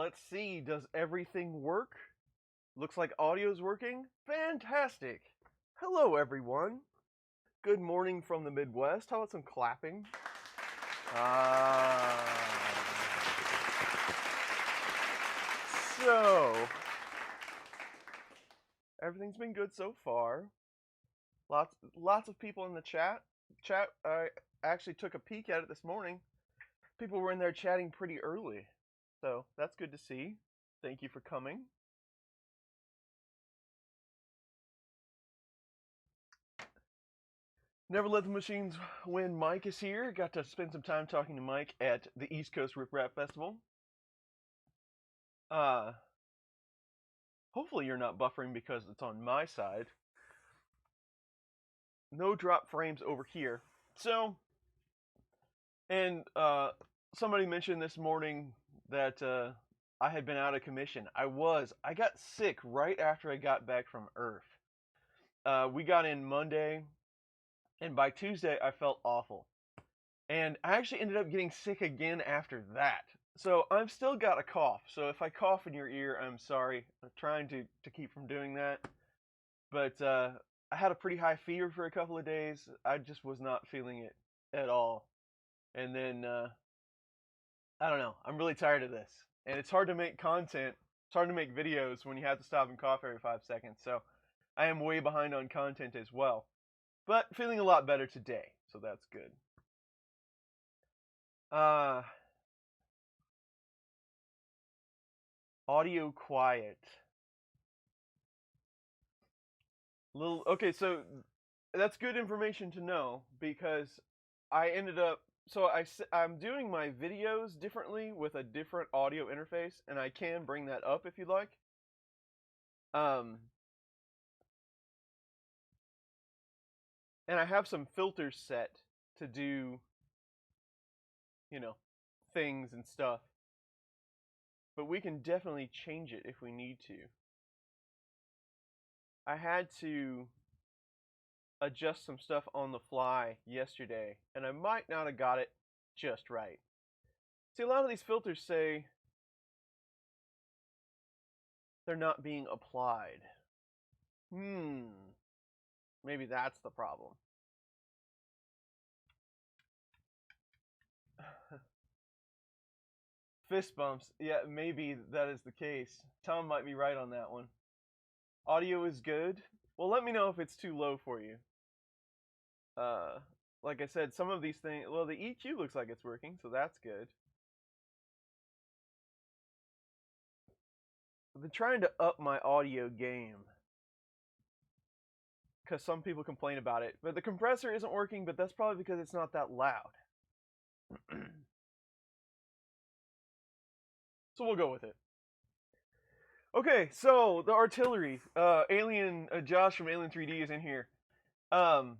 let's see. Does everything work? Looks like audio's working. Fantastic. Hello, everyone. Good morning from the Midwest. How about some clapping? So, everything's been good so far. Lots of people in the chat. I actually took a peek at it this morning. People were in there chatting pretty early. So, that's good to see. Thank you for coming. Never Let the Machines Win. Mike is here. Got to spend some time talking to Mike at the East Coast Rip Rap Festival. Hopefully you're not buffering because it's on my side. No drop frames over here. So, and somebody mentioned this morning that I had been out of commission. I got sick right after I got back from Earth. We got in Monday, and by Tuesday I felt awful. And I actually ended up getting sick again after that. So I've still got a cough. So if I cough in your ear, I'm sorry. I'm trying to keep from doing that. But I had a pretty high fever for a couple of days. I just was not feeling it at all. And then, I don't know. I'm really tired of this. And it's hard to make content. It's hard to make videos when you have to stop and cough every 5 seconds. So I am way behind on content as well. But feeling a lot better today. So that's good. Audio quiet. Okay, so that's good information to know because I ended up, I'm doing my videos differently with a different audio interface, and I can bring that up if you'd like. And I have some filters set to do, things and stuff. But we can definitely change it if we need to. I had to adjust some stuff on the fly yesterday, and I might not have got it just right. See, a lot of these filters say they're not being applied. Maybe that's the problem. Fist bumps. Yeah, maybe that is the case. Tom might be right on that one. Audio is good. Well, let me know if it's too low for you. Like I said, some of these things, well, the EQ looks like it's working, so that's good. I've been trying to up my audio game because some people complain about it. But the compressor isn't working, but that's probably because it's not that loud. So we'll go with it. Okay, so the artillery. Josh from Alien 3D is in here. I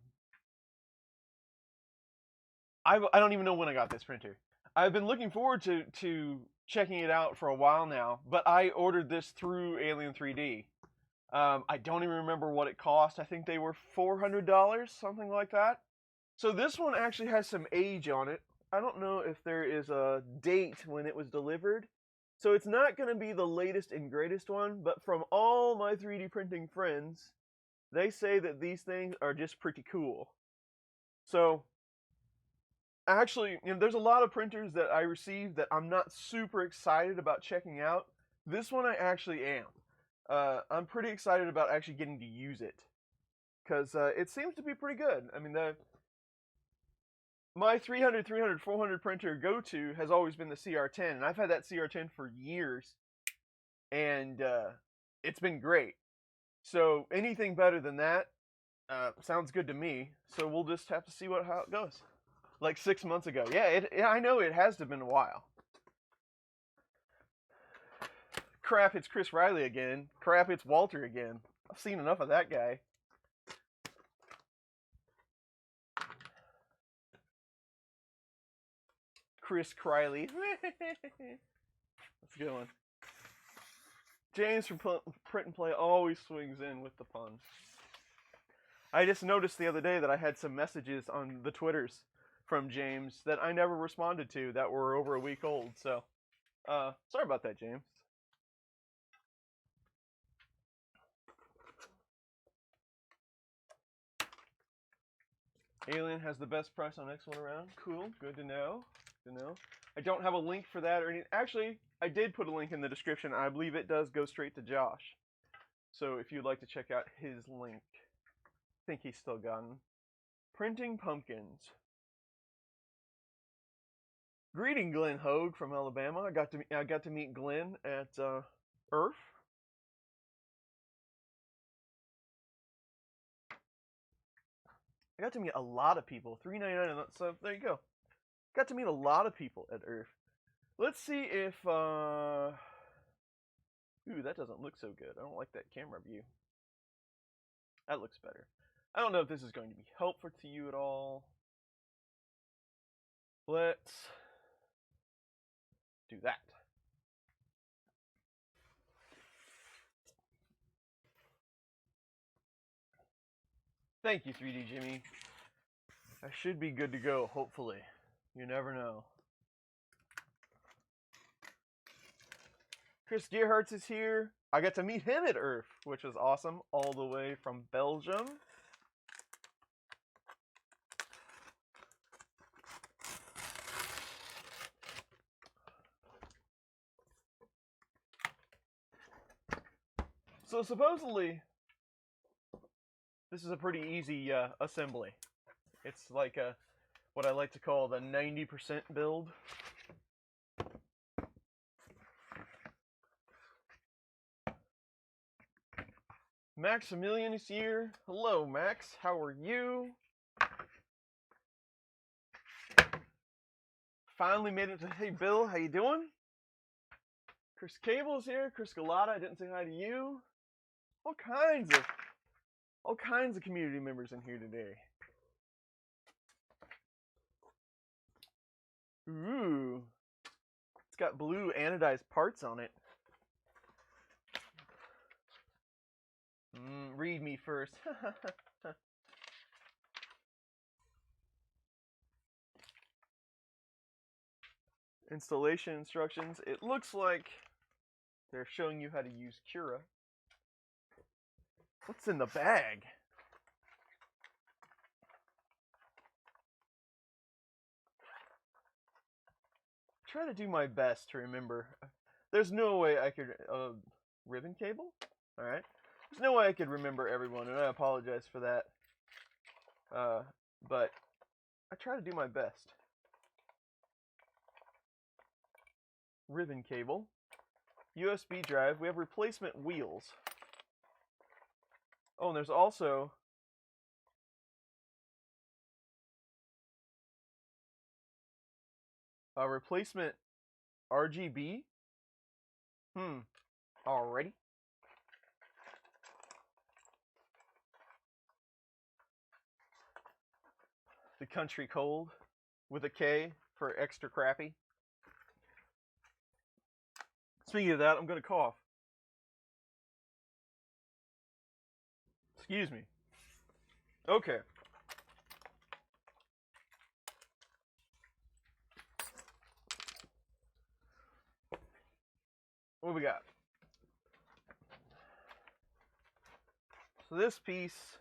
don't even know when I got this printer. I've been looking forward to checking it out for a while now, but I ordered this through Alien 3D. I don't even remember what it cost. I think they were $400, something like that. So this one actually has some age on it. I don't know if there is a date when it was delivered. So it's not going to be the latest and greatest one, but from all my 3D printing friends, they say that these things are just pretty cool. So actually, there's a lot of printers that I received that I'm not super excited about checking out. This one I actually am. I'm pretty excited about actually getting to use it because it seems to be pretty good. I mean, my 300, 400 printer go-to has always been the CR10, and I've had that CR10 for years, and it's been great. So anything better than that sounds good to me. So we'll just have to see how it goes. Like 6 months ago. Yeah, I know it has to have been a while. Crap, it's Chris Riley again. Crap, it's Walter again. I've seen enough of that guy. Chris Riley. That's a good one. James from Print and Play always swings in with the puns. I just noticed the other day that I had some messages on the Twitters from James that I never responded to that were over a week old. So, sorry about that, James. Alien has the best price on X1 around. Cool, good to know. Good to know. I don't have a link for that or anything. Actually, I did put a link in the description. I believe it does go straight to Josh. So if you'd like to check out his link, I think he's still gotten. Printing pumpkins. Greeting, Glenn Hogue from Alabama. I got to meet Glenn at ERF. I got to meet a lot of people. $3.99. So there you go. Got to meet a lot of people at ERF. Let's see if ooh, that doesn't look so good. I don't like that camera view. That looks better. I don't know if this is going to be helpful to you at all. Let's do that. Thank you, 3D Jimmy. I should be good to go, hopefully. You never know. Chris Gerhardt is here. I got to meet him at ERF, which was awesome, all the way from Belgium. So supposedly, this is a pretty easy assembly. It's like what I like to call the 90% build. Maximilian is here. Hello, Max. How are you? Finally made it to. Hey, Bill. How you doing? Chris Cable's here. Chris Galata. I didn't say hi to you. All kinds of community members in here today. Ooh. It's got blue anodized parts on it. Read me first. Installation instructions. It looks like they're showing you how to use Cura. What's in the bag? Try to do my best to remember. There's no way I could ribbon cable? Alright. There's no way I could remember everyone, and I apologize for that. But I try to do my best. Ribbon cable. USB drive. We have replacement wheels. Oh, and there's also a replacement RGB. Alrighty. The Country Cold with a K for extra crappy. Speaking of that, I'm going to cough. Excuse me. Okay. What we got? So this piece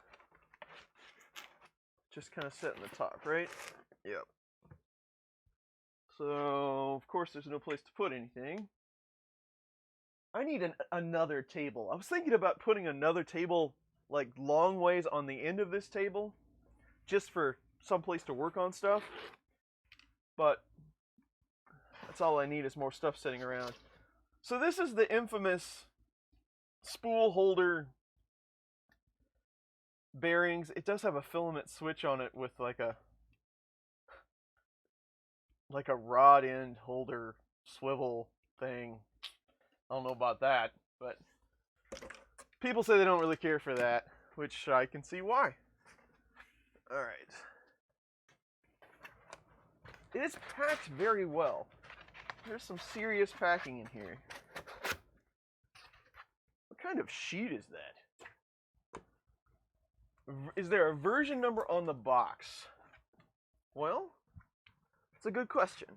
just kind of set in the top, right? Yep. So, of course, there's no place to put anything. I need another table. I was thinking about putting another table like long ways on the end of this table just for some place to work on stuff. But that's all I need is more stuff sitting around. So this is the infamous spool holder bearings. It does have a filament switch on it with like a rod end holder swivel thing. I don't know about that, but people say they don't really care for that, which I can see why. All right. It is packed very well. There's some serious packing in here. What kind of sheet is that? Is there a version number on the box? Well, it's a good question.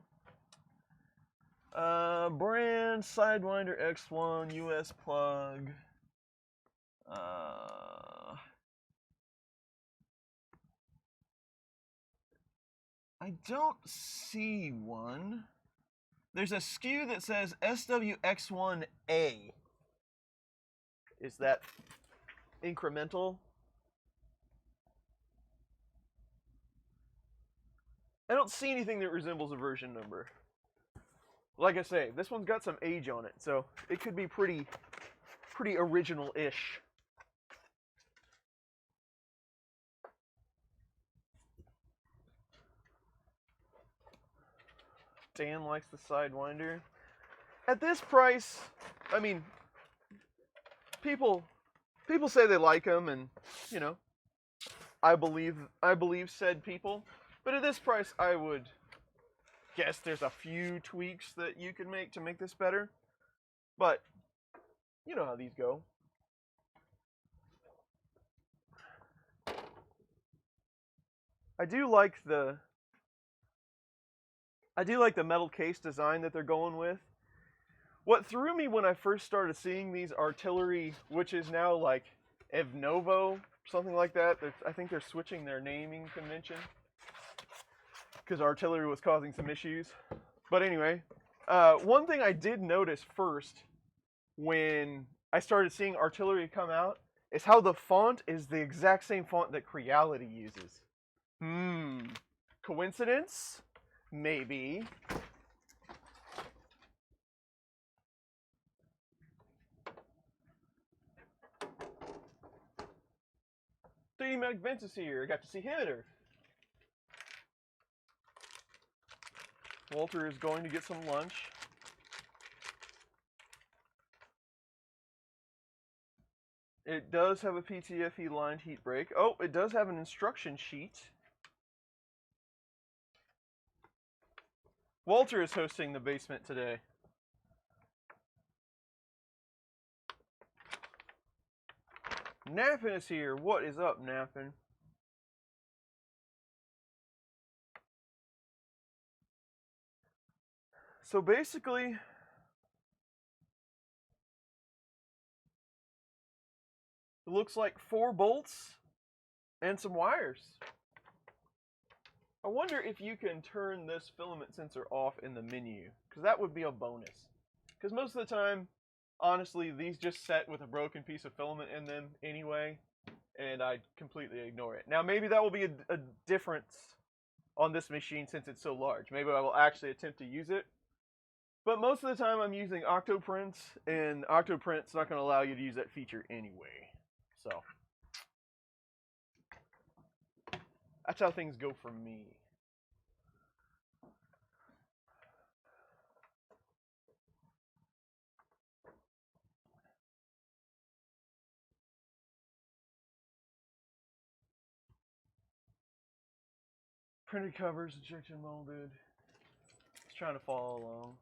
Brand Sidewinder X1 US plug. I don't see one. There's a SKU that says SWX1A. Is that incremental? I don't see anything that resembles a version number. Like I say, this one's got some age on it, so it could be pretty original-ish. Dan likes the Sidewinder. At this price, I mean, people say they like them, and you know, I believe said people. But at this price, I would guess there's a few tweaks that you can make to make this better. But you know how these go. I do like the metal case design that they're going with. What threw me when I first started seeing these artillery, which is now like EVNOVO, something like that. I think they're switching their naming convention because artillery was causing some issues. But anyway, one thing I did notice first when I started seeing artillery come out is how the font is the exact same font that Creality uses. Coincidence? Maybe. Medic Vince is here. I got to see Hitter. Walter is going to get some lunch. It does have a PTFE lined heat break. Oh, it does have an instruction sheet. Walter is hosting the basement today. Nappin is here. What is up, Nappin? So basically, it looks like 4 bolts and some wires. I wonder if you can turn this filament sensor off in the menu, because that would be a bonus. Because most of the time, honestly, these just set with a broken piece of filament in them anyway, and I completely ignore it. Now, maybe that will be a difference on this machine since it's so large. Maybe I will actually attempt to use it. But most of the time, I'm using Octoprints, and Octoprint's not going to allow you to use that feature anyway. So that's how things go for me. Printed covers, injection molded. Just trying to follow along.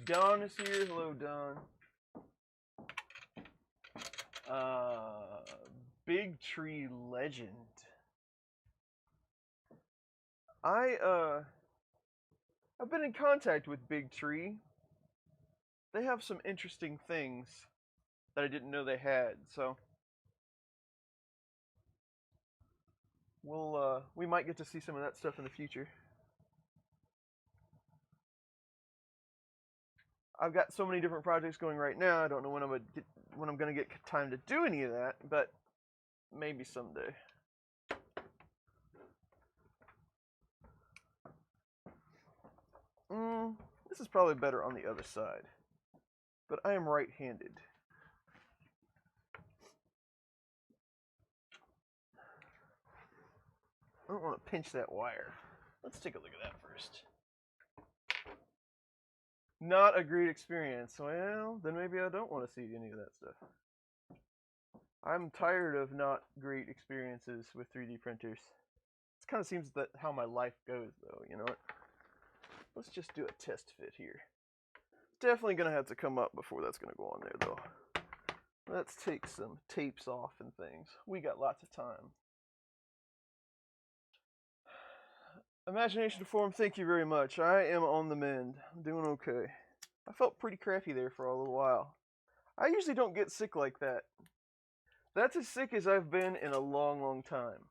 Don is here. Hello, Don. Big Tree Legend. I've been in contact with Big Tree. They have some interesting things that I didn't know they had, so we might get to see some of that stuff in the future. I've got so many different projects going right now. I don't know when I'm gonna get time to do any of that, but maybe someday. This is probably better on the other side, but I am right-handed. I don't want to pinch that wire. Let's take a look at that first. Not a great experience. Well, then maybe I don't want to see any of that stuff. I'm tired of not great experiences with 3D printers. It kind of seems that how my life goes, though. You know what? Let's just do a test fit here. Definitely going to have to come up before that's going to go on there, though. Let's take some tapes off and things. We got lots of time. Imagination Form, thank you very much. I am on the mend. I'm doing okay. I felt pretty crappy there for a little while. I usually don't get sick like that. That's as sick as I've been in a long, long time.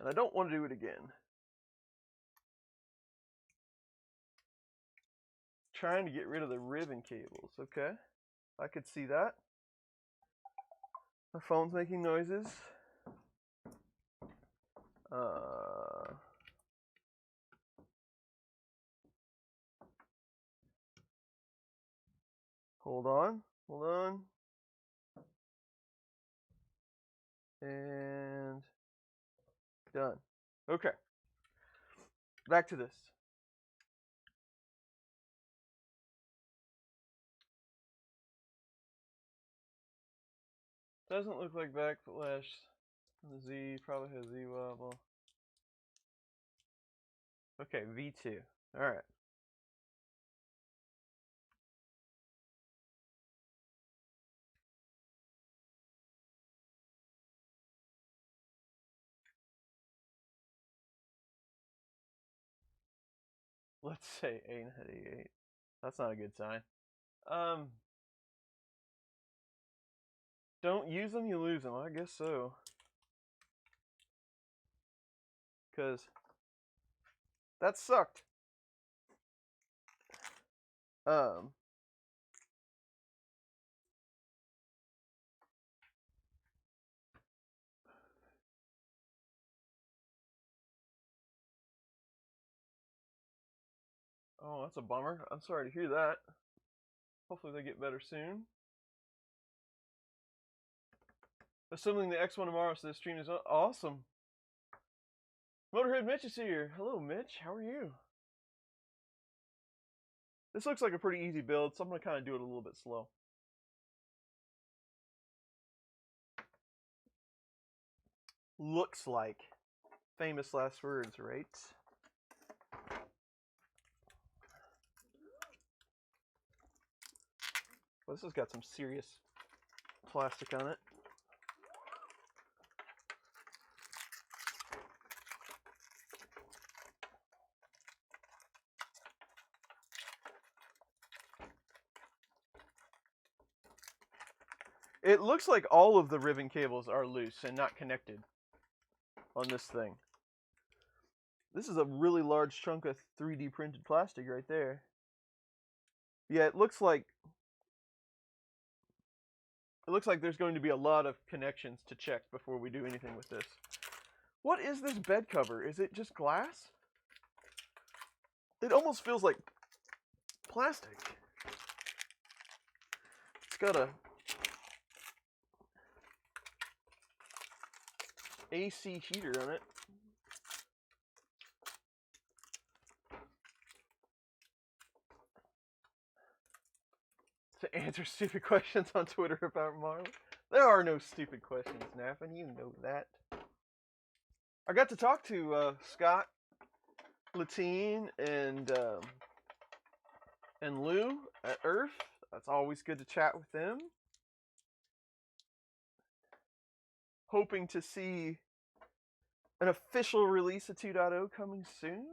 And I don't want to do it again. trying to get rid of the ribbon cables. Okay, I could see that. My phone's making noises. Hold on. And done. Okay. Back to this. Doesn't look like backflash. The Z probably has Z wobble. Okay, V2. Alright. Let's say 888. That's not a good sign. Don't use them, you lose them. I guess so. Because that sucked. Oh, that's a bummer. I'm sorry to hear that. Hopefully they get better soon. Assuming the X1 tomorrow, so this stream is awesome. Motorhead Mitch is here. Hello, Mitch. How are you? This looks like a pretty easy build, so I'm going to kind of do it a little bit slow. Looks like. Famous last words, right? Well, this has got some serious plastic on it. It looks like all of the ribbon cables are loose and not connected on this thing. This is a really large chunk of 3D printed plastic right there. Yeah, it looks like there's going to be a lot of connections to check before we do anything with this. What is this bed cover? Is it just glass? It almost feels like plastic. It's got a AC heater on it. To answer stupid questions on Twitter about Marley. There are no stupid questions, Naffin. You know that. I got to talk to Scott, Latine, and Lou at Earth. That's always good to chat with them. Hoping to see an official release of 2.0 coming soon.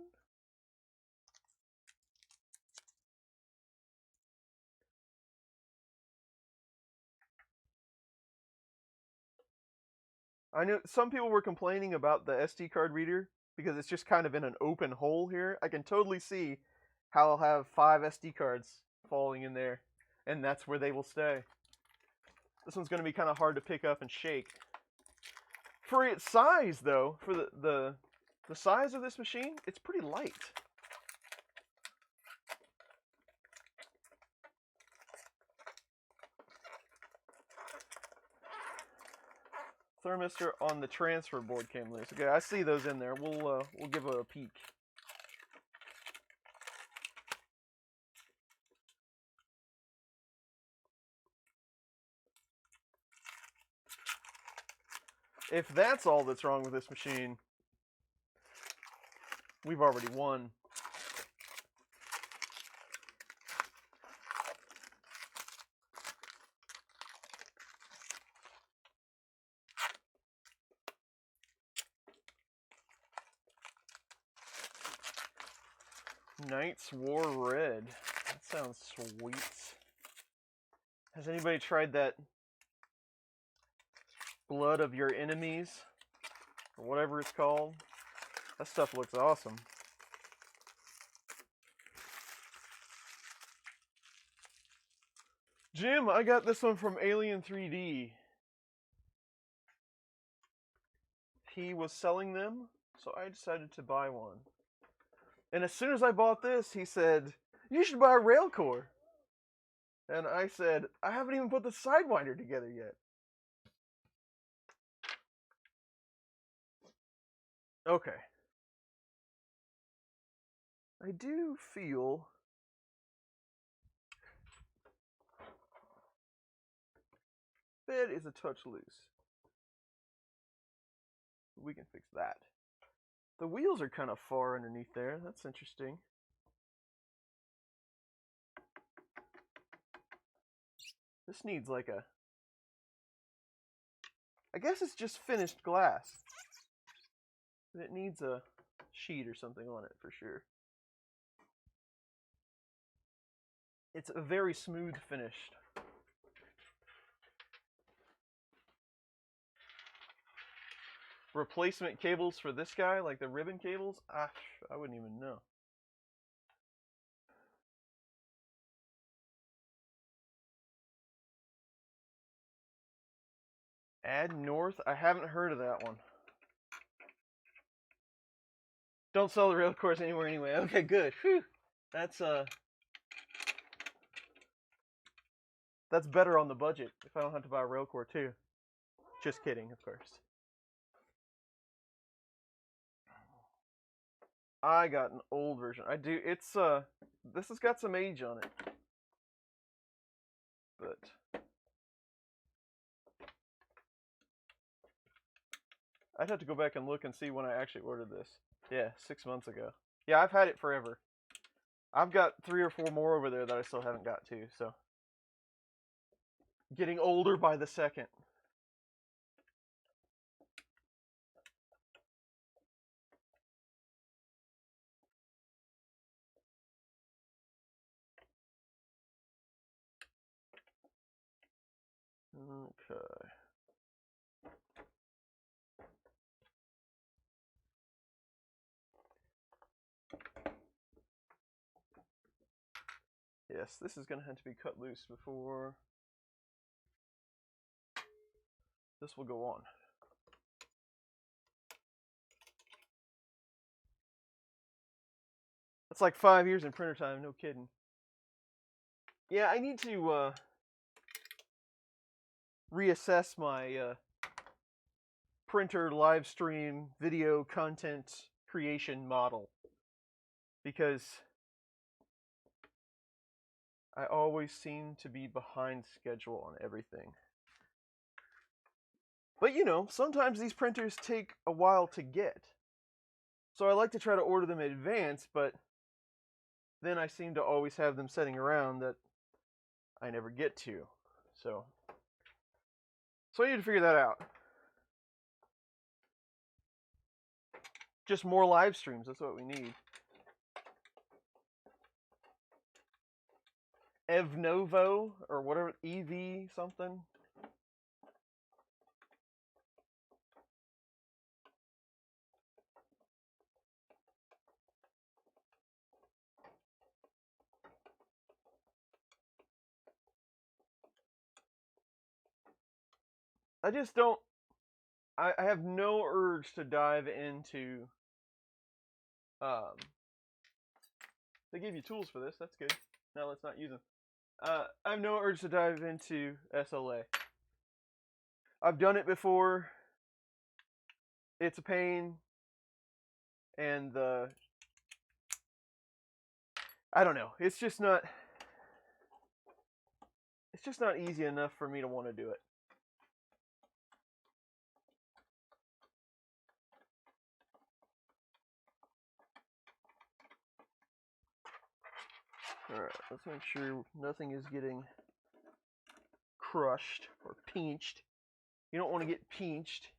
I know some people were complaining about the SD card reader because it's just kind of in an open hole here. I can totally see how I'll have 5 SD cards falling in there, and that's where they will stay. This one's going to be kind of hard to pick up and shake. For its size, though, for the size of this machine, it's pretty light. Thermistor on the transfer board came loose. Okay, I see those in there. We'll give it a peek. If that's all that's wrong with this machine, we've already won. Knights War Red. That sounds sweet. Has anybody tried that Blood of Your Enemies? Or whatever it's called? That stuff looks awesome. Jim, I got this one from Alien 3D. He was selling them, so I decided to buy one. And as soon as I bought this, he said, "You should buy a rail core." And I said, "I haven't even put the Sidewinder together yet." Okay. I do feel bed is a touch loose. We can fix that. The wheels are kind of far underneath there. That's interesting. This needs like a... I guess it's just finished glass. But it needs a sheet or something on it for sure. It's a very smooth finish. Replacement cables for this guy, like the ribbon cables? I wouldn't even know. Add North? I haven't heard of that one. Don't sell the rail cores anywhere anyway. Okay, good. Whew. That's better on the budget if I don't have to buy a rail core too. Just kidding, of course. I got an old version. I do. It's this has got some age on it. But I'd have to go back and look and see when I actually ordered this. Yeah, 6 months ago. Yeah, I've had it forever. I've got 3 or 4 more over there that I still haven't got to, so. Getting older by the second. Okay. Yes, this is going to have to be cut loose before this will go on. That's like 5 years in printer time, no kidding. Yeah, I need to reassess my printer live stream video content creation model, because I always seem to be behind schedule on everything. But you know, sometimes these printers take a while to get. So I like to try to order them in advance, but then I seem to always have them sitting around that I never get to. So I need to figure that out. Just more live streams, that's what we need. EVNOVO, or whatever, EV something. I just don't, I have no urge to dive into, they give you tools for this, that's good. Now let's not use them. I have no urge to dive into SLA. I've done it before. It's a pain. And I don't know. It's just not easy enough for me to want to do it. Alright, let's make sure nothing is getting crushed or pinched. You don't want to get pinched.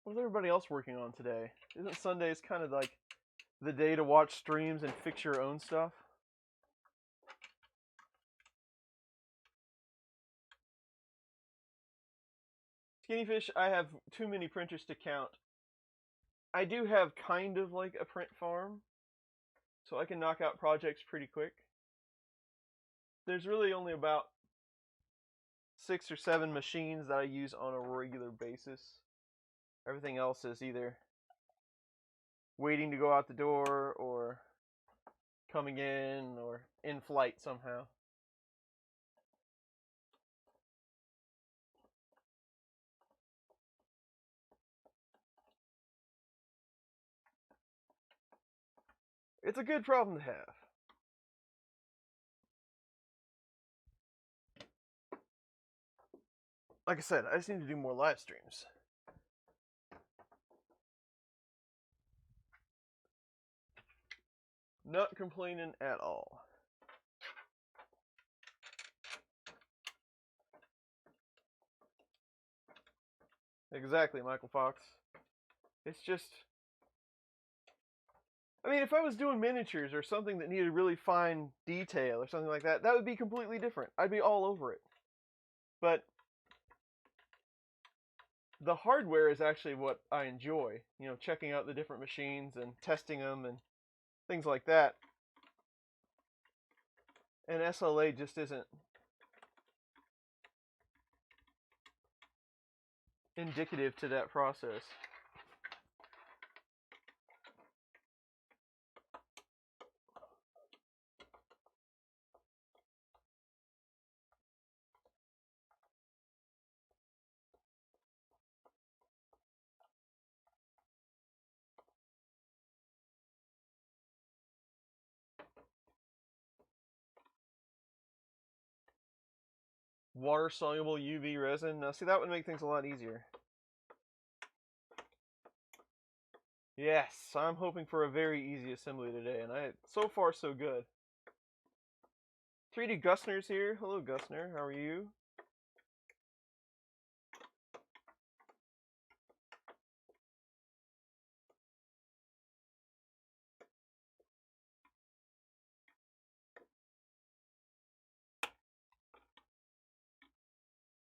What's everybody else working on today? Isn't Sundays kind of like the day to watch streams and fix your own stuff? Skinny Fish, I have too many printers to count. I do have kind of like a print farm, so I can knock out projects pretty quick. There's really only about 6 or 7 machines that I use on a regular basis. Everything else is either waiting to go out the door or coming in or in flight somehow. It's a good problem to have. Like I said, I just need to do more live streams. Not complaining at all. Exactly, Michael Fox. It's just, I mean, if I was doing miniatures or something that needed really fine detail or something like that, that would be completely different. I'd be all over it. But the hardware is actually what I enjoy. You know, checking out the different machines and testing them and things like that. And SLA just isn't indicative to that process. Water-soluble UV resin. Now, see, that would make things a lot easier. Yes, I'm hoping for a very easy assembly today, and so far so good. 3D Gusner's here. Hello, Gusner. How are you?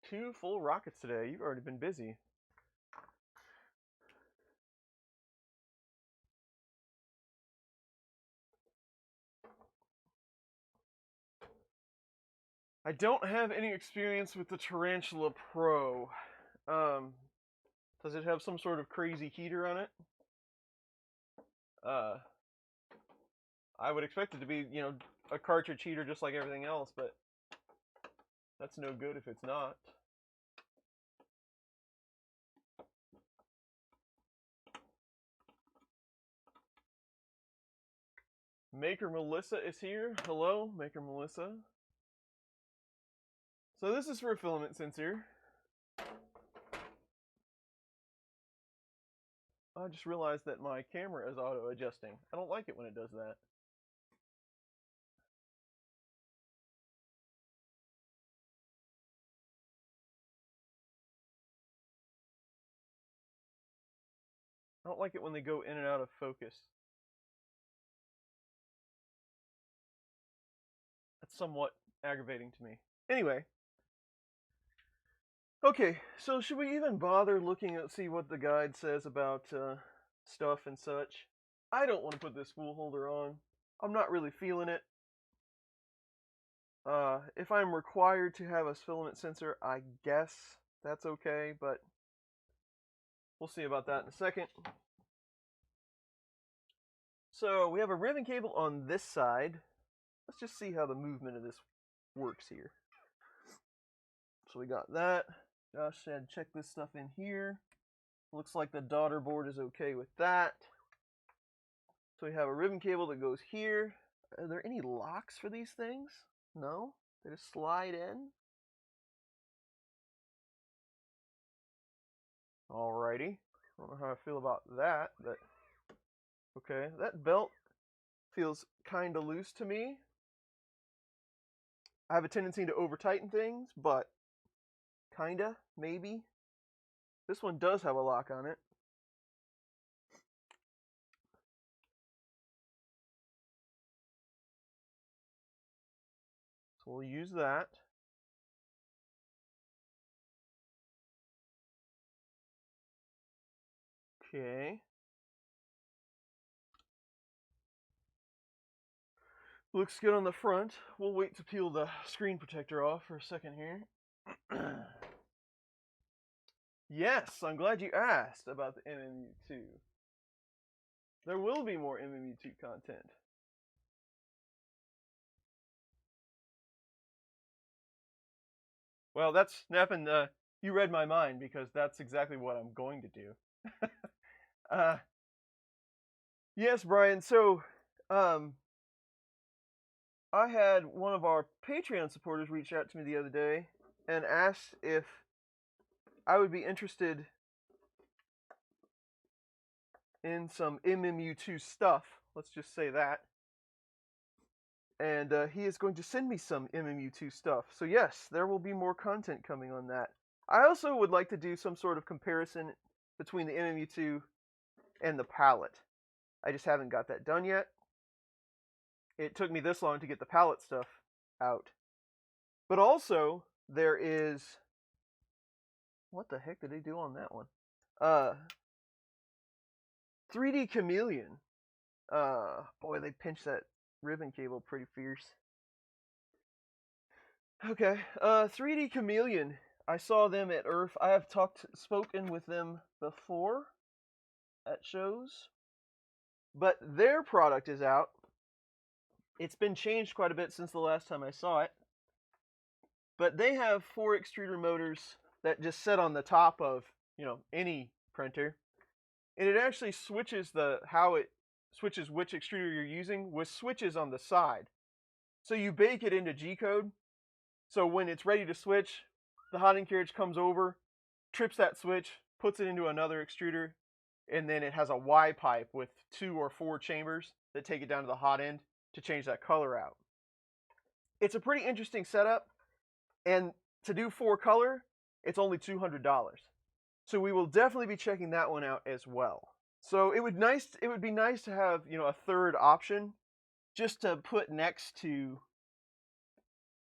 Two full rockets today. You've already been busy. I don't have any experience with the Tarantula Pro. Does it have some sort of crazy heater on it? I would expect it to be, you know, a cartridge heater just like everything else, but that's no good if it's not. Maker Melissa is here. Hello, Maker Melissa. So this is for a filament sensor. I just realized that my camera is auto-adjusting. I don't like it when it does that. I don't like it when they go in and out of focus. That's somewhat aggravating to me. Anyway. Okay, so should we even bother looking at see what the guide says about stuff and such? I don't want to put this spool holder on. I'm not really feeling it. If I'm required to have a filament sensor, I guess that's okay, but we'll see about that in a second. So we have a ribbon cable on this side. Let's just see how the movement of this works here. So we got that. Josh said check this stuff in here. Looks like the daughter board is okay with that. So we have a ribbon cable that goes here. Are there any locks for these things? No? They just slide in? Alrighty. I don't know how I feel about that, but okay. That belt feels kind of loose to me. I have a tendency to over-tighten things, but kinda, maybe. This one does have a lock on it. So we'll use that. Okay. Looks good on the front. We'll wait to peel the screen protector off for a second here. Yes, I'm glad you asked about the MMU2. There will be more MMU2 content. Well, that's Neppin. You read my mind because that's exactly what I'm going to do. Yes, Brian. So, I had one of our Patreon supporters reach out to me the other day and asked if I would be interested in some MMU2 stuff. Let's just say that. And he is going to send me some MMU2 stuff. So yes, there will be more content coming on that. I also would like to do some sort of comparison between the MMU2 and the palette. I just haven't got that done yet. It took me this long to get the palette stuff out. But also, there is... What the heck did they do on that one? 3D Chameleon. Boy, they pinched that ribbon cable pretty fierce. Okay, 3D Chameleon. I saw them at Earth. I have spoken with them before at shows. But their product is out. It's been changed quite a bit since the last time I saw it. But they have 4 extruder motors that just sit on the top of, any printer. And it actually switches how it switches which extruder you're using with switches on the side. So you bake it into G-code. So when it's ready to switch, the hot ink carriage comes over, trips that switch, puts it into another extruder, and then it has a Y pipe with 2 or 4 chambers that take it down to the hot end to change that color out. It's a pretty interesting setup, and to do 4 color, it's only $200. So we will definitely be checking that one out as well. So it would be nice to have, a third option just to put next to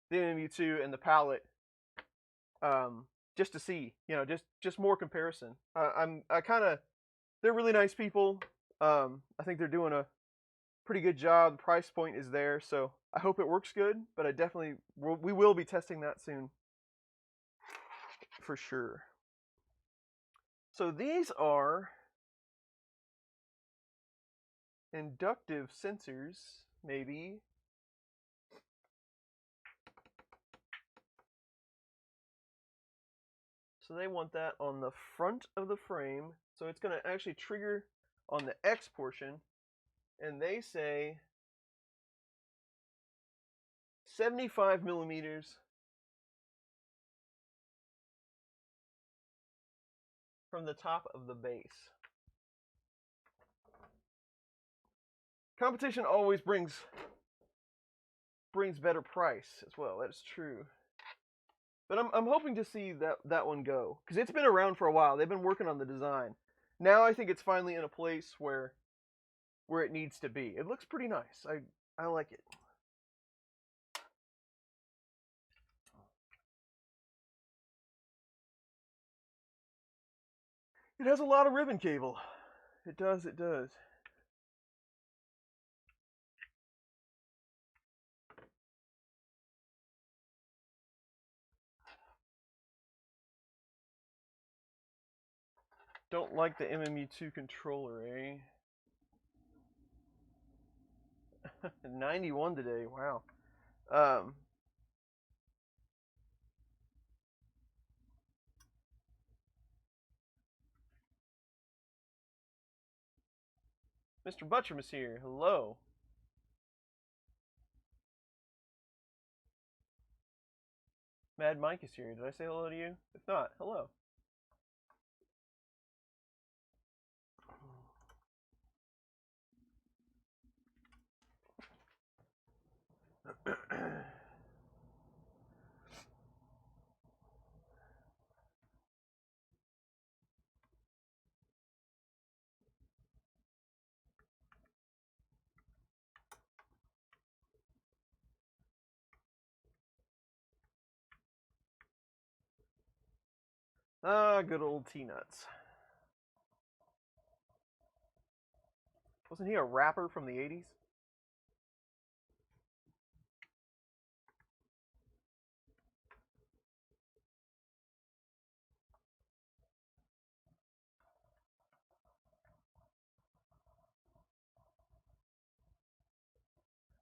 the MMU2 and the palette, just to see, just more comparison. They're really nice people. I think they're doing a pretty good job. The price point is there, so I hope it works good, but we will be testing that soon for sure. So these are inductive sensors, maybe. So they want that on the front of the frame. So it's going to actually trigger on the X portion. And they say 75 millimeters from the top of the base. Competition always brings better price as well. That's true. But I'm hoping to see that one go, because it's been around for a while. They've been working on the design. Now I think it's finally in a place where it needs to be. It looks pretty nice. I like it. It has a lot of ribbon cable. It does. Don't like the MMU2 controller, eh? 91 today, wow. Mr. Buttram is here, hello. Mad Mike is here, did I say hello to you? If not, hello. Good old T-Nuts. Wasn't he a rapper from the 80s?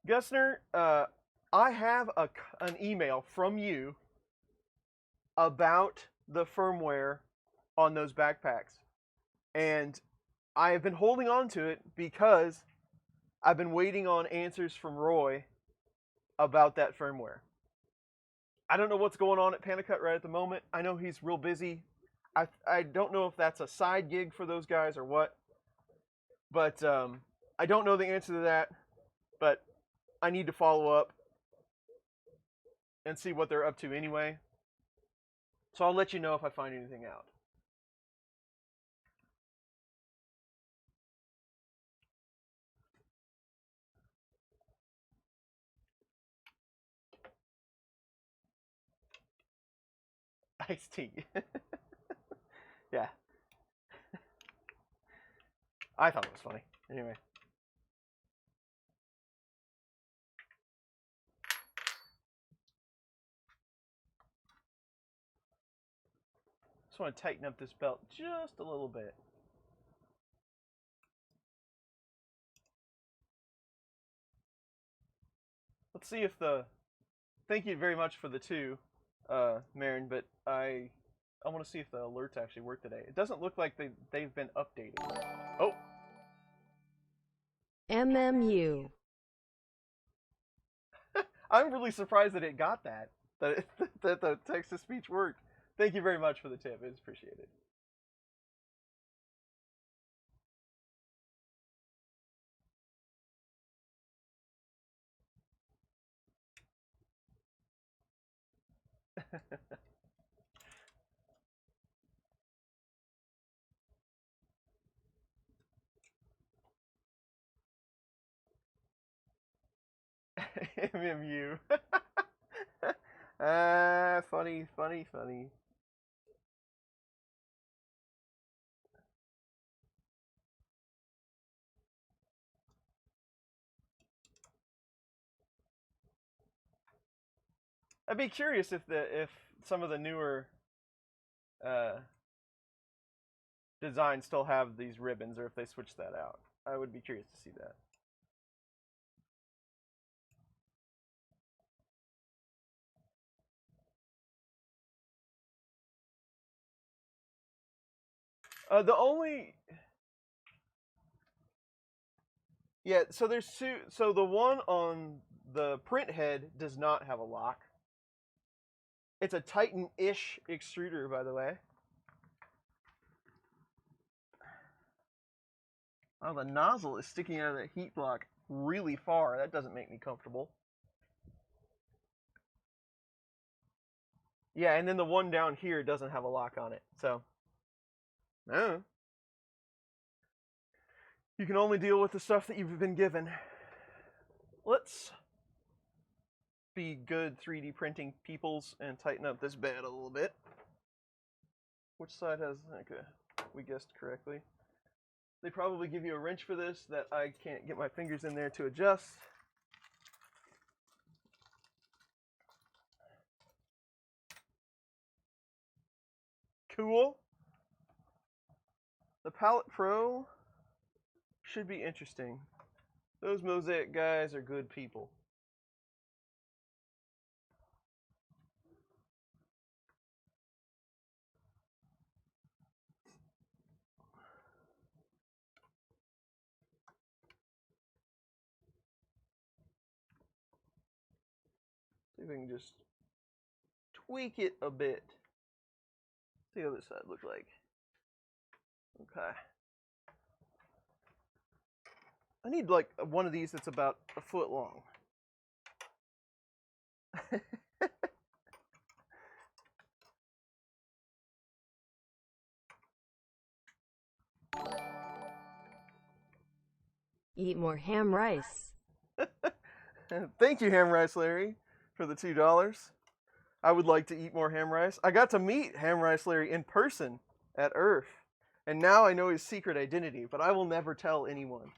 Gusner, I have an email from you about the firmware on those backpacks. And I have been holding on to it because I've been waiting on answers from Roy about that firmware. I don't know what's going on at Panicut right at the moment. I know he's real busy. I don't know if that's a side gig for those guys or what. But I don't know the answer to that. But I need to follow up and see what they're up to anyway. So I'll let you know if I find anything out. Iced tea. Yeah. I thought it was funny. Anyway. Just want to tighten up this belt just a little bit. Let's see if the... Thank you very much for the 2, Marin, but I want to see if the alerts actually work today. It doesn't look like they've been updated. Oh! MMU. I'm really surprised that it got that. That the text-to-speech worked. Thank you very much for the tip. It's appreciated. MMU. Funny. I'd be curious if some of the newer designs still have these ribbons, or if they switched that out. I would be curious to see that. The only... Yeah, so there's 2... So the one on the print head does not have a lock. It's a Titan-ish extruder, by the way. Oh, the nozzle is sticking out of the heat block really far. That doesn't make me comfortable. Yeah, and then the one down here doesn't have a lock on it, so... No. You can only deal with the stuff that you've been given. Let's be good 3D printing peoples and tighten up this bed a little bit. Which side has... Okay, we guessed correctly. They probably give you a wrench for this that I can't get my fingers in there to adjust. Cool. The Palette Pro should be interesting. Those Mosaic guys are good people. See if we can just tweak it a bit. See how this side looks like. Okay. I need like one of these that's about a foot long. Eat more ham rice. Thank you, Ham Rice Larry, for the $2. I would like to eat more ham rice. I got to meet Ham Rice Larry in person at Earth, and now I know his secret identity, but I will never tell anyone.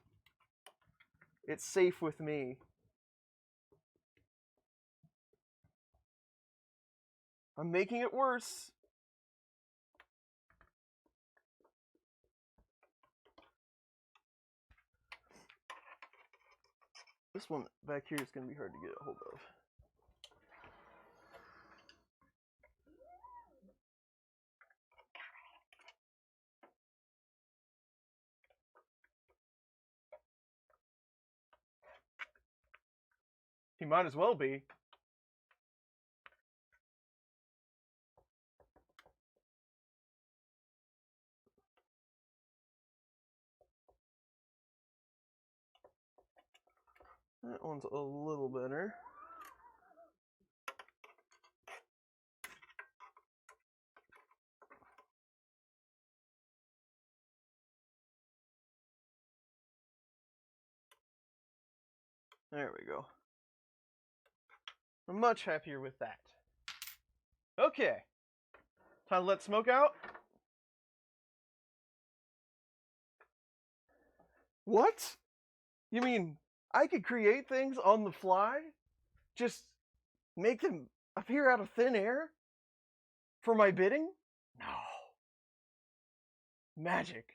It's safe with me. I'm making it worse. This one back here is going to be hard to get a hold of. He might as well be. That one's a little better. There we go. I'm much happier with that. Okay. Time to let smoke out. What? You mean I could create things on the fly? Just make them appear out of thin air? For my bidding? No. Magic.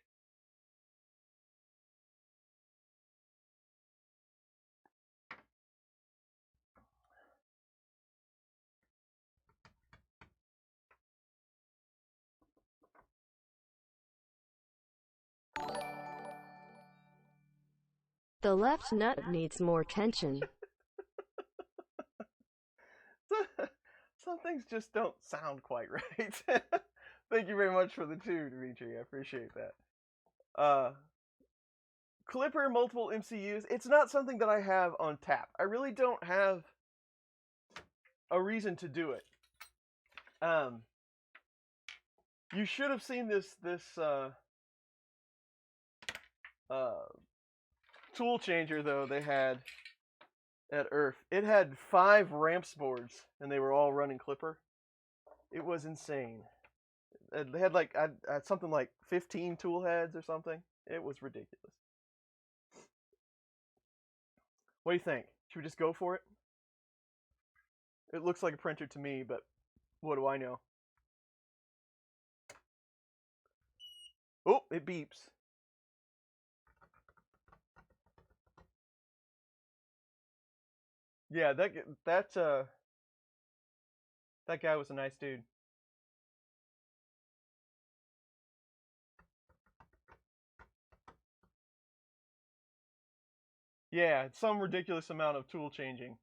The left nut needs more tension. Some things just don't sound quite right. Thank you very much for the 2, Dimitri. I appreciate that. Clipper multiple MCUs. It's not something that I have on tap. I really don't have a reason to do it. You should have seen this tool changer though they had at Earth. It had 5 ramps boards and they were all running Clipper. It was insane. They had like something like 15 tool heads or something. It was ridiculous. What do you think? Should we just go for it? It looks like a printer to me, but what do I know? Oh, it beeps. Yeah, that guy was a nice dude. Yeah, some ridiculous amount of tool changing.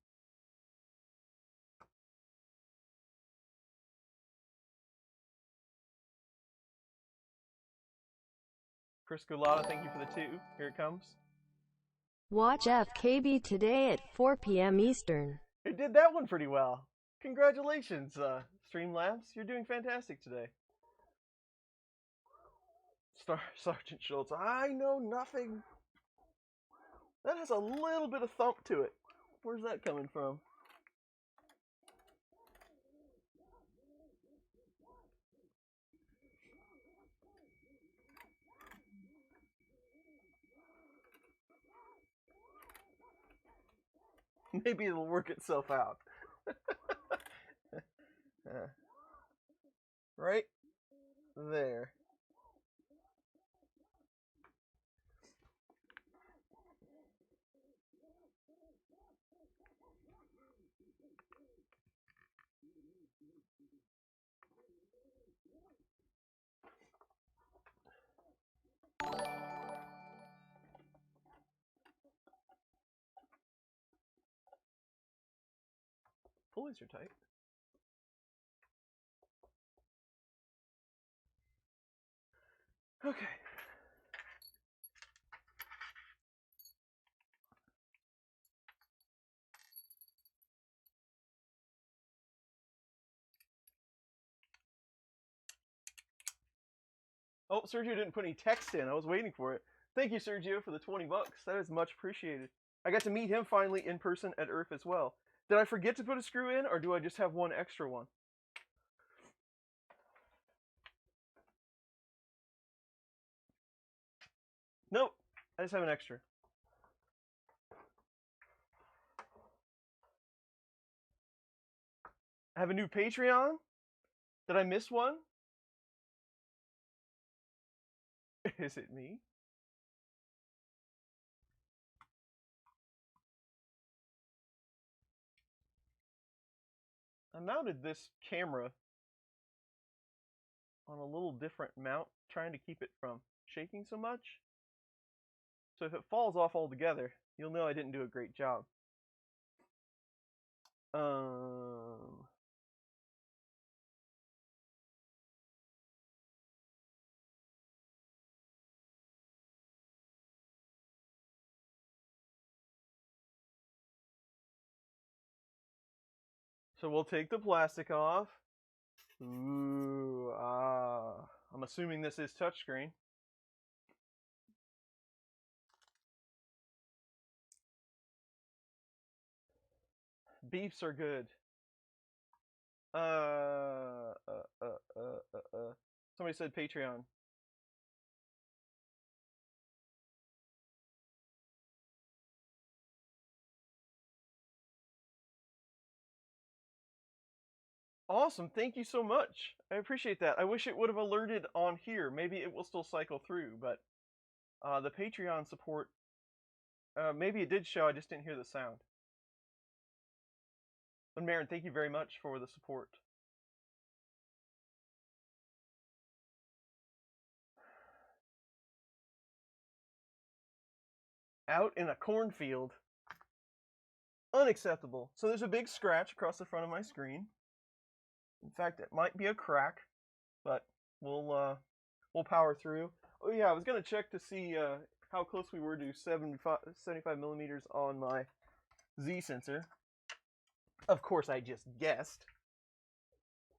Chris Gulata, thank you for the 2. Here it comes. Watch FKB today at 4 p.m. Eastern. It did that one pretty well. Congratulations, Streamlabs. You're doing fantastic today. Sergeant Schultz, I know nothing. That has a little bit of thump to it. Where's that coming from? Maybe it'll work itself out. Right there. Pulleys are tight. Okay. Oh, Sergio didn't put any text in. I was waiting for it. Thank you, Sergio, for the 20 bucks. That is much appreciated. I got to meet him finally in person at Earth as well. Did I forget to put a screw in, or do I just have one extra one? Nope. I just have an extra. I have a new Patreon. Did I miss one? Is it me? I mounted this camera on a little different mount, trying to keep it from shaking so much. So if it falls off altogether, you'll know I didn't do a great job. So we'll take the plastic off. Ooh, I'm assuming this is touchscreen. Beefs are good. Somebody said Patreon. Awesome, thank you so much. I appreciate that. I wish it would have alerted on here. Maybe it will still cycle through, but the Patreon support, maybe it did show, I just didn't hear the sound. But Marin, thank you very much for the support. Out in a cornfield. Unacceptable. So there's a big scratch across the front of my screen. In fact, it might be a crack, but we'll power through. Oh yeah, I was gonna check to see how close we were to 75 millimeters on my Z sensor. Of course, I just guessed.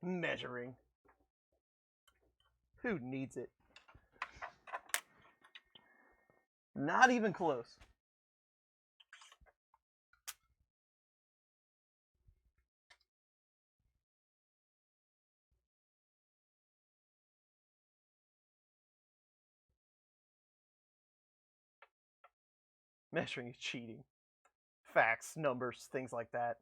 Measuring. Who needs it? Not even close. Measuring is cheating. Facts, numbers, things like that.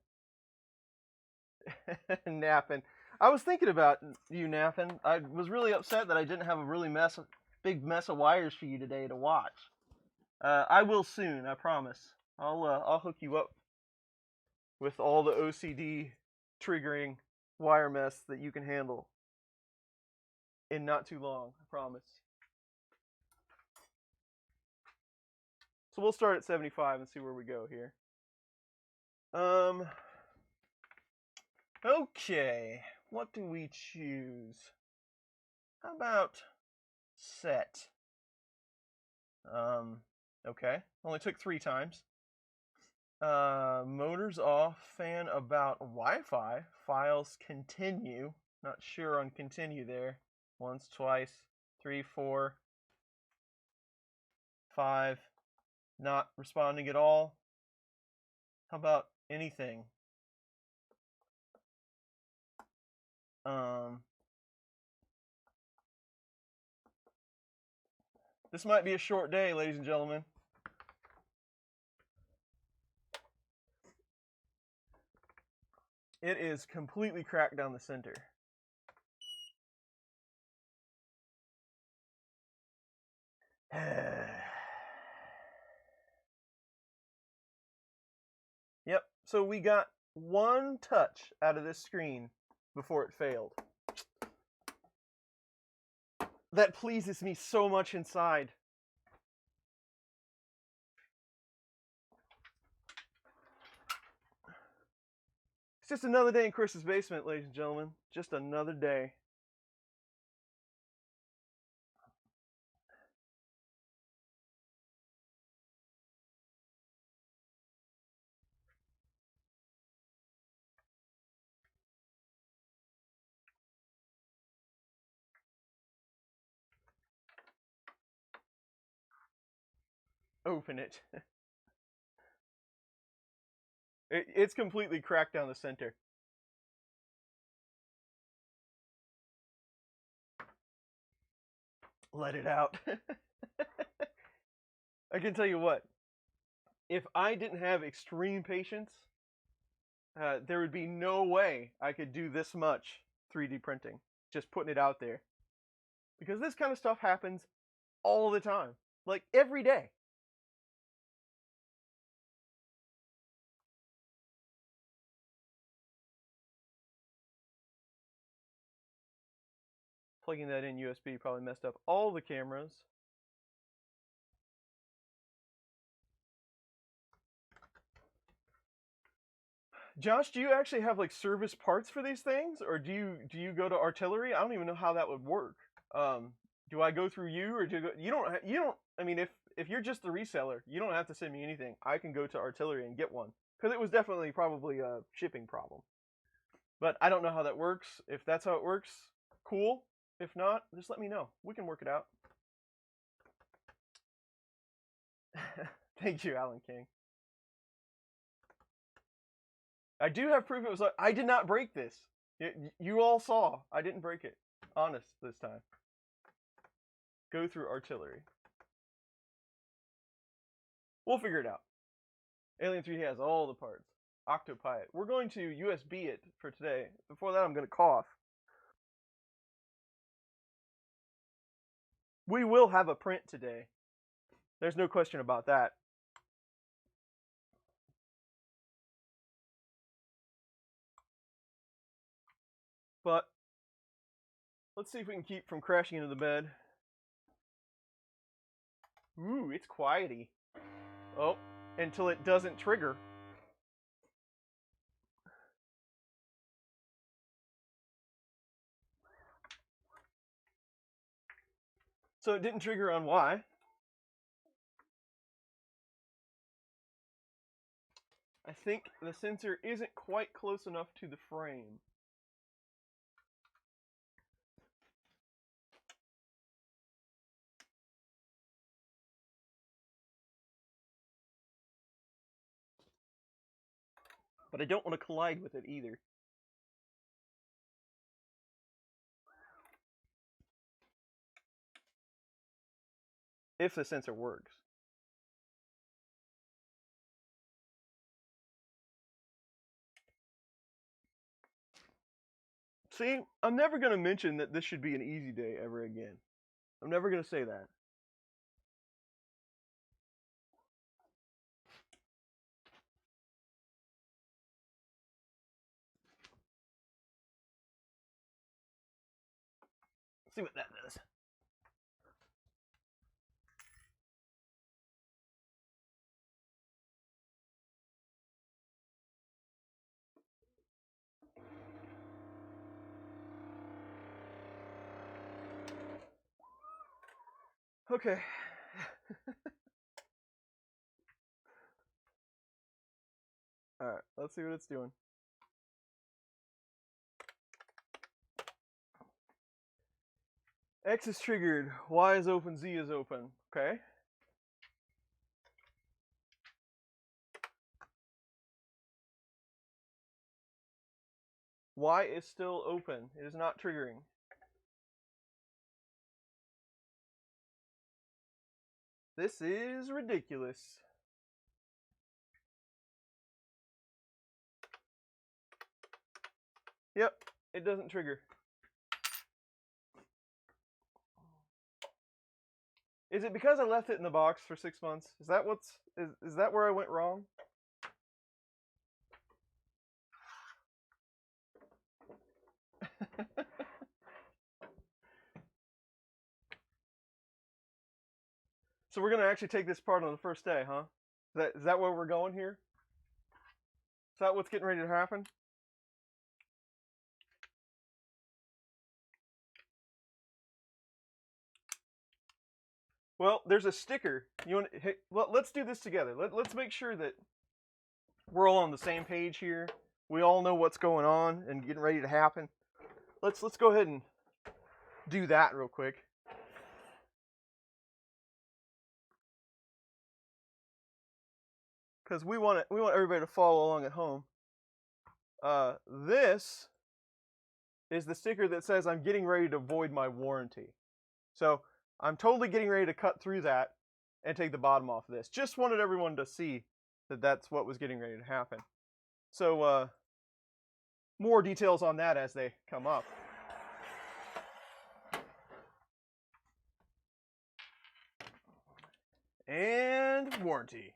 Napping. I was thinking about you napping. I was really upset that I didn't have a really big mess of wires for you today to watch. I will soon, I promise. I'll hook you up with all the OCD triggering wire mess that you can handle in not too long, I promise. So we'll start at 75 and see where we go here. Okay, what do we choose? How about set? Okay, only took 3 times. Motors off, fan about Wi-Fi, files continue. Not sure on continue there. Once, twice, 3, 4, 5. Not responding at all. How about anything? This might be a short day, ladies and gentlemen. It is completely cracked down the center. Yep, so we got 1 touch out of this screen before it failed. That pleases me so much inside. It's just another day in Chris's basement, ladies and gentlemen. Just another day. Open it. It's completely cracked down the center. Let it out. I can tell you what, if I didn't have extreme patience, there would be no way I could do this much 3D printing. Just putting it out there. Because this kind of stuff happens all the time. Like every day. Plugging that in USB probably messed up all the cameras. Josh, do you actually have like service parts for these things, or do you go to artillery? I don't even know how that would work. Do I go through you, or do you go, you don't? I mean, if you're just the reseller, you don't have to send me anything. I can go to artillery and get one, because it was definitely probably a shipping problem. But I don't know how that works. If that's how it works, cool. If not, just let me know. We can work it out. Thank you, Alan King. I do have proof it was like, I did not break this. You all saw. I didn't break it. Honest this time. Go through artillery. We'll figure it out. Alien 3D has all the parts. Octopi it. We're going to USB it for today. Before that, I'm going to cough. We will have a print today. There's no question about that. But let's see if we can keep from crashing into the bed. Ooh, it's quiety. Oh, until it doesn't trigger. So it didn't trigger on Y. I think the sensor isn't quite close enough to the frame. But I don't want to collide with it either. If the sensor works. See, I'm never going to mention that this should be an easy day ever again. I'm never going to say that. Let's see what that does. Okay. Alright, let's see what it's doing. X is triggered, Y is open, Z is open. Okay. Y is still open. It is not triggering. This is ridiculous. Yep, it doesn't trigger. Is it because I left it in the box for 6 months? Is that is that where I went wrong? So we're gonna actually take this part on the first day, huh? Is that where we're going here? Is that what's getting ready to happen? Well, there's a sticker. You want? Hey, well, let's do this together. Let's make sure that we're all on the same page here. We all know what's going on and getting ready to happen. Let's go ahead and do that real quick. Because we want everybody to follow along at home. This is the sticker that says I'm getting ready to void my warranty. So I'm totally getting ready to cut through that and take the bottom off of this. Just wanted everyone to see that that's what was getting ready to happen. So more details on that as they come up. And warranty.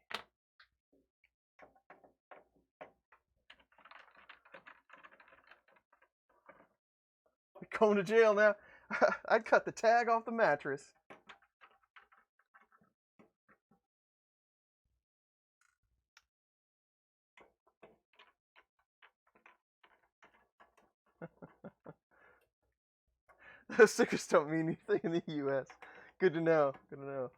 Going to jail now. I'd cut the tag off the mattress. Those stickers don't mean anything in the U.S. Good to know. Good to know.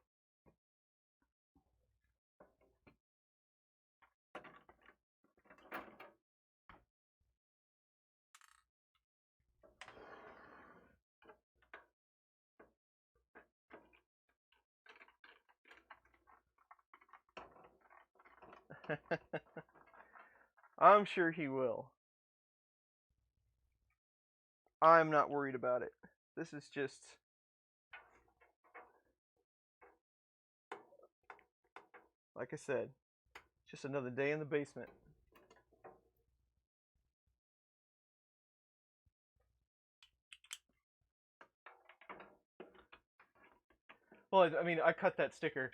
I'm sure he will. I'm not worried about it. This is just... like I said, just another day in the basement. Well, I mean, I cut that sticker.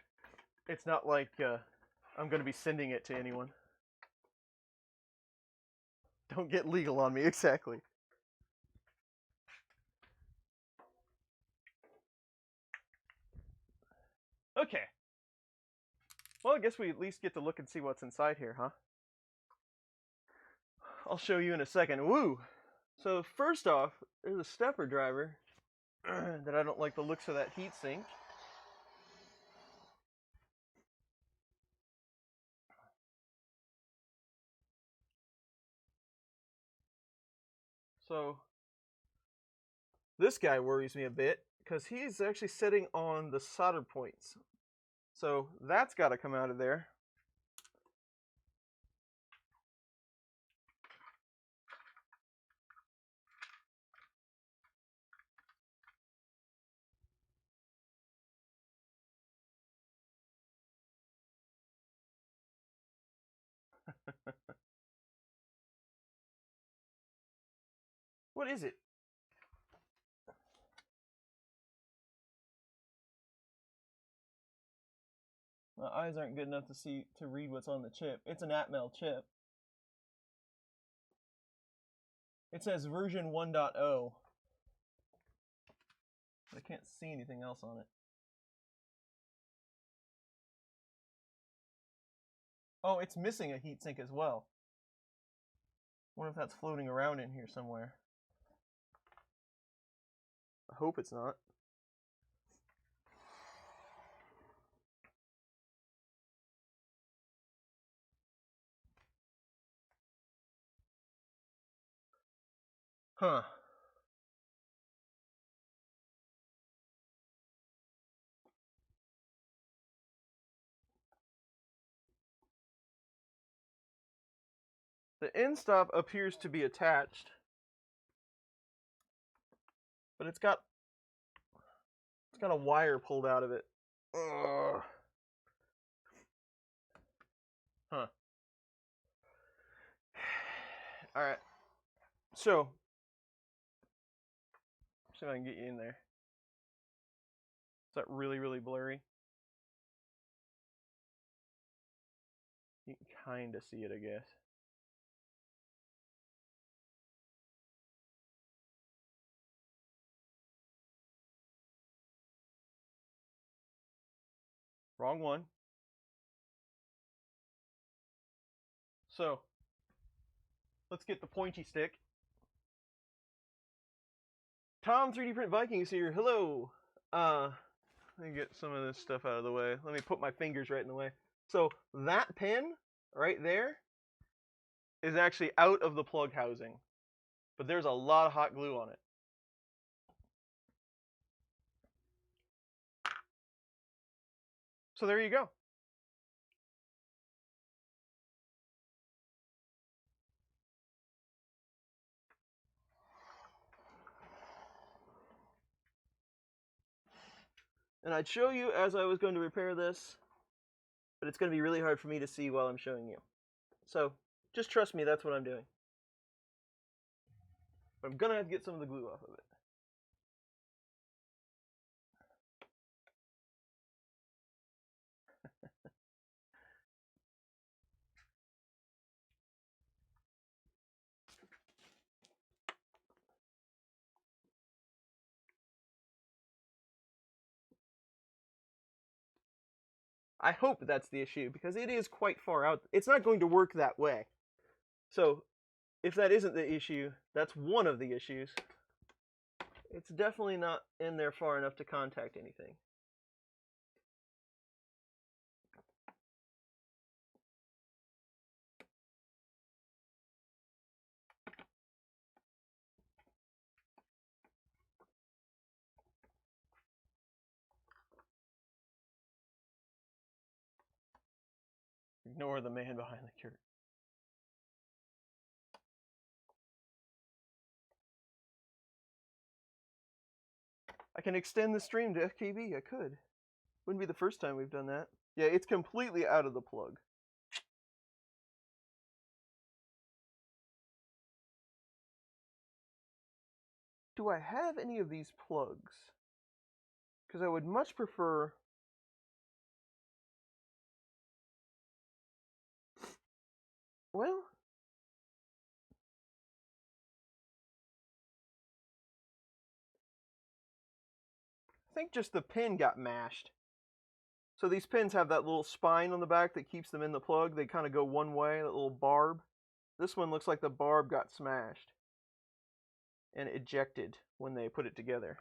It's not like I'm going to be sending it to anyone. Don't get legal on me, exactly. Okay. Well, I guess we at least get to look and see what's inside here, huh? I'll show you in a second. Woo! So first off, there's a stepper driver that I don't like the looks of that heatsink. So this guy worries me a bit because he's actually sitting on the solder points. So that's got to come out of there. What is it? My eyes aren't good enough to read what's on the chip. It's an Atmel chip. It says version 1.0. But I can't see anything else on it. Oh, it's missing a heatsink as well. Wonder if that's floating around in here somewhere. I hope it's not. Huh. The end stop appears to be attached, but it's got a wire pulled out of it. Ugh. Huh. All right. So, see if I can get you in there. Is that really, really blurry? You can kind of see it, I guess. Wrong one. So, let's get the pointy stick. Tom 3D Print Vikings here. Hello. Let me get some of this stuff out of the way. Let me put my fingers right in the way. So that pin right there is actually out of the plug housing, but there's a lot of hot glue on it. So there you go. And I'd show you as I was going to repair this, but it's going to be really hard for me to see while I'm showing you. So just trust me, that's what I'm doing. But I'm going to have to get some of the glue off of it. I hope that's the issue, because it is quite far out. It's not going to work that way. So if that isn't the issue, that's one of the issues. It's definitely not in there far enough to contact anything. Ignore the man behind the curtain. I can extend the stream to FKB. I could. Wouldn't be the first time we've done that. Yeah, it's completely out of the plug. Do I have any of these plugs? Because I would much prefer... Well... I think just the pin got mashed. So these pins have that little spine on the back that keeps them in the plug. They kind of go one way, that little barb. This one looks like the barb got smashed and ejected when they put it together.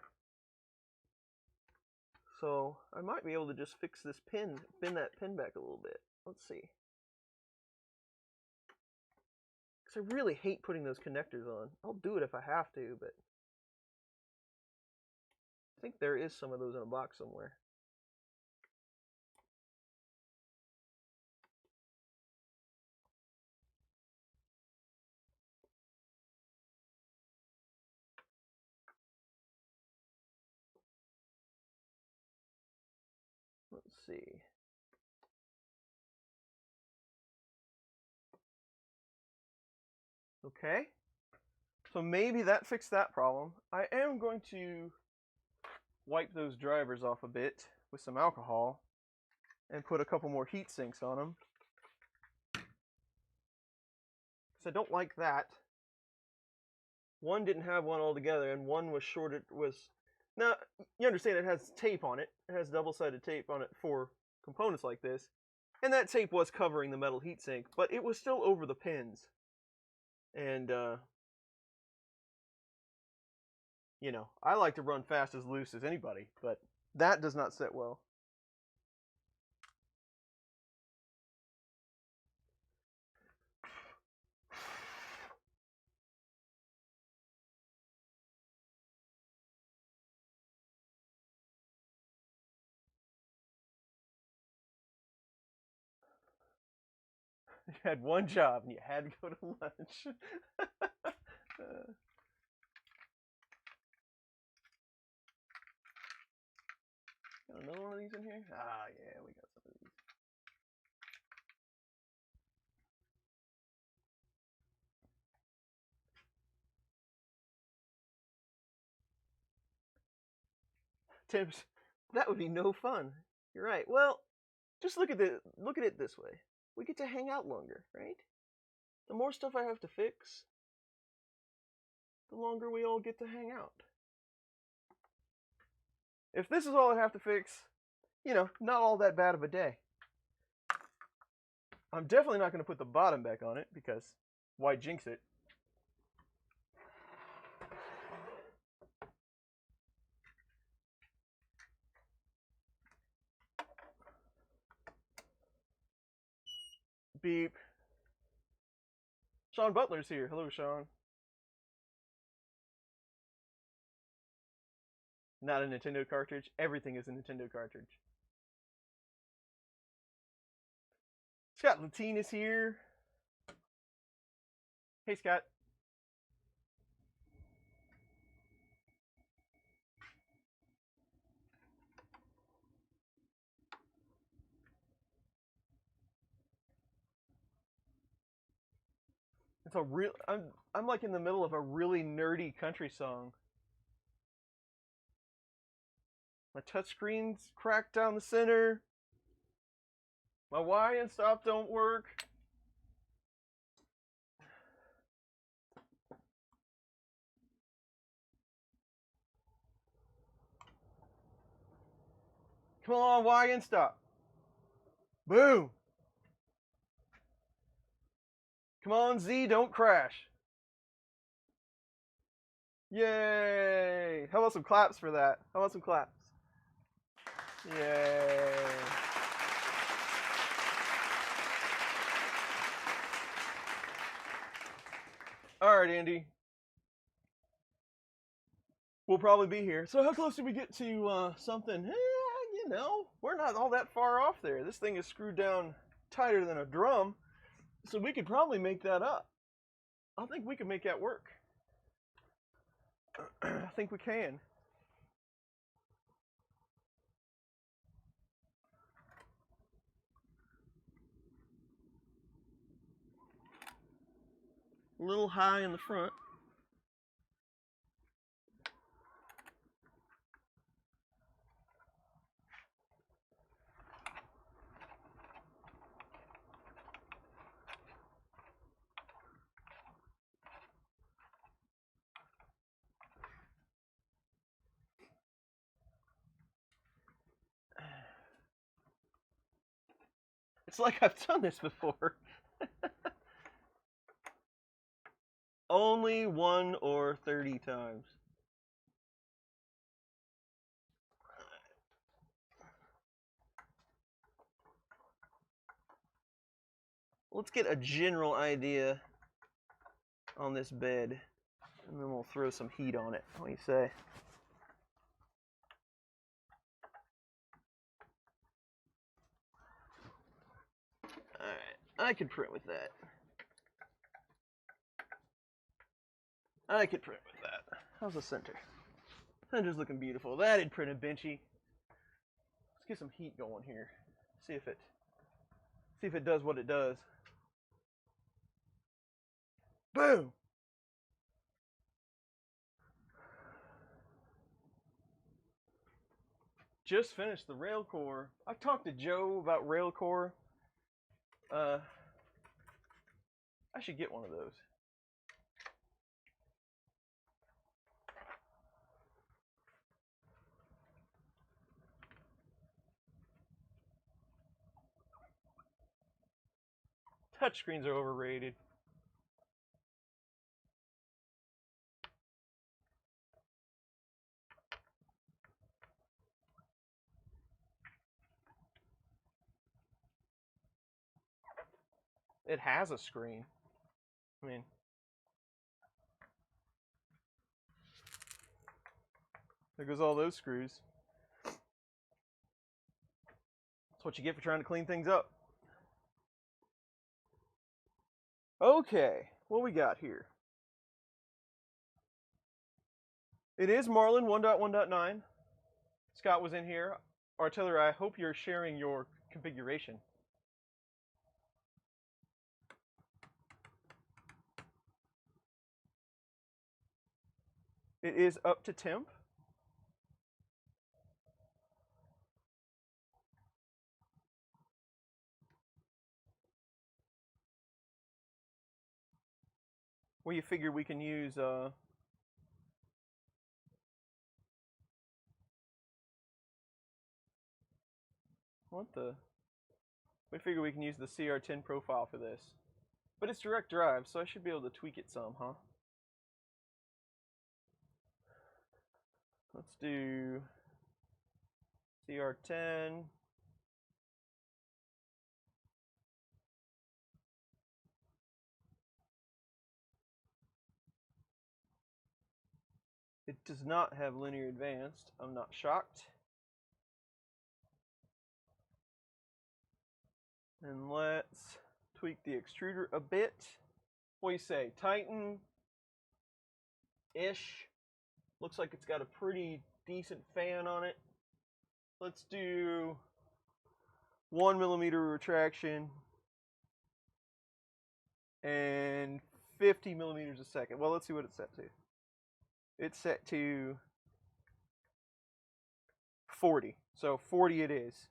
So I might be able to just fix this pin, bend that pin back a little bit. Let's see. Because I really hate putting those connectors on. I'll do it if I have to, but I think there is some of those in a box somewhere. Let's see. Okay. So maybe that fixed that problem. I am going to wipe those drivers off a bit with some alcohol and put a couple more heat sinks on them. Because I don't like that. One didn't have one altogether, and one was shorted. Now, you understand it has tape on it. It has double-sided tape on it for components like this. And that tape was covering the metal heatsink, but it was still over the pins. And, you know, I like to run fast as loose as anybody, but that does not sit well. You had one job and you had to go to lunch. Got another one of these in here? Ah, yeah, we got some of these. Tim's, that would be no fun. You're right. Well, just look at it this way. We get to hang out longer, right? The more stuff I have to fix, the longer we all get to hang out. If this is all I have to fix, you know, not all that bad of a day. I'm definitely not going to put the bottom back on it, because why jinx it? Beep. Sean Butler's here. Hello, Sean. Not a Nintendo cartridge. Everything is a Nintendo cartridge. Scott Latine is here. Hey, Scott. It's a real. I'm like in the middle of a really nerdy country song. My touchscreen's cracked down the center. My Y and stop don't work. Come on, Y and stop. Boom. Come on, Z, don't crash. Yay. How about some claps for that? How about some claps? Yay. All right, Andy. We'll probably be here. So how close did we get to something? You know, we're not all that far off there. This thing is screwed down tighter than a drum, so we could probably make that up. I think we can make that work. I think we can. A little high in the front. It's like I've done this before. Only 1 or 30 times. Let's get a general idea on this bed, and then we'll throw some heat on it. What do you say? Alright, I could print with that. I could print with that. How's the center? Center's looking beautiful. That'd print a benchy. Let's get some heat going here. See if it does what it does. Boom! Just finished the rail core. I've talked to Joe about rail core. I should get one of those. Touchscreens are overrated. It has a screen. I mean, there goes all those screws. That's what you get for trying to clean things up. Okay, what we got here? It is Marlin 1.1.9. Scott was in here. Artillery, I hope you're sharing your configuration. It is up to temp. Well, you figure we can use we figure we can use the CR10 profile for this. But it's direct drive, so I should be able to tweak it some, huh? Let's do CR10. It does not have linear advanced. I'm not shocked. And let's tweak the extruder a bit. What do you say? Titan-ish. Looks like it's got a pretty decent fan on it. Let's do 1mm retraction and 50mm a second. Well, let's see what it's set to. It's set to 40. So 40 it is.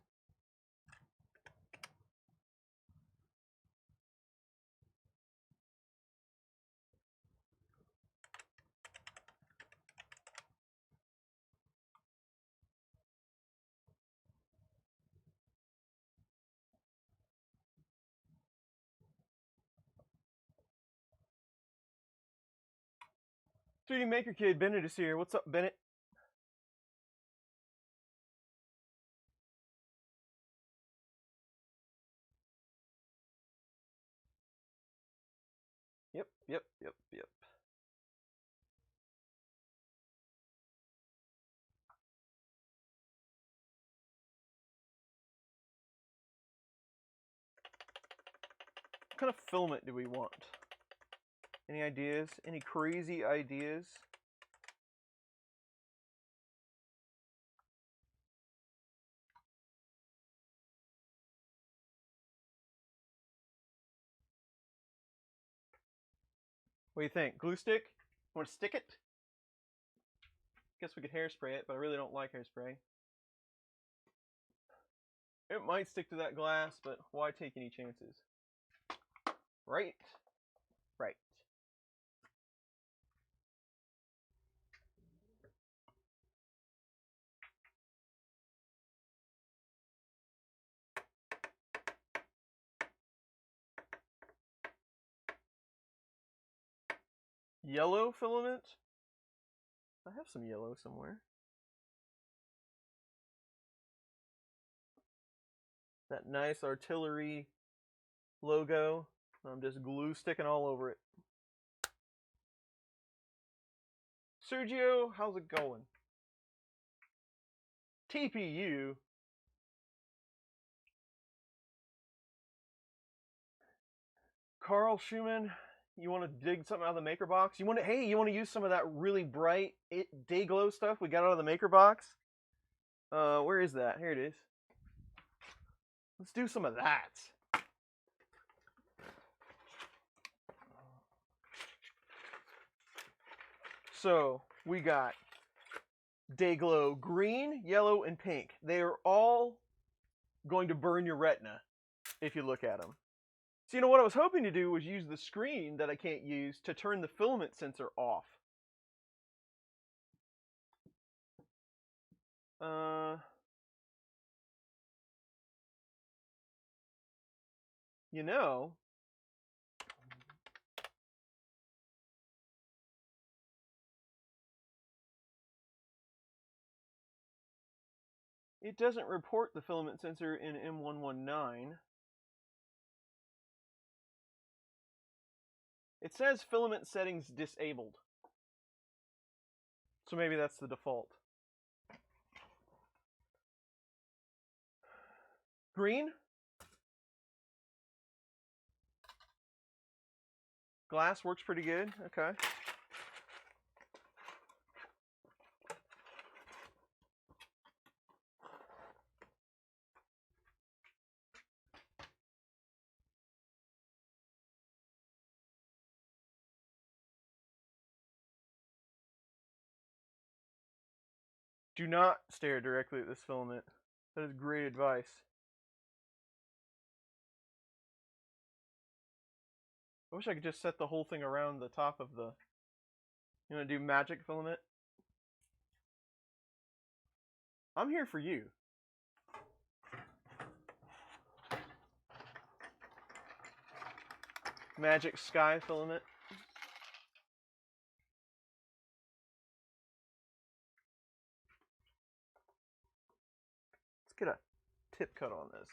3D Maker Kid, Bennett is here. What's up, Bennett? Yep. What kind of filament do we want? Any ideas? Any crazy ideas? What do you think? Glue stick? Want to stick it? Guess we could hairspray it, but I really don't like hairspray. It might stick to that glass, but why take any chances? Right? Right. Yellow filament? I have some yellow somewhere. That nice artillery logo. I'm just glue sticking all over it. Sergio, how's it going? TPU. Carl Schumann, you want to dig something out of the maker box? You want to use some of that really bright day glow stuff we got out of the maker box? Where is that? Here it is. Let's do some of that. So we got day glow green, yellow, and pink. They are all going to burn your retina if you look at them. So you know what I was hoping to do was use the screen that I can't use to turn the filament sensor off. You know, it doesn't report the filament sensor in M119. It says filament settings disabled. So maybe that's the default. Green? Glass works pretty good. Okay. Do not stare directly at this filament. That is great advice. I wish I could just set the whole thing around the top of the... You want to do magic filament? I'm here for you. Magic sky filament. Let's get a tip cut on this.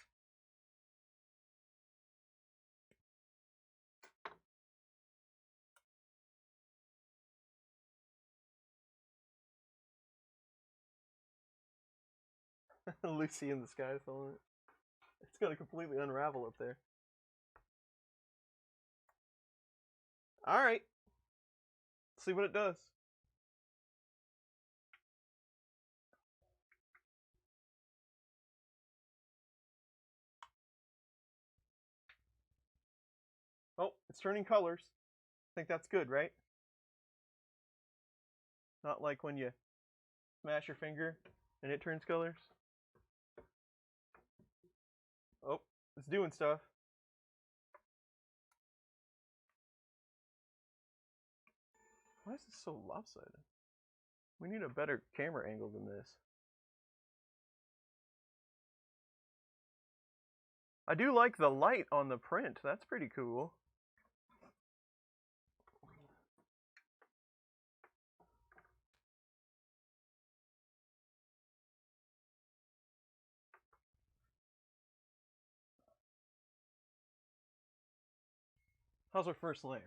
Lucy in the sky filament. It's gonna completely unravel up there. Alright. See what it does. Oh, it's turning colors. I think that's good, right? Not like when you smash your finger and it turns colors. Oh, it's doing stuff. Why is this so lopsided? We need a better camera angle than this. I do like the light on the print. That's pretty cool. How's our first layer?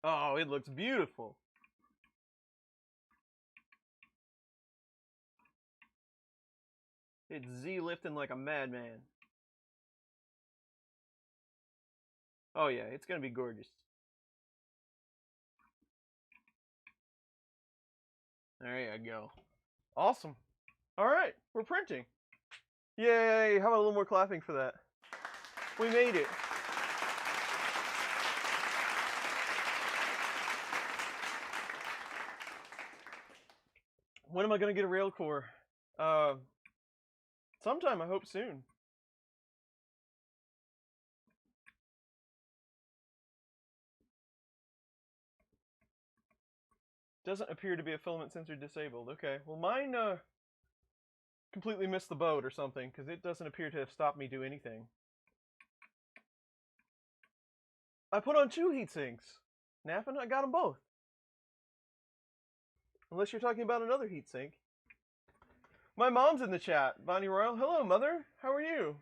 Oh, it looks beautiful. It's Z lifting like a madman. Oh yeah, it's gonna be gorgeous. There you go. Awesome. All right, we're printing. Yay! How about a little more clapping for that? We made it. When am I gonna get a rail core? Sometime, I hope soon. Doesn't appear to be a filament sensor disabled. Okay, well mine completely missed the boat or something, because it doesn't appear to have stopped me do anything. I put on 2 heat sinks. Napping, I got them both. Unless you're talking about another heat sink. My mom's in the chat. Bonnie Royal. Hello, mother. How are you?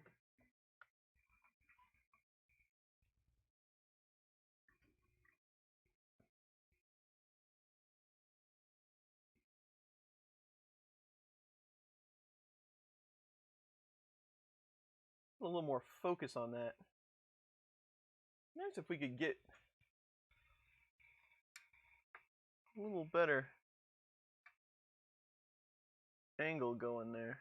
A little more focus on that. Nice if we could get a little better angle going there.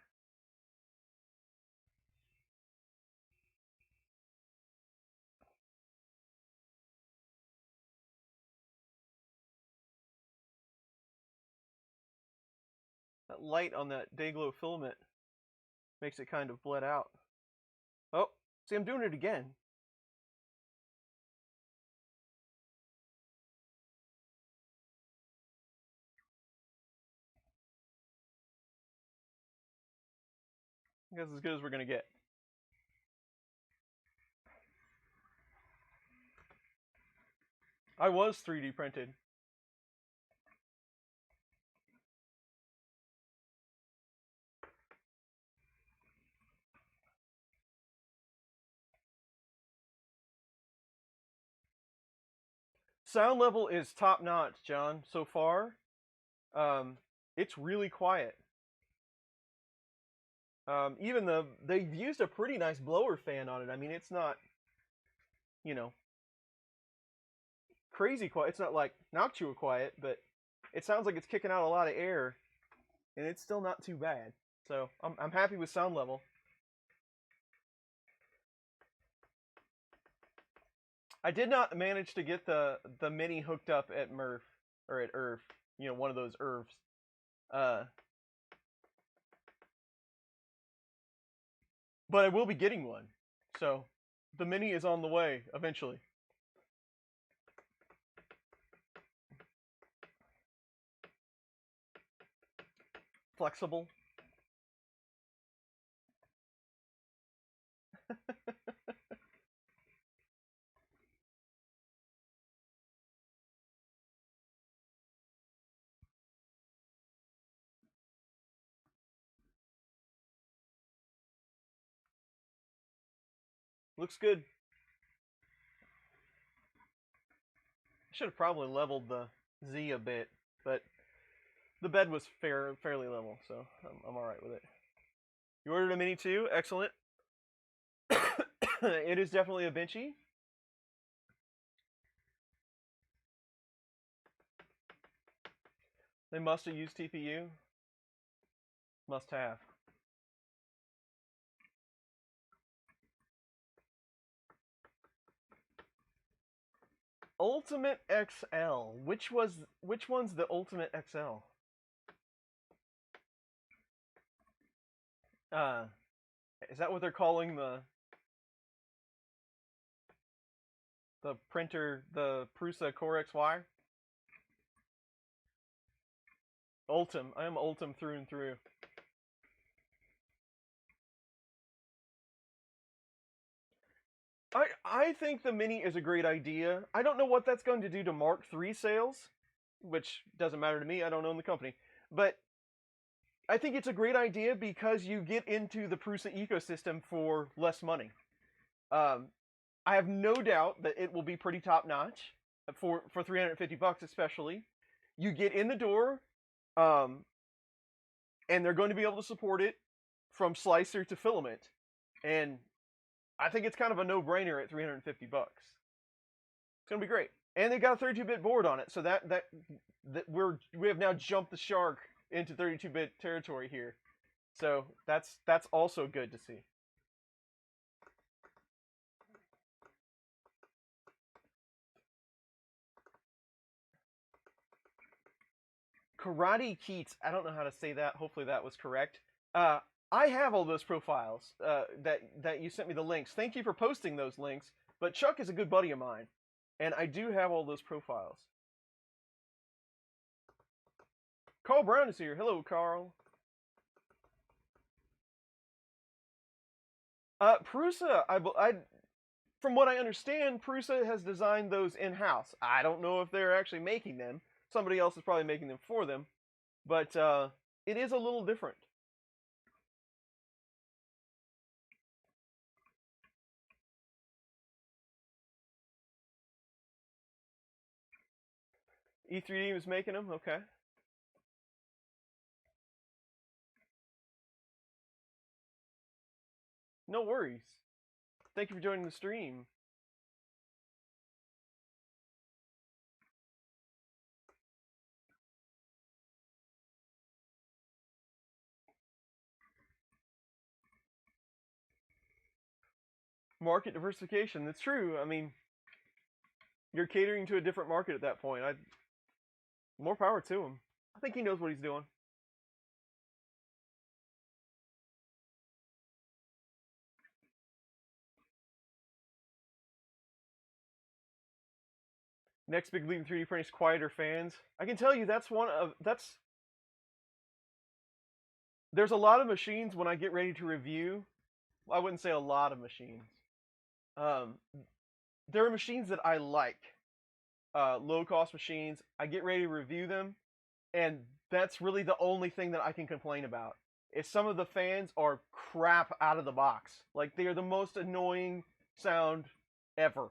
That light on that Dayglow filament makes it kind of bled out. Oh, see, I'm doing it again. I guess as good as we're gonna get. I was 3D printed. Sound level is top notch, John, so far. It's really quiet. Even they've used a pretty nice blower fan on it. I mean, it's not, you know, crazy quiet. It's not like Noctua quiet, but it sounds like it's kicking out a lot of air, and it's still not too bad. So I'm happy with sound level. I did not manage to get the Mini hooked up at Murph or at Irv, you know, one of those Irvs. But I will be getting one. So the Mini is on the way eventually. Flexible. Looks good. I should have probably leveled the Z a bit, but the bed was fairly level, so I'm alright with it. You ordered a Mini too? Excellent. It is definitely a benchy. They must have used TPU. Must have. Ultimate XL. Which one's the Ultimate XL? Is that what they're calling the printer, the Prusa Core XY? Ultim. I am Ultim through and through. I think the Mini is a great idea. I don't know what that's going to do to Mark III sales, which doesn't matter to me. I don't own the company. But I think it's a great idea because you get into the Prusa ecosystem for less money. I I have no doubt that it will be pretty top notch for $350 especially. You get in the door, and they're going to be able to support it from slicer to filament, and I think it's kind of a no-brainer at $350. It's gonna be great, and they got a 32-bit board on it, so that we have now jumped the shark into 32-bit territory here. So that's also good to see. Karate Keats, I don't know how to say that. Hopefully that was correct. I have all those profiles that you sent me the links. Thank you for posting those links. But Chuck is a good buddy of mine, and I do have all those profiles. Carl Brown is here. Hello, Carl. Prusa, from what I understand, Prusa has designed those in-house. I don't know if they're actually making them. Somebody else is probably making them for them, but it is a little different. E3D was making them? Okay. No worries. Thank you for joining the stream. Market diversification. That's true. I mean, you're catering to a different market at that point. More power to him. I think he knows what he's doing. Next big leap in 3D printing is quieter fans. I can tell you there's a lot of machines when I get ready to review. I wouldn't say a lot of machines. There are machines that I like. Low cost machines. I get ready to review them, and that's really the only thing that I can complain about. Is some of the fans are crap out of the box. Like, they are the most annoying sound ever.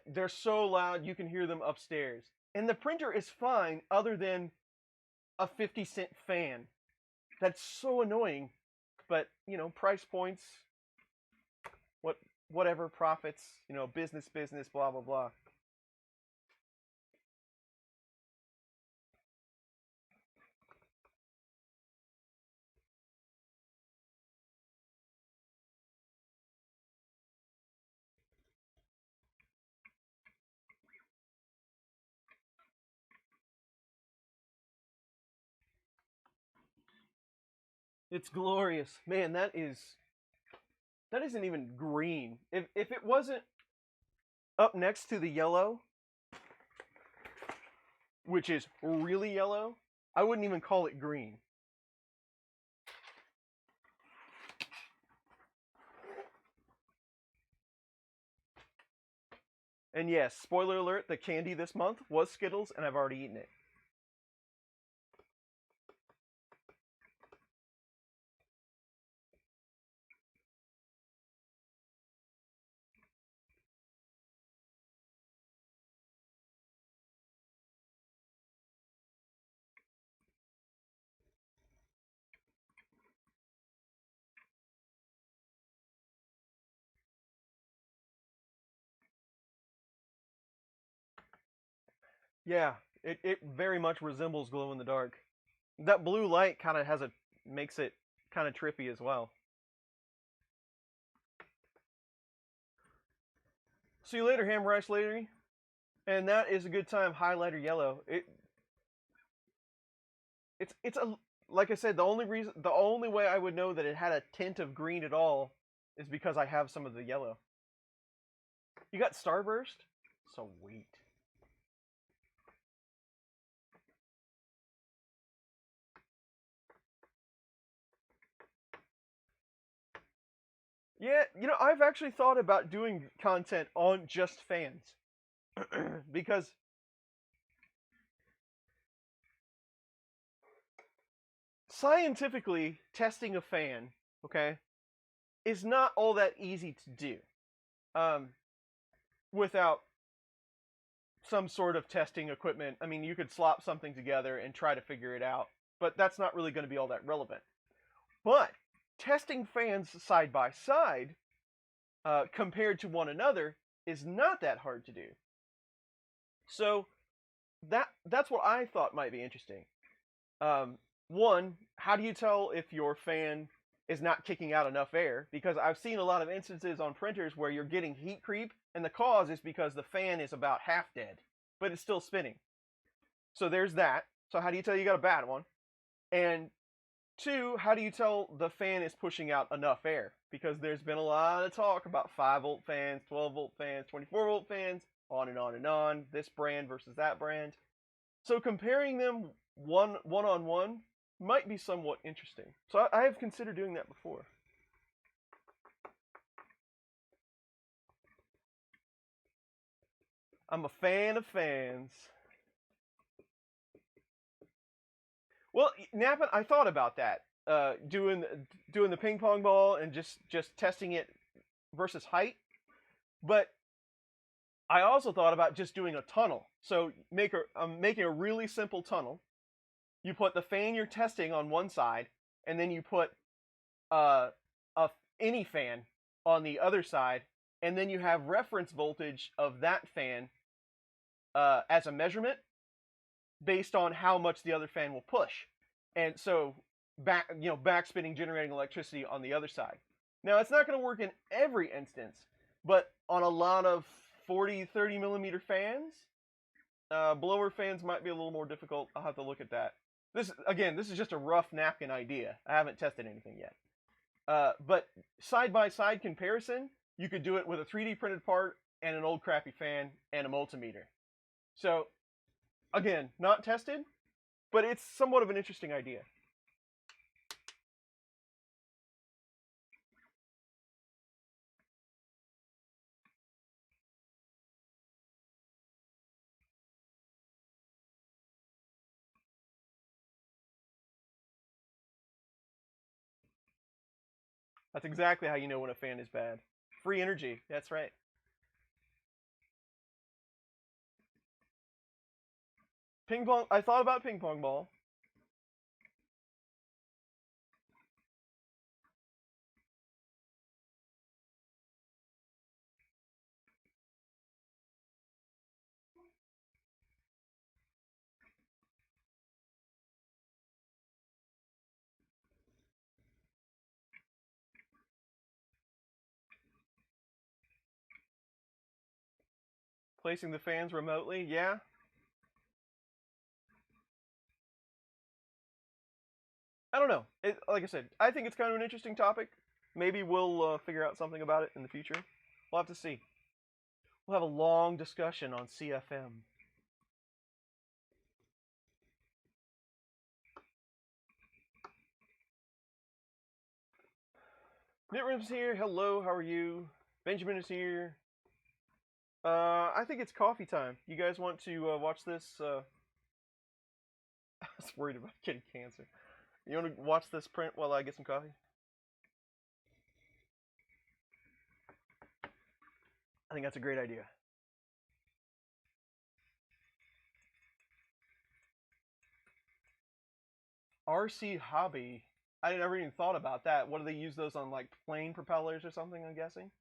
They're so loud you can hear them upstairs. And the printer is fine other than a 50-cent fan. That's so annoying. But, you know, price points, whatever, profits, you know, business, blah, blah, blah. It's glorious. Man, that isn't even green. If it wasn't up next to the yellow, which is really yellow, I wouldn't even call it green. And yes, spoiler alert, the candy this month was Skittles, and I've already eaten it. Yeah, it very much resembles glow in the dark. That blue light kind of makes it kind of trippy as well. See you later, Ham Rice Lady. And that is a good time, highlighter yellow. It's a, like I said, the only way I would know that it had a tint of green at all is because I have some of the yellow. You got Starburst? Sweet. Yeah, you know, I've actually thought about doing content on just fans. Because scientifically, testing a fan, okay, is not all that easy to do. without some sort of testing equipment. I mean, you could slop something together and try to figure it out, but that's not really going to be all that relevant. But testing fans side by side compared to one another is not that hard to do. So that's what I thought might be interesting. One, how do you tell if your fan is not kicking out enough air? Because I've seen a lot of instances on printers where you're getting heat creep, and the cause is because the fan is about half dead, but it's still spinning. So there's that. So how do you tell you got a bad one? And two, how do you tell the fan is pushing out enough air? Because there's been a lot of talk about 5-volt fans, 12-volt fans, 24-volt fans, on and on and on, this brand versus that brand. So comparing them one-on-one might be somewhat interesting. So I have considered doing that before. I'm a fan of fans. Well, Nappin, I thought about that. Doing the ping pong ball and just testing it versus height. But I also thought about just doing a tunnel. So I'm making a really simple tunnel. You put the fan you're testing on one side, and then you put any fan on the other side, and then you have reference voltage of that fan as a measurement based on how much the other fan will push. And so backspinning, generating electricity on the other side. Now, it's not going to work in every instance, but on a lot of 40, 30 millimeter fans, blower fans might be a little more difficult. I'll have to look at that. This is just a rough napkin idea. I haven't tested anything yet. But side-by-side comparison, you could do it with a 3D printed part and an old crappy fan and a multimeter. So, again, not tested, but it's somewhat of an interesting idea. That's exactly how you know when a fan is bad. Free energy, that's right. Ping pong, I thought about ping pong ball. Placing the fans remotely, yeah. I don't know. Like I said, I think it's kind of an interesting topic. Maybe we'll figure out something about it in the future. We'll have to see. We'll have a long discussion on CFM. Knitrim's here. Hello, how are you? Benjamin is here. I think it's coffee time. You guys want to watch this? I was worried about getting cancer. You want to watch this print while I get some coffee? I think that's a great idea. RC Hobby. I never even thought about that. What do they use those on, like plane propellers or something, I'm guessing?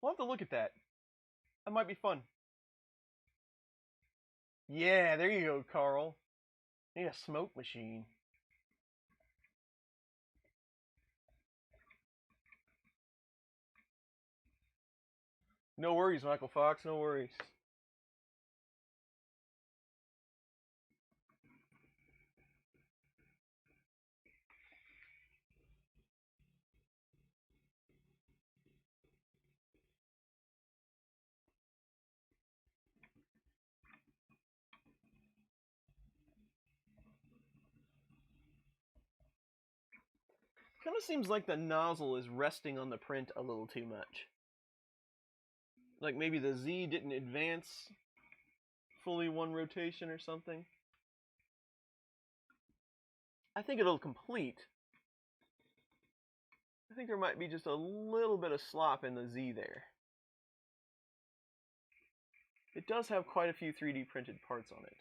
We'll have to look at that. That might be fun. Yeah, there you go, Carl. Need a smoke machine. No worries, Michael Fox, no worries. Kind of seems like the nozzle is resting on the print a little too much. Like maybe the Z didn't advance fully one rotation or something. I think it'll complete. think there might be just a little bit of slop in the Z there. It does have quite a few 3D printed parts on it.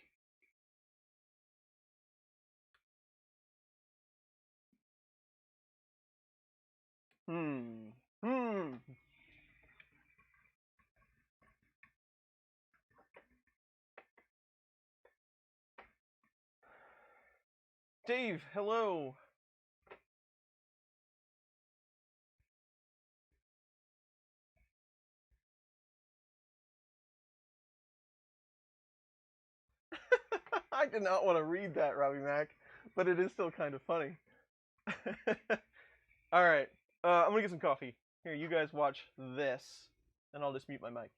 Dave, hello. I did not want to read that, Robbie Mac, but it is still kind of funny. All right, I'm gonna get some coffee. Here, you guys watch this, and I'll just mute my mic.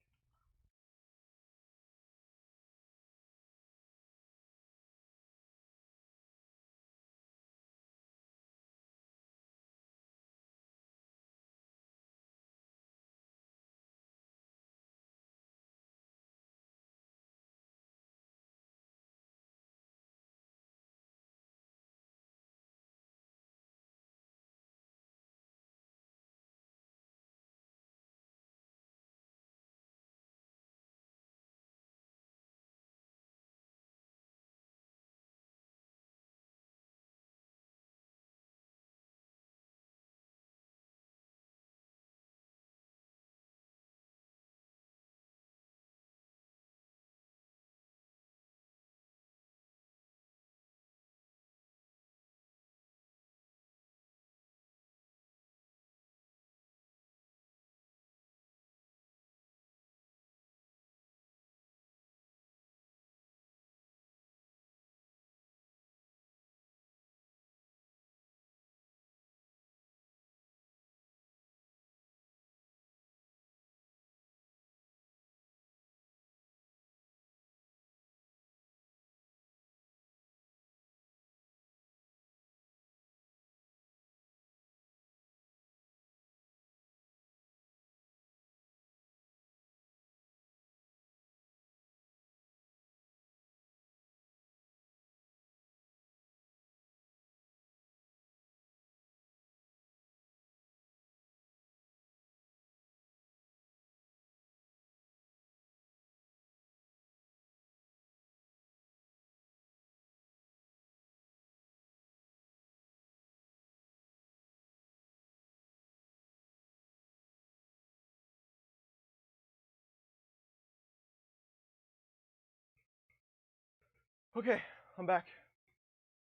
Okay, I'm back.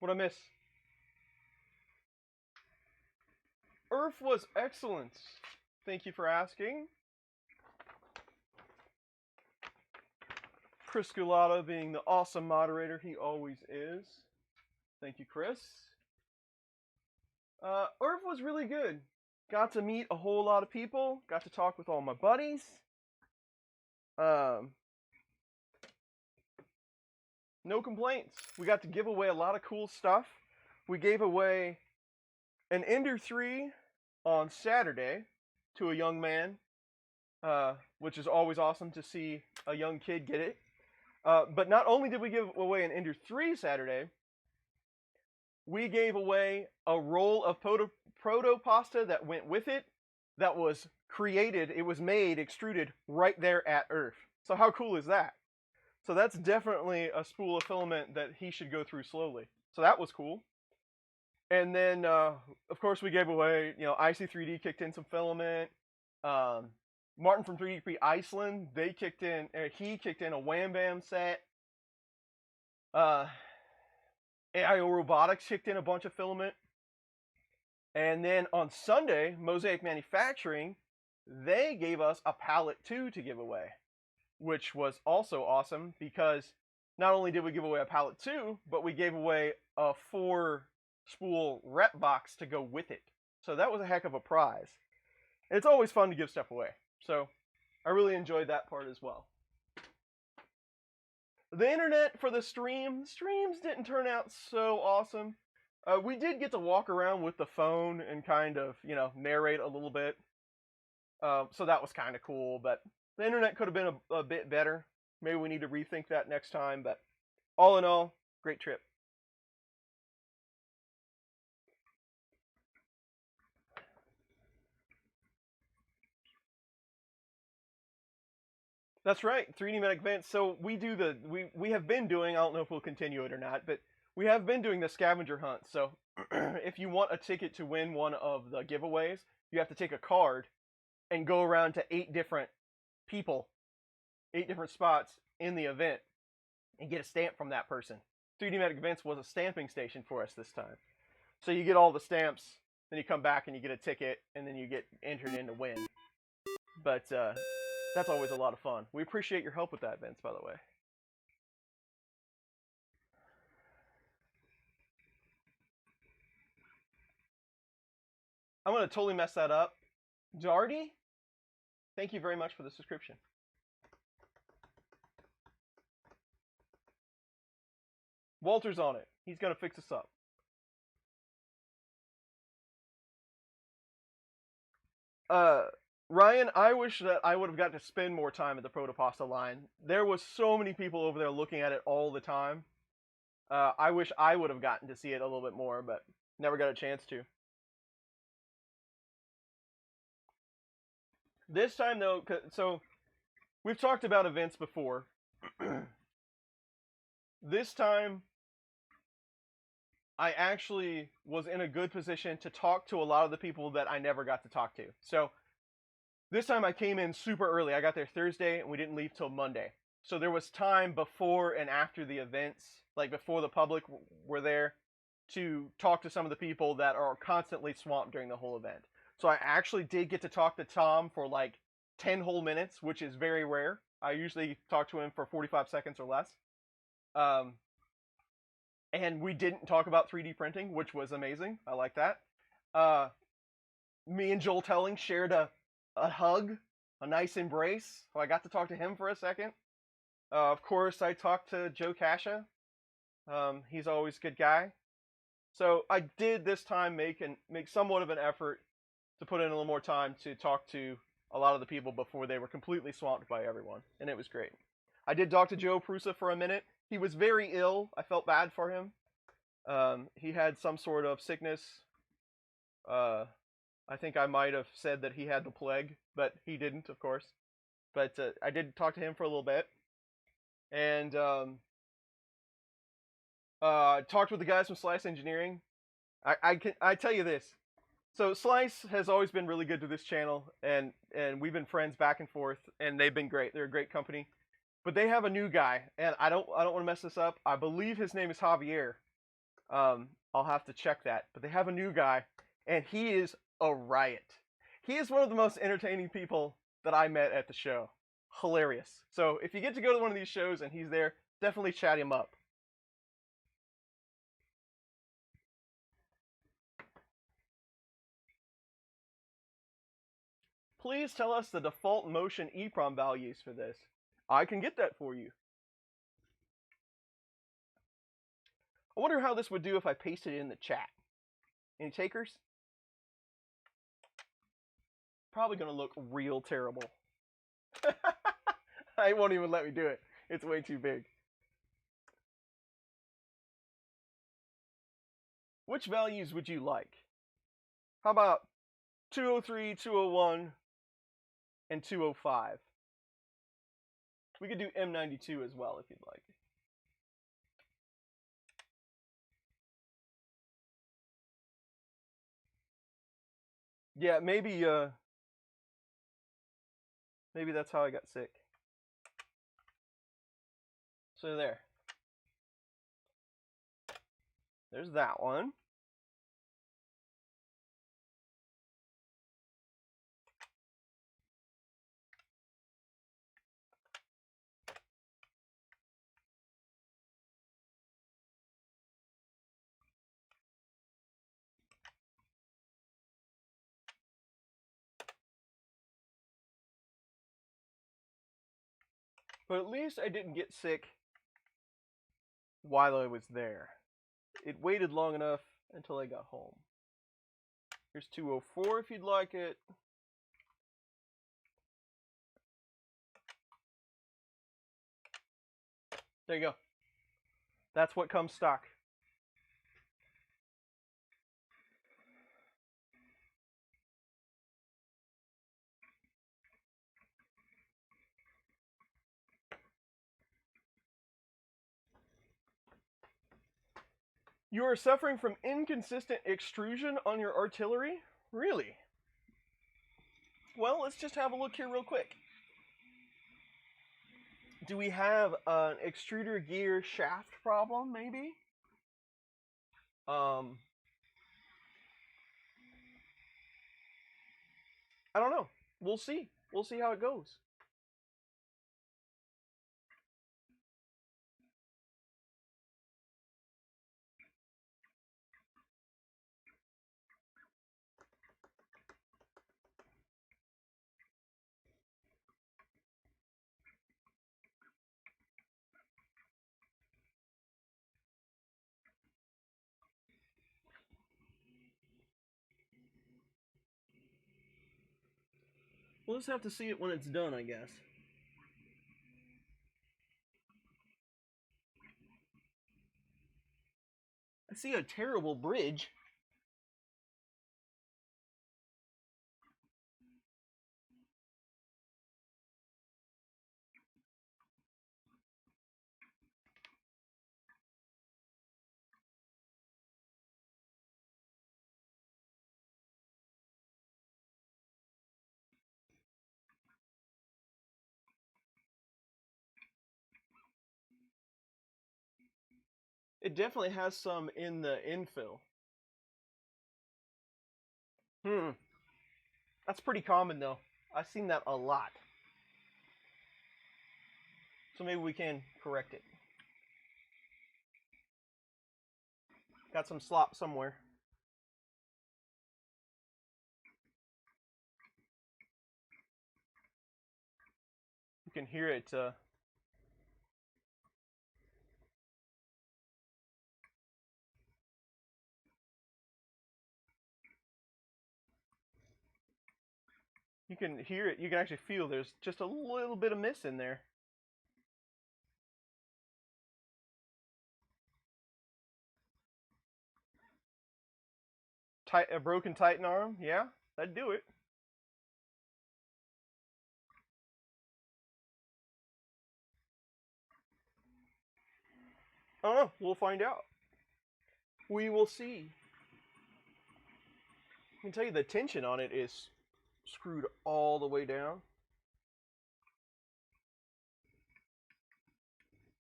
What'd I miss? Earth was excellent. Thank you for asking. Chris Gulata being the awesome moderator he always is. Thank you, Chris. Earth was really good. Got to meet a whole lot of people. Got to talk with all my buddies. No complaints. We got to give away a lot of cool stuff. We gave away an Ender 3 on Saturday to a young man, which is always awesome to see a young kid get it. But not only did we give away an Ender 3 Saturday, we gave away a roll of proto pasta that went with it that was created, it was made, extruded right there at Earth. So how cool is that? So that's definitely a spool of filament that he should go through slowly. So that was cool. And then, of course, we gave away, IC3D kicked in some filament. Martin from 3D Iceland, he kicked in a Wham Bam set. AIO Robotics kicked in a bunch of filament. And then on Sunday, Mosaic Manufacturing, they gave us a pallet 2 to give away, which was also awesome because not only did we give away a pallet 2, but we gave away a 4-spool rep box to go with it. So that was a heck of a prize. It's always fun to give stuff away. So I really enjoyed that part as well. The internet for the streams didn't turn out so awesome. We did get to walk around with the phone and kind of, narrate a little bit. So that was kind of cool, but the internet could have been a bit better. Maybe we need to rethink that next time, but all in all, great trip. That's right, 3D Medic events. So we have been doing, I don't know if we'll continue it or not, but we have been doing the scavenger hunt. So if you want a ticket to win one of the giveaways, you have to take a card and go around to 8 different people, 8 different spots in the event, and get a stamp from that person. 3D Medic Events was a stamping station for us this time. So you get all the stamps, then you come back and you get a ticket, and then you get entered in to win. But that's always a lot of fun. We appreciate your help with that, Vince, by the way. I'm going to totally mess that up. Darty, thank you very much for the subscription. Walter's on it. He's going to fix us up. Ryan, I wish that I would have got to spend more time at the Protopasta line. There was so many people over there looking at it all the time. I wish I would have gotten to see it a little bit more, but never got a chance to. This time, though, so we've talked about events before. This time, I actually was in a good position to talk to a lot of the people that I never got to talk to. So this time I came in super early. I got there Thursday, and we didn't leave till Monday. So there was time before and after the events, like before the public were there, to talk to some of the people that are constantly swamped during the whole event. So I actually did get to talk to Tom for like 10 whole minutes, which is very rare. I usually talk to him for 45 seconds or less. And we didn't talk about 3D printing, which was amazing. I like that. Me and Joel Telling shared a hug, a nice embrace. So I got to talk to him for a second. Of course, I talked to Joe Casha. He's always a good guy. So I did this time make somewhat of an effort to put in a little more time to talk to a lot of the people before they were completely swamped by everyone, and it was great. I did talk to Joe Prusa for a minute. He was very ill. I felt bad for him. He had some sort of sickness. I think I might have said that he had the plague, but he didn't, of course. But I did talk to him for a little bit. And talked with the guys from Slice Engineering. I tell you this. So Slice has always been really good to this channel, and we've been friends back and forth, and they've been great. They're a great company. But they have a new guy, and I don't want to mess this up. I believe his name is Javier. I'll have to check that. But they have a new guy, and he is a riot. He is one of the most entertaining people that I met at the show. Hilarious. So if you get to go to one of these shows and he's there, definitely chat him up. Please tell us the default motion EEPROM values for this. I can get that for you. I wonder how this would do if I pasted it in the chat. Any takers? Probably going to look real terrible. I won't even let me do it. It's way too big. Which values would you like? How about 203, 201, and 205? We could do M92 as well if you'd like. Yeah, maybe that's how I got sick. So there. There's that one. But at least I didn't get sick while I was there. It waited long enough until I got home. Here's 204 if you'd like it. There you go. That's what comes stock. You are suffering from inconsistent extrusion on your artillery? Really? Well, let's just have a look here real quick. Do we have an extruder gear shaft problem, maybe? I don't know. We'll see. We'll see how it goes. We'll just have to see it when it's done, I guess. I see a terrible bridge. It definitely has some in the infill. That's pretty common though. I've seen that a lot. So maybe we can correct it. Got some slop somewhere. You can hear it. You can hear it. You can actually feel there's just a little bit of miss in there. A broken Titan arm? Yeah, that'd do it. I don't know. We'll find out. We will see. I can tell you the tension on it is screwed all the way down.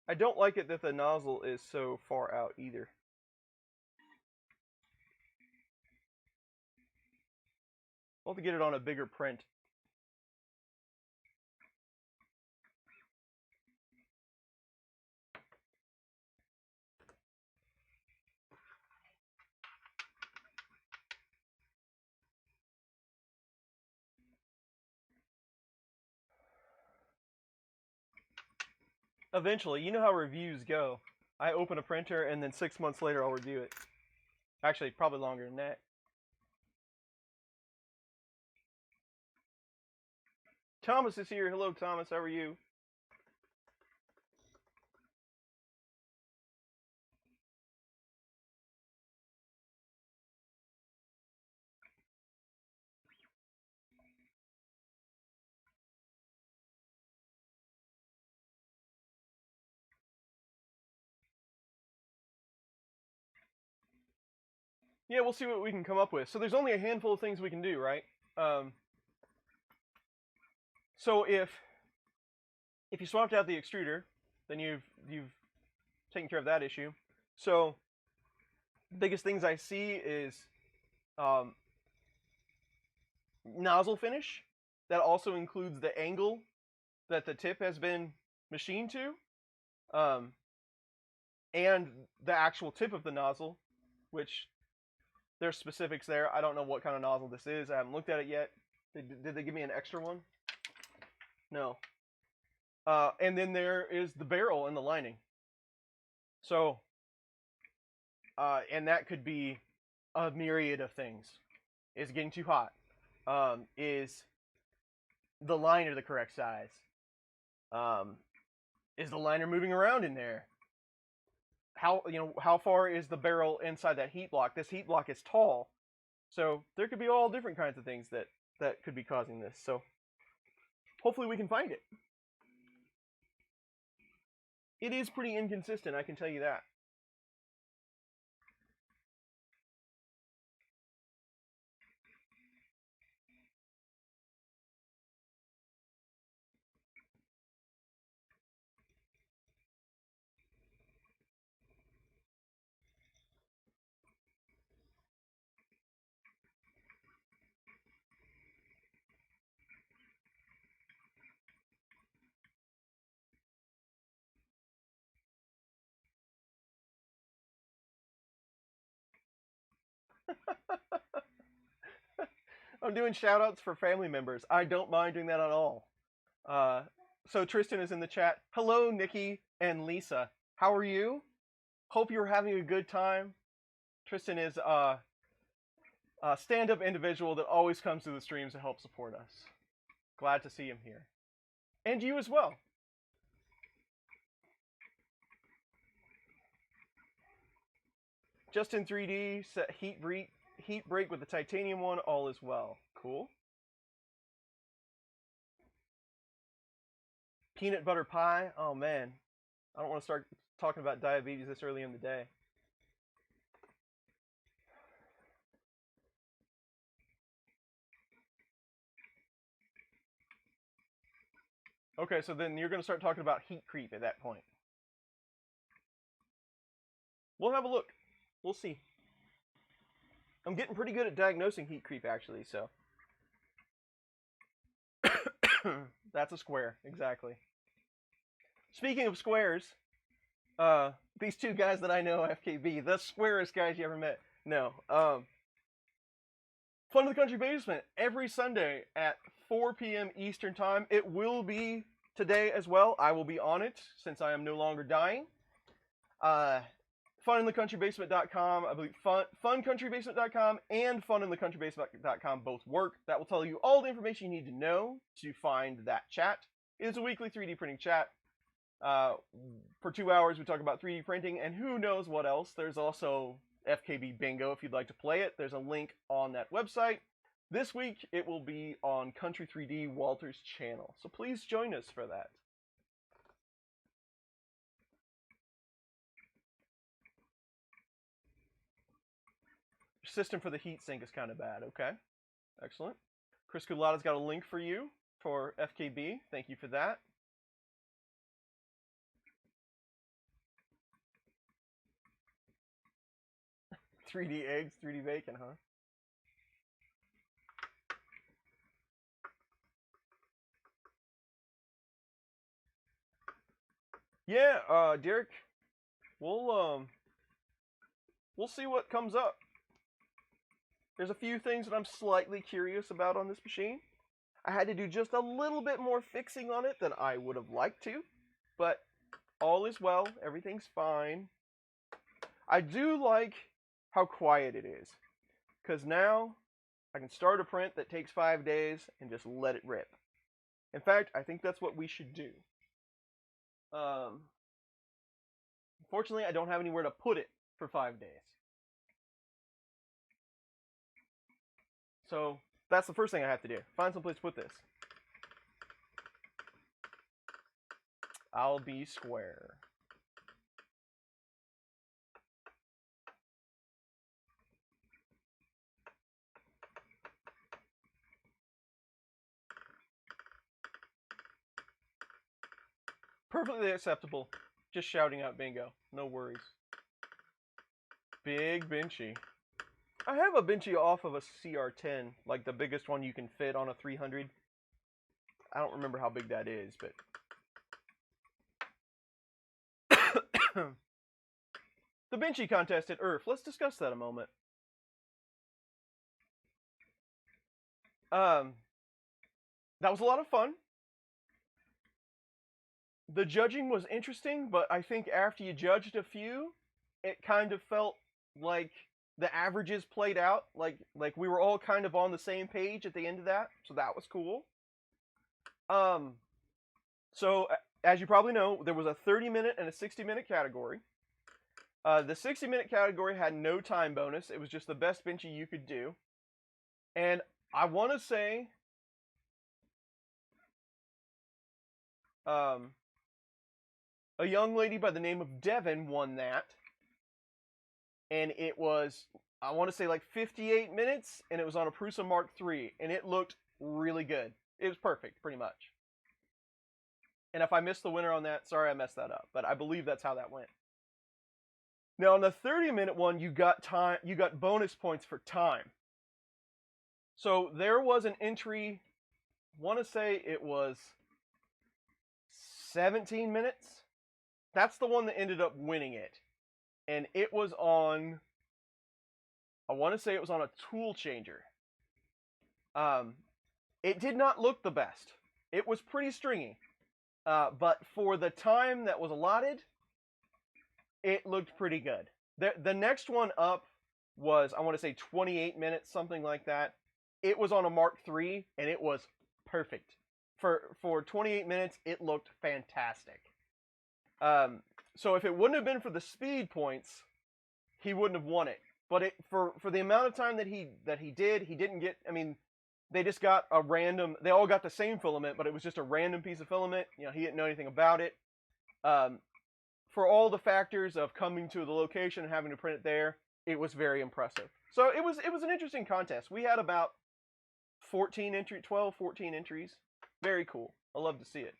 I don't like it that the nozzle is so far out either. I'll have to get it on a bigger print. Eventually, you know how reviews go. I open a printer and then 6 months later I'll review it. Actually, probably longer than that. Thomas is here. Hello, Thomas. How are you? Yeah, we'll see what we can come up with. So there's only a handful of things we can do, right? So if you swapped out the extruder, then you've taken care of that issue. So the biggest things I see is nozzle finish. That also includes the angle that the tip has been machined to, and the actual tip of the nozzle, which there's specifics there. I don't know what kind of nozzle this is. I haven't looked at it yet. Did they give me an extra one? No. And then there is the barrel and the lining. So, and that could be a myriad of things. Is it getting too hot? Is the liner the correct size? Is the liner moving around in there? How far is the barrel inside that heat block? This heat block is tall, so there could be all different kinds of things that could be causing this. So hopefully we can find it. It is pretty inconsistent, I can tell you that. I'm doing shout outs for family members. I don't mind doing that at all. So Tristan is in the chat. Hello, Nikki and Lisa. How are you? Hope you're having a good time. Tristan is a stand-up individual that always comes to the streams to help support us. Glad to see him here. And you as well. Just in 3D, set heat break with the titanium one, all is well. Cool. Peanut butter pie? Oh man. I don't want to start talking about diabetes this early in the day. Okay, so then you're going to start talking about heat creep at that point. We'll have a look. We'll see. I'm getting pretty good at diagnosing heat creep, actually, so. That's a square, exactly. Speaking of squares, these two guys that I know, FKB, the squarest guys you ever met. No. Fun in the Country Basement, every Sunday at 4 p.m. Eastern Time. It will be today as well. I will be on it, since I am no longer dying. Funinthecountrybasement.com, I believe funcountrbasement.com and funinthecountrybasement.com both work. That will tell you all the information you need to know to find that chat. It is a weekly 3D printing chat. For 2 hours, we talk about 3D printing and who knows what else. There's also FKB Bingo if you'd like to play it. There's a link on that website. This week, it will be on Country 3D Walter's channel. So please join us for that. System for the heatsink is kind of bad. Okay. Excellent. Chris Culada's got a link for you for FKB. Thank you for that. "3D eggs, 3D bacon, huh?" Yeah, Derek, we'll see what comes up. There's a few things that I'm slightly curious about on this machine. I had to do just a little bit more fixing on it than I would have liked to, but all is well. Everything's fine. I do like how quiet it is, because now I can start a print that takes 5 days and just let it rip. In fact, I think that's what we should do. Unfortunately, I don't have anywhere to put it for 5 days. So that's the first thing I have to do. Find some place to put this. I'll be square. Perfectly acceptable. Just shouting out bingo. No worries. Big Benchy. I have a Benchy off of a CR10, like the biggest one you can fit on a 300. I don't remember how big that is, but... The Benchy contest at Earth. Let's discuss that a moment. That was a lot of fun. The judging was interesting, but I think after you judged a few, it kind of felt like the averages played out. Like we were all kind of on the same page at the end of that, so that was cool. So, as you probably know, there was a 30-minute and a 60-minute category. The 60-minute category had no time bonus. It was just the best Benchy you could do. And I want to say... a young lady by the name of Devin won that. And it was, I want to say, like 58 minutes, and it was on a Prusa Mark III, and it looked really good. It was perfect, pretty much. And if I missed the winner on that, sorry I messed that up, but I believe that's how that went. Now, on the 30-minute one, you got bonus points for time. So there was an entry, I want to say it was 17 minutes. That's the one that ended up winning it. And it was on I want to say it was on a tool changer. It did not look the best. It was pretty stringy. But for the time that was allotted, it looked pretty good. The next one up was, I want to say 28 minutes, something like that. It was on a Mark III, and it was perfect. For 28 minutes, it looked fantastic. So if it wouldn't have been for the speed points, he wouldn't have won it. But for the amount of time that he did, he didn't get. I mean, they just got a random. They all got the same filament, but it was just a random piece of filament. You know, he didn't know anything about it. For all the factors of coming to the location and having to print it there, it was very impressive. So it was an interesting contest. We had about 12, 14 entries. Very cool. I love to see it.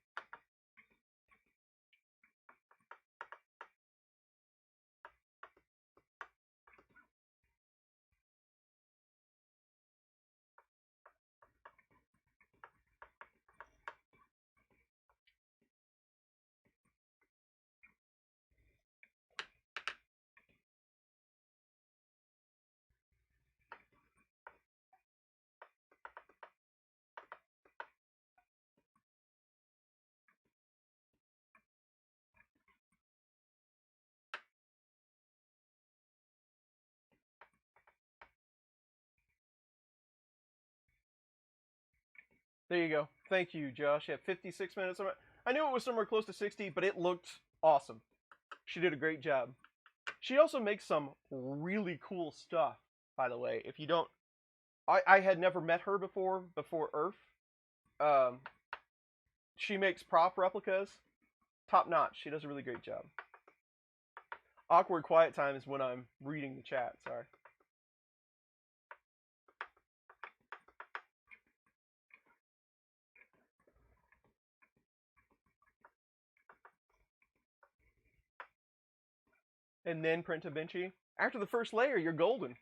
There you go. Thank you, Josh. Yeah, 56 minutes. I knew it was somewhere close to 60, but it looked awesome. She did a great job. She also makes some really cool stuff, by the way. If you don't... I had never met her before Earth. She makes prop replicas. Top notch. She does a really great job. Awkward quiet time is when I'm reading the chat. Sorry. And then print a benchy. After the first layer, you're golden.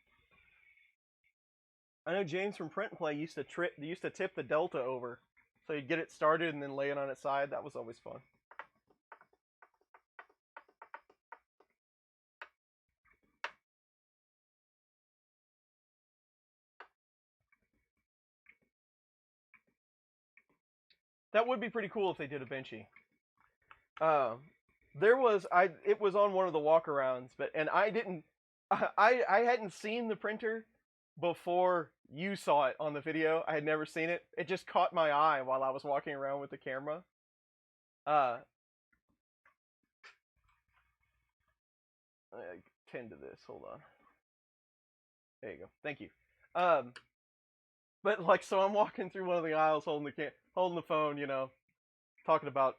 I know James from Print and Play used to tip the Delta over, so you'd get it started and then lay it on its side. That was always fun. That would be pretty cool if they did a benchy. It was on one of the walkarounds, and I hadn't seen the printer before you saw it on the video. I had never seen it. It just caught my eye while I was walking around with the camera. I tend to this. Hold on. There you go. Thank you. But like, so I'm walking through one of the aisles, holding the phone, you know, talking about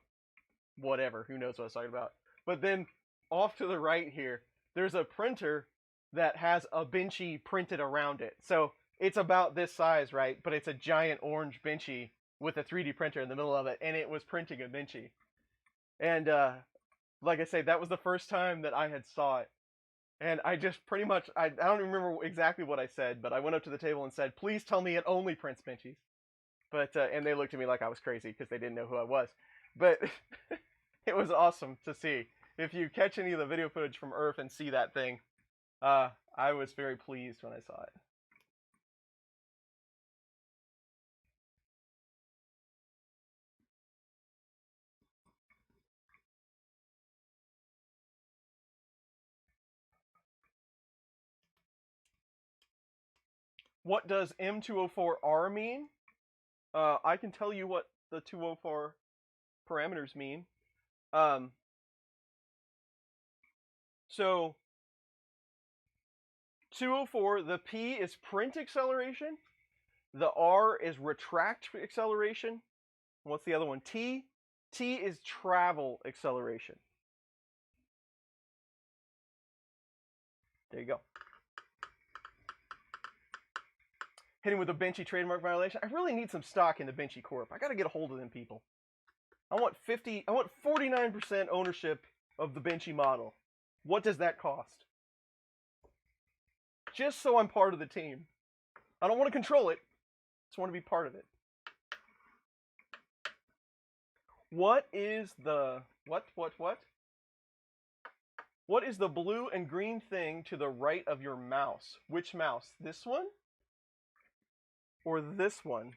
whatever. Who knows what I was talking about? But then off to the right here, there's a printer that has a benchy printed around it. So it's about this size, right? But it's a giant orange benchy with a 3D printer in the middle of it, and it was printing a benchy. And like I say, that was the first time that I had saw it. And I just pretty much, I don't remember exactly what I said, but I went up to the table and said, please tell me it only prints benchies. But, and they looked at me like I was crazy because they didn't know who I was. But it was awesome to see. If you catch any of the video footage from Earth and see that thing, I was very pleased when I saw it. What does M204R mean? I can tell you what the 204 parameters mean. So 204, the P is print acceleration, the R is retract acceleration. What's the other one? T is travel acceleration. There you go. Hitting with a benchy trademark violation. I really need some stock in the Benchy Corp. I got to get a hold of them people. I want 49% ownership of the Benchy model. What does that cost? Just so I'm part of the team. I don't want to control it. I just want to be part of it. What is the what? What is the blue and green thing to the right of your mouse? Which mouse? This one? Or this one?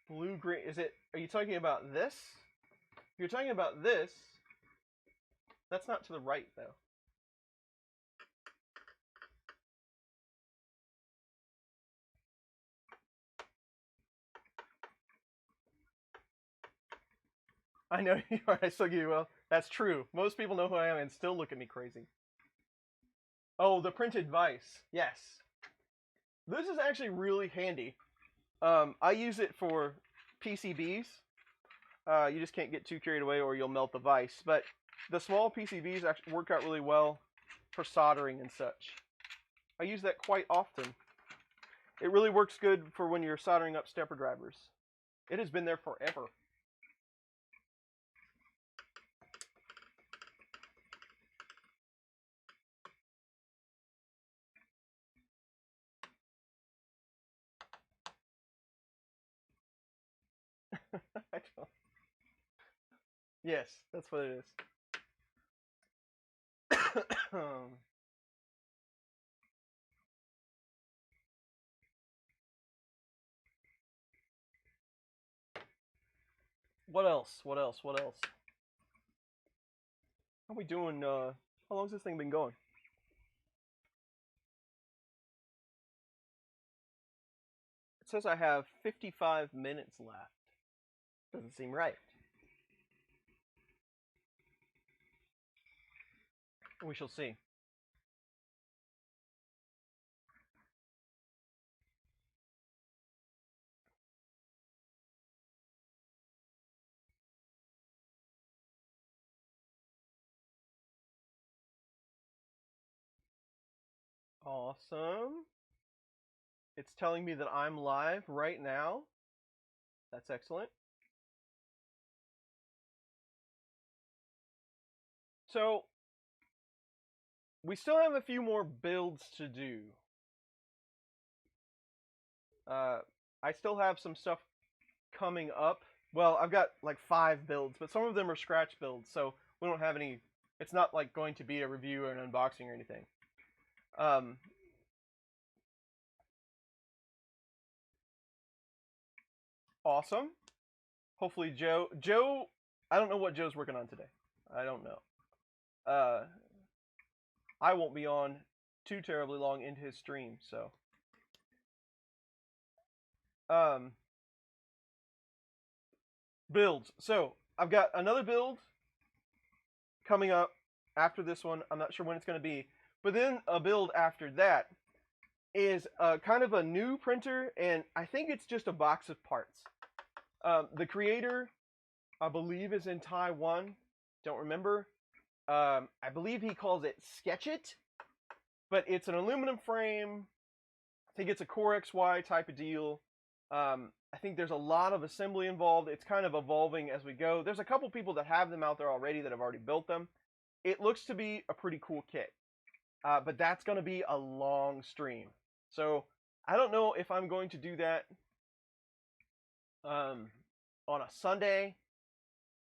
Blue, green. Are you talking about this? If you're talking about this, that's not to the right, though. I know you are. I still give you well. That's true. Most people know who I am and still look at me crazy. Oh, the printed vise. Yes. This is actually really handy. I use it for PCBs. You just can't get too carried away or you'll melt the vise. But the small PCBs actually work out really well for soldering and such. I use that quite often. It really works good for when you're soldering up stepper drivers. It has been there forever. I don't. Yes, that's what it is. What else? What else? What else? How are we doing? How long's this thing been going? It says I have 55 minutes left. Doesn't seem right. We shall see. Awesome. It's telling me that I'm live right now. That's excellent. So, we still have a few more builds to do. I still have some stuff coming up. Well, I've got like 5 builds, but some of them are scratch builds, so we don't have any. It's not like going to be a review or an unboxing or anything. Awesome. Hopefully Joe, I don't know what Joe's working on today. I don't know. I won't be on too terribly long into his stream, so. Builds. So, I've got another build coming up after this one. I'm not sure when it's going to be. But then a build after that is kind of a new printer, and I think it's just a box of parts. The creator, I believe, is in Taiwan. Don't remember. I believe he calls it Sketch It, but it's an aluminum frame. I think it's a Core XY type of deal. I think there's a lot of assembly involved. It's kind of evolving as we go. There's a couple people that have them out there already that have already built them. It looks to be a pretty cool kit, but that's going to be a long stream. So I don't know if I'm going to do that on a Sunday.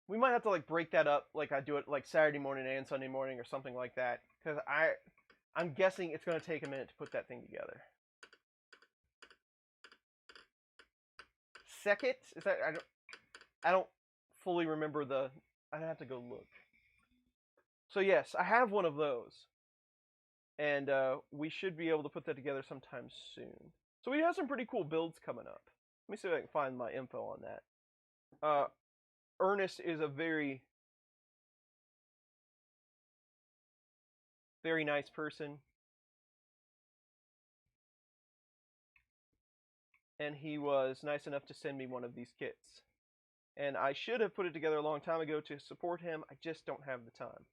We might have to like break that up, like I do it like Saturday morning and Sunday morning or something like that, because I'm guessing it's going to take a minute to put that thing together. Second, is that I don't fully remember the. I'd have to go look. So yes, I have one of those, and we should be able to put that together sometime soon. So we have some pretty cool builds coming up. Let me see if I can find my info on that. Ernest is a very, very nice person, and he was nice enough to send me one of these kits. And I should have put it together a long time ago to support him. I just don't have the time.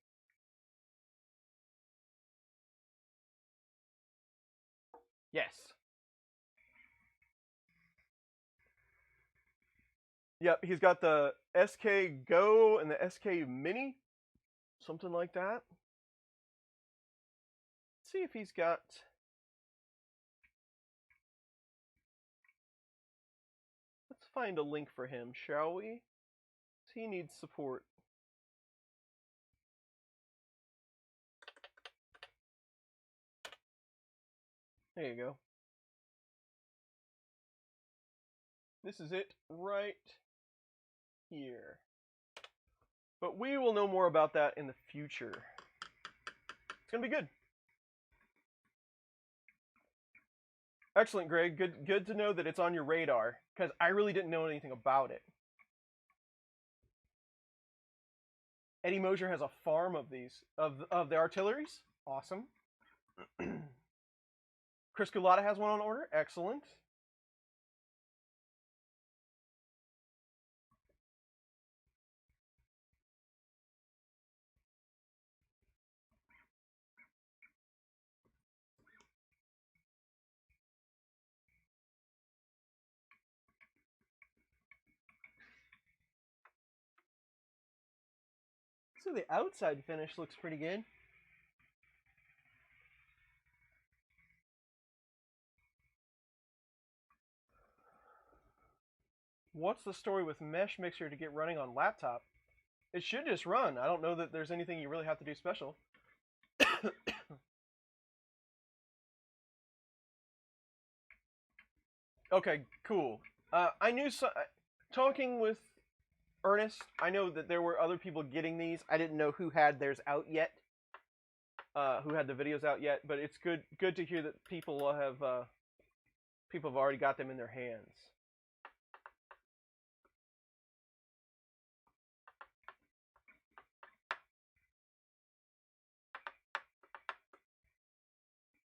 Yes. Yep, he's got the SK Go and the SK Mini. Something like that. Let's see if he's got... Let's find a link for him, shall we? He needs support. There you go. This is it right here. But we will know more about that in the future. It's going to be good. Excellent, Greg. Good to know that it's on your radar, because I really didn't know anything about it. Eddie Mosier has a farm of these, of the artilleries. Awesome. Chris Culata has one on order. Excellent. So the outside finish looks pretty good. What's the story with Mesh Mixer to get running on laptop? It should just run. I don't know that there's anything you really have to do special. Okay, cool. I knew talking with Ernest, I know that there were other people getting these. I didn't know who had theirs out yet, who had the videos out yet. But it's good to hear that people have already got them in their hands.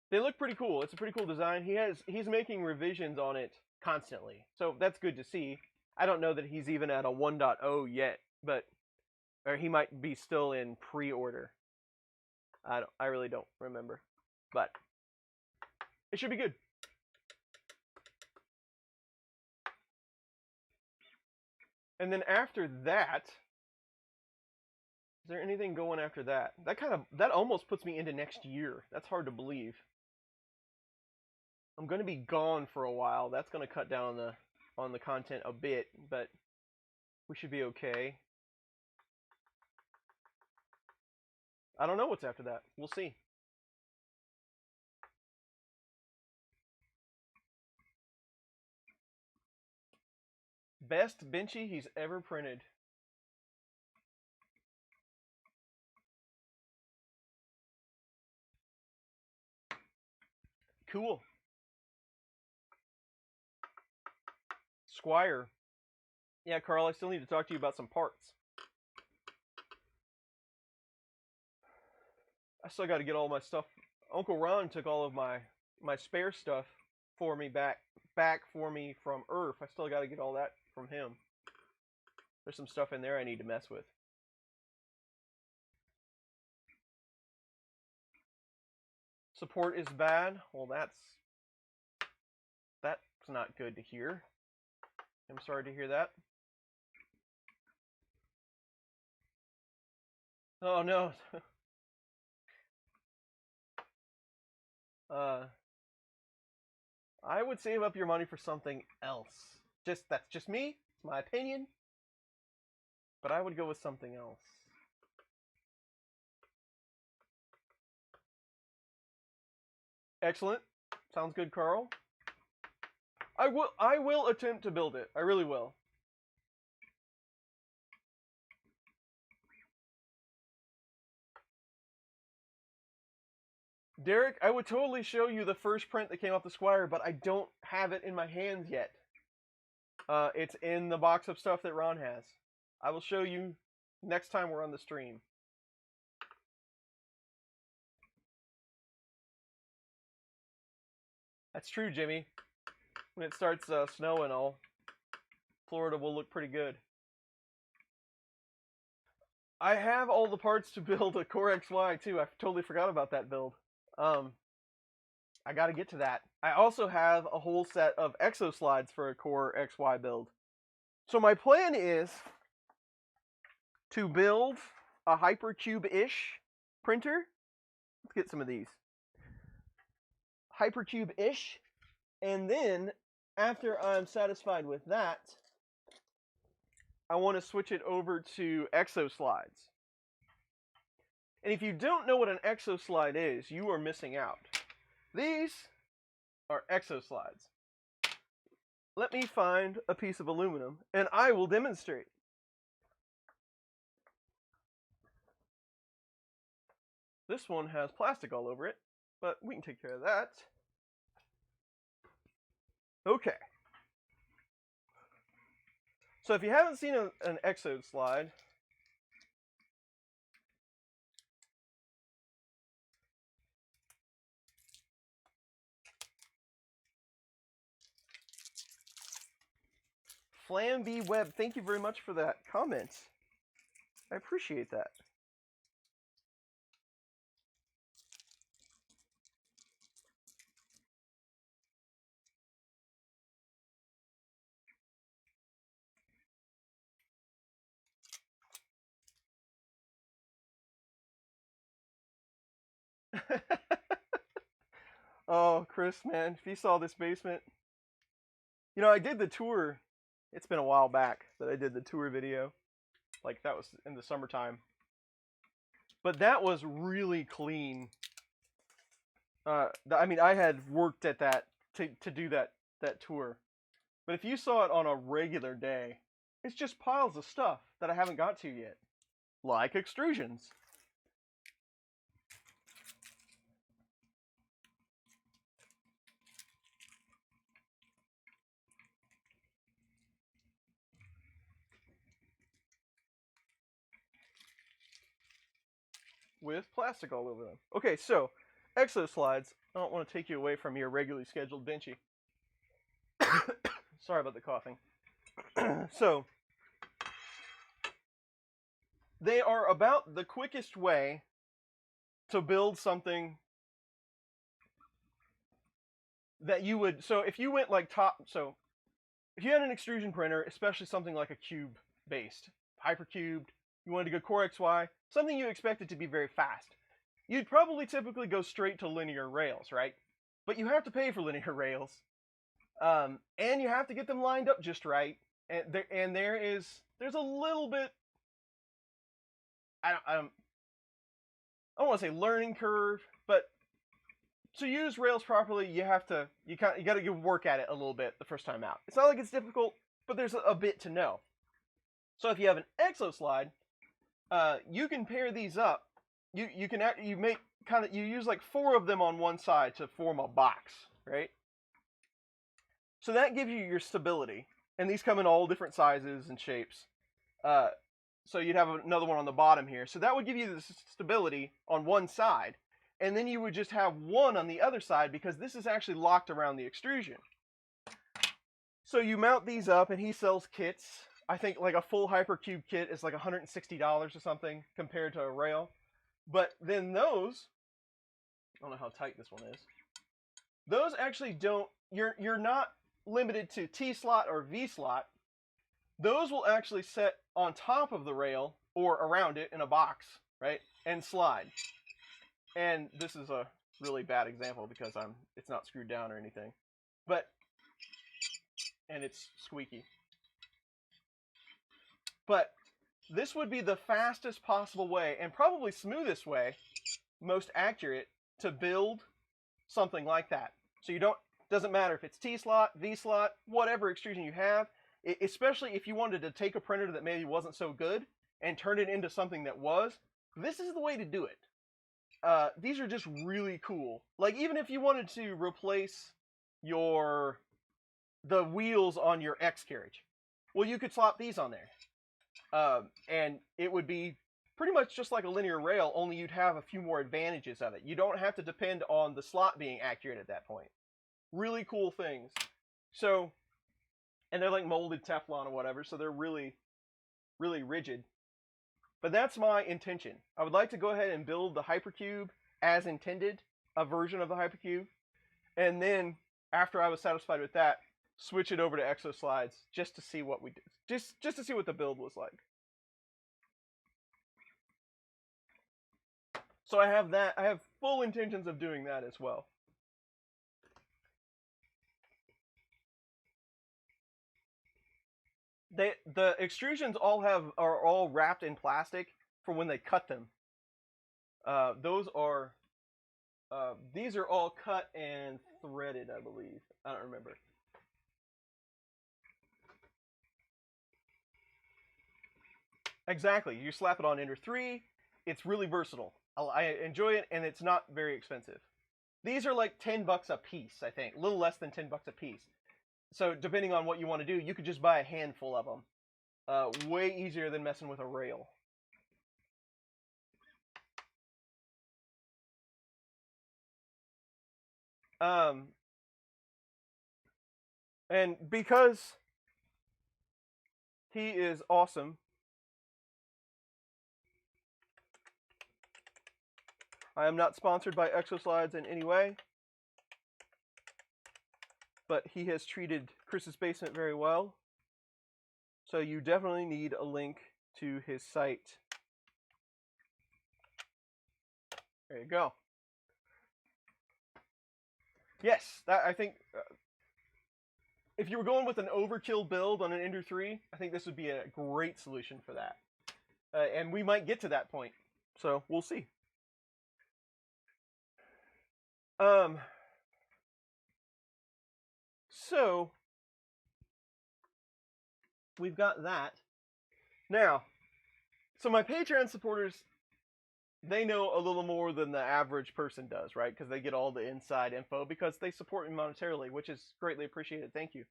They look pretty cool. It's a pretty cool design. He's making revisions on it constantly, so that's good to see. I don't know that he's even at a 1.0 yet, or he might be still in pre-order. I really don't remember, but it should be good. And then after that, is there anything going after that? That almost puts me into next year. That's hard to believe. I'm going to be gone for a while. That's going to cut down on the content a bit, but we should be okay. I don't know what's after that. We'll see. Best Benchy he's ever printed. Cool. Squire. Yeah, Carl, I still need to talk to you about some parts. I still got to get all my stuff. Uncle Ron took all of my spare stuff for me back for me from Earth. I still got to get all that from him. There's some stuff in there I need to mess with. Support is bad. Well, that's not good to hear. I'm sorry to hear that. Oh no. I would save up your money for something else. That's just me. It's my opinion. But I would go with something else. Excellent. Sounds good, Carl. I will attempt to build it. I really will. Derek, I would totally show you the first print that came off the Squire, but I don't have it in my hands yet. It's in the box of stuff that Ron has. I will show you next time we're on the stream. That's true, Jimmy. When it starts snowing, Florida will look pretty good. I have all the parts to build a Core XY too. I totally forgot about that build. I got to get to that. I also have a whole set of exo slides for a Core XY build. So my plan is to build a Hypercube-ish printer. Let's get some of these. Hypercube-ish. And then, after I'm satisfied with that, I want to switch it over to exo slides. And if you don't know what an exo slide is, you are missing out. These are exo slides. Let me find a piece of aluminum and I will demonstrate. This one has plastic all over it, but we can take care of that. Okay. So if you haven't seen an exo slide, Flamby Web, thank you very much for that comment. I appreciate that. Oh, Chris, man, if you saw this basement. You know, I did the tour. It's been a while back that I did the tour video. Like, that was in the summertime. But that was really clean. I mean, I had worked at that to do that tour. But if you saw it on a regular day, it's just piles of stuff that I haven't got to yet. Like extrusions. With plastic all over them. Okay, so exo slides. I don't want to take you away from your regularly scheduled benchy. Sorry about the coughing. So they are about the quickest way to build something that you would. So if you went like so if you had an extrusion printer, especially something like a cube based, hypercubed, you wanted to go Core XY, something you expected to be very fast, you'd probably typically go straight to linear rails, right? But you have to pay for linear rails, and you have to get them lined up just right. And there's a little bit, I don't want to say learning curve, but to use rails properly, you got to work at it a little bit the first time out. It's not like it's difficult, but there's a bit to know. So if you have an exo slide, you can pair these up. You use like 4 of them on one side to form a box, right? So that gives you your stability, and these come in all different sizes and shapes. So you'd have another one on the bottom here. So that would give you the stability on one side, and then you would just have one on the other side because this is actually locked around the extrusion. So you mount these up, and he sells kits. I think like a full hypercube kit is like $160 or something compared to a rail. But then those, I don't know how tight this one is. Those actually don't, you're not limited to T slot or V slot. Those will actually set on top of the rail or around it in a box, right? And slide. And this is a really bad example because it's not screwed down or anything. And it's squeaky. But this would be the fastest possible way, and probably smoothest way, most accurate, to build something like that. So doesn't matter if it's T-slot, V-slot, whatever extrusion you have, especially if you wanted to take a printer that maybe wasn't so good and turn it into something that was, this is the way to do it. These are just really cool. Like, even if you wanted to replace the wheels on your X carriage, well, you could slap these on there. And it would be pretty much just like a linear rail, only you'd have a few more advantages of it. You don't have to depend on the slot being accurate at that point. Really cool things. So, and they're like molded Teflon or whatever, so they're really, really rigid. But that's my intention. I would like to go ahead and build the hypercube as intended, a version of the hypercube, and then after I was satisfied with that, switch it over to exo slides just to see what we did. Just to see what the build was like. So I have that. I have full intentions of doing that as well. The extrusions are all wrapped in plastic for when they cut them. Those are these are all cut and threaded, I believe. I don't remember. Exactly. You slap it on Ender 3. It's really versatile. I enjoy it, and it's not very expensive. These are like $10 a piece, I think. A little less than $10 a piece. So depending on what you want to do, you could just buy a handful of them. Way easier than messing with a rail. And because he is awesome, I am not sponsored by Exoslides in any way, but he has treated Chris's Basement very well. So you definitely need a link to his site. There you go. Yes, I think if you were going with an overkill build on an Ender 3, I think this would be a great solution for that. And we might get to that point, so we'll see. So we've got that. Now, so my Patreon supporters, they know a little more than the average person does, right? Because they get all the inside info because they support me monetarily, which is greatly appreciated. Thank you.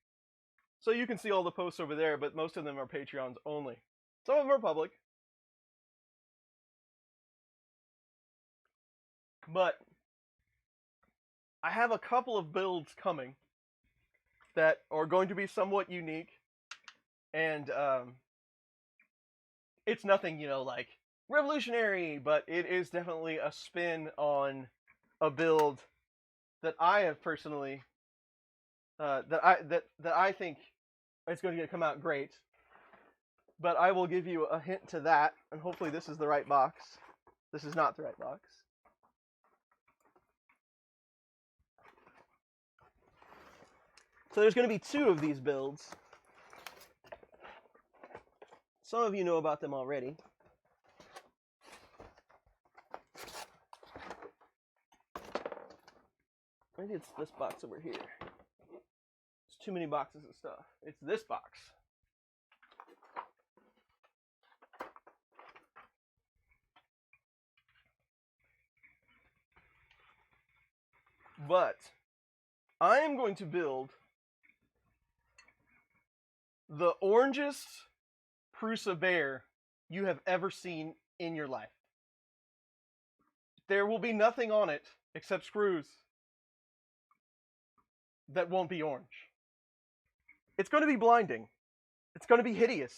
So you can see all the posts over there, but most of them are Patreons only. Some of them are public. But I have a couple of builds coming that are going to be somewhat unique. And it's nothing, like revolutionary, but it is definitely a spin on a build that I have personally that I think is going to come out great. But I will give you a hint to that, and hopefully this is the right box. This is not the right box. So there's going to be 2 of these builds. Some of you know about them already. Maybe it's this box over here. There's too many boxes of stuff. It's this box. But I am going to build the orangest Prusa bear you have ever seen in your life. There will be nothing on it except screws that won't be orange. It's going to be blinding. It's going to be hideous.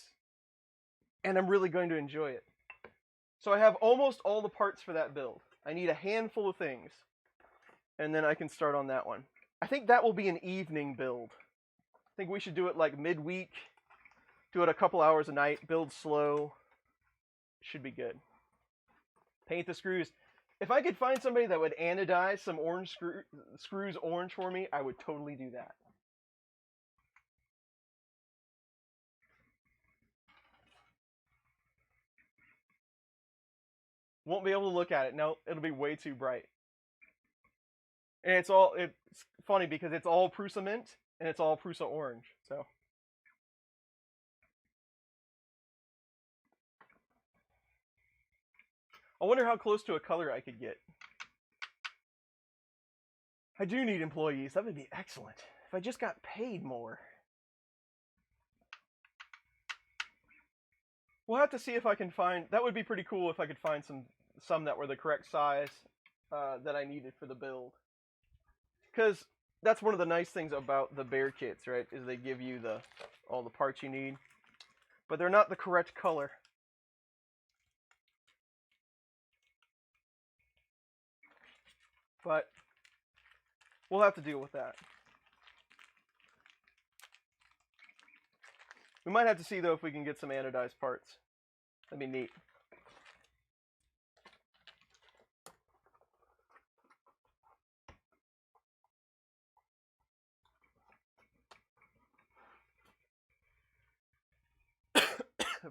And I'm really going to enjoy it. So I have almost all the parts for that build. I need a handful of things. And then I can start on that one. I think that will be an evening build. I think we should do it like midweek. Do it a couple hours a night. Build slow. Should be good. Paint the screws. If I could find somebody that would anodize some orange screws orange for me, I would totally do that. Won't be able to look at it. No, it'll be way too bright. And it's funny because it's all Prusa mint and it's all Prusa orange. So I wonder how close to a color I could get. I do need employees. That would be excellent. If I just got paid more. We'll have to see if I can find... That would be pretty cool if I could find some that were the correct size that I needed for the build. Because that's one of the nice things about the bear kits, right? Is they give you all the parts you need. But they're not the correct color. But we'll have to deal with that. We might have to see, though, if we can get some anodized parts. That'd be neat.